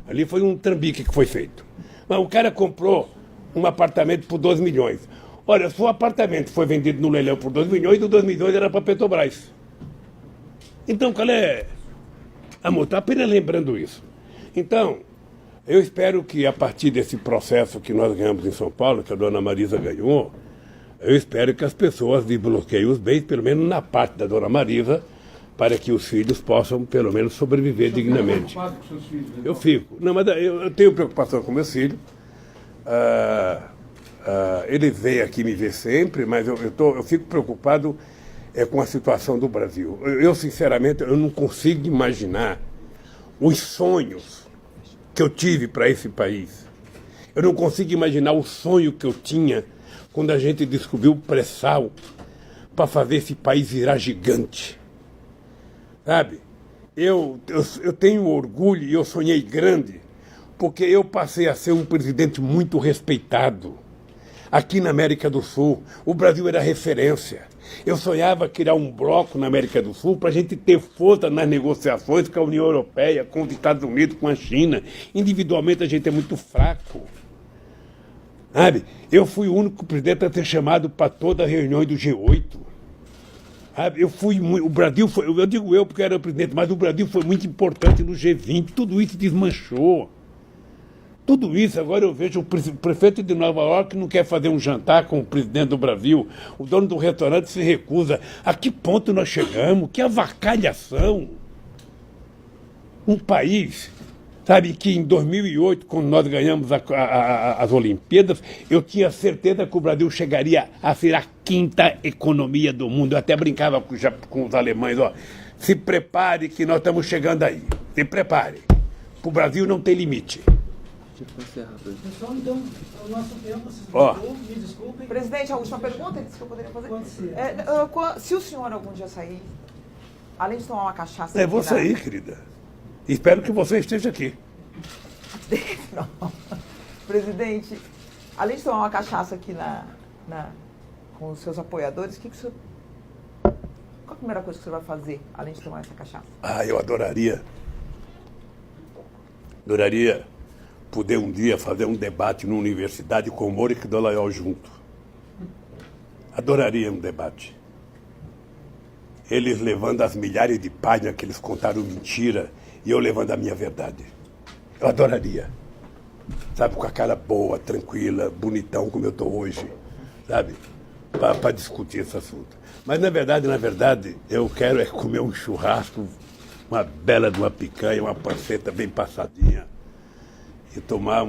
Ali foi um trambique que foi feito. Mas o cara comprou um apartamento por 2 milhões. Olha, se o apartamento foi vendido no leilão por 2 milhões, do 2 milhões era para a Petrobras. Então, qual é a multa? Apenas lembrando isso. Então, eu espero que a partir desse processo que nós ganhamos em São Paulo, que a dona Marisa ganhou, eu espero que as pessoas desbloqueiem os bens, pelo menos na parte da dona Marisa, para que os filhos possam, pelo menos, sobreviver dignamente. Com seus filhos, então? Eu fico. Não, mas eu tenho preocupação com meus filhos. Eles vêm aqui me ver sempre, mas eu fico preocupado com a situação do Brasil. Eu, sinceramente, eu não consigo imaginar os sonhos que eu tive para esse país. Eu não consigo imaginar o sonho que eu tinha quando a gente descobriu o pré-sal para fazer esse país virar gigante. Sabe, eu tenho orgulho e eu sonhei grande, porque eu passei a ser um presidente muito respeitado. Aqui na América do Sul, o Brasil era referência. Eu sonhava criar um bloco na América do Sul para a gente ter força nas negociações com a União Europeia, com os Estados Unidos, com a China. Individualmente a gente é muito fraco. Sabe, eu fui o único presidente a ser chamado para todas as reuniões do G8. O Brasil foi, eu digo eu porque era o presidente, mas o Brasil foi muito importante no G20, tudo isso desmanchou. Tudo isso, agora eu vejo o prefeito de Nova York não quer fazer um jantar com o presidente do Brasil, o dono do restaurante se recusa. A que ponto nós chegamos? Que avacalhação! Um país, sabe, que em 2008, quando nós ganhamos as Olimpíadas, eu tinha certeza que o Brasil chegaria a ser a 5ª economia do mundo. Eu até brincava com os alemães, ó, se prepare que nós estamos chegando aí. Se prepare. O Brasil não tem limite. Pessoal, então, o nosso tempo se Ó. esgotou, me desculpem. Presidente, a última pergunta que eu poderia fazer? Pode ser. Se o senhor algum dia sair, além de tomar uma cachaça... Eu vou aqui na- sair, querida. Espero que você esteja aqui. Não. Presidente, além de tomar uma cachaça aqui com os seus apoiadores, qual a primeira coisa que o senhor vai fazer, além de tomar essa cachaça? Eu adoraria poder um dia fazer um debate numa universidade com o Moro e Dallagnol junto. Adoraria um debate. Eles levando as milhares de páginas que eles contaram mentira e eu levando a minha verdade. Eu adoraria. Sabe, com a cara boa, tranquila, bonitão como eu estou hoje. Sabe? Para discutir esse assunto. Mas na verdade, eu quero comer um churrasco, uma bela de uma picanha, uma panceta bem passadinha. E tomar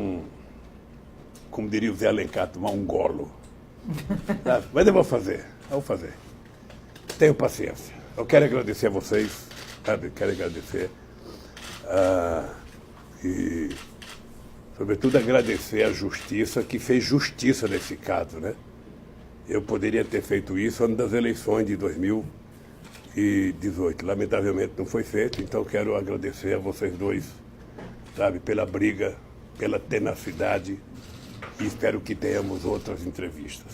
como diria o Zé Alencar, tomar um golo. Sabe? Mas eu vou fazer. Tenho paciência. Eu quero agradecer a vocês, sabe? Quero agradecer. E, sobretudo, agradecer à Justiça, que fez justiça nesse caso, né? Eu poderia ter feito isso antes das eleições de 2018. Lamentavelmente não foi feito, então quero agradecer a vocês dois, sabe, pela briga pela tenacidade e espero que tenhamos outras entrevistas.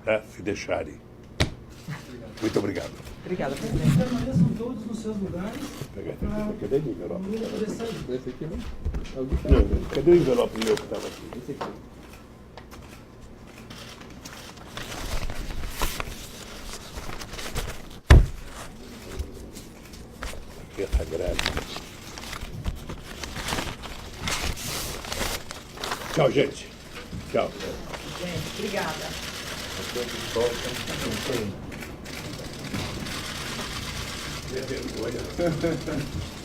Tá? Se deixarem. Muito obrigado. Obrigada, presidente. Permaneçam todos nos seus lugares. Cadê o envelope? O Lula poder sair. Esse aqui não? Alguém tá? Não, cadê o envelope meu que estava aqui? Esse aqui. Aqui é sagrado. Tchau, gente. Tchau. Gente, obrigada. Vergonha.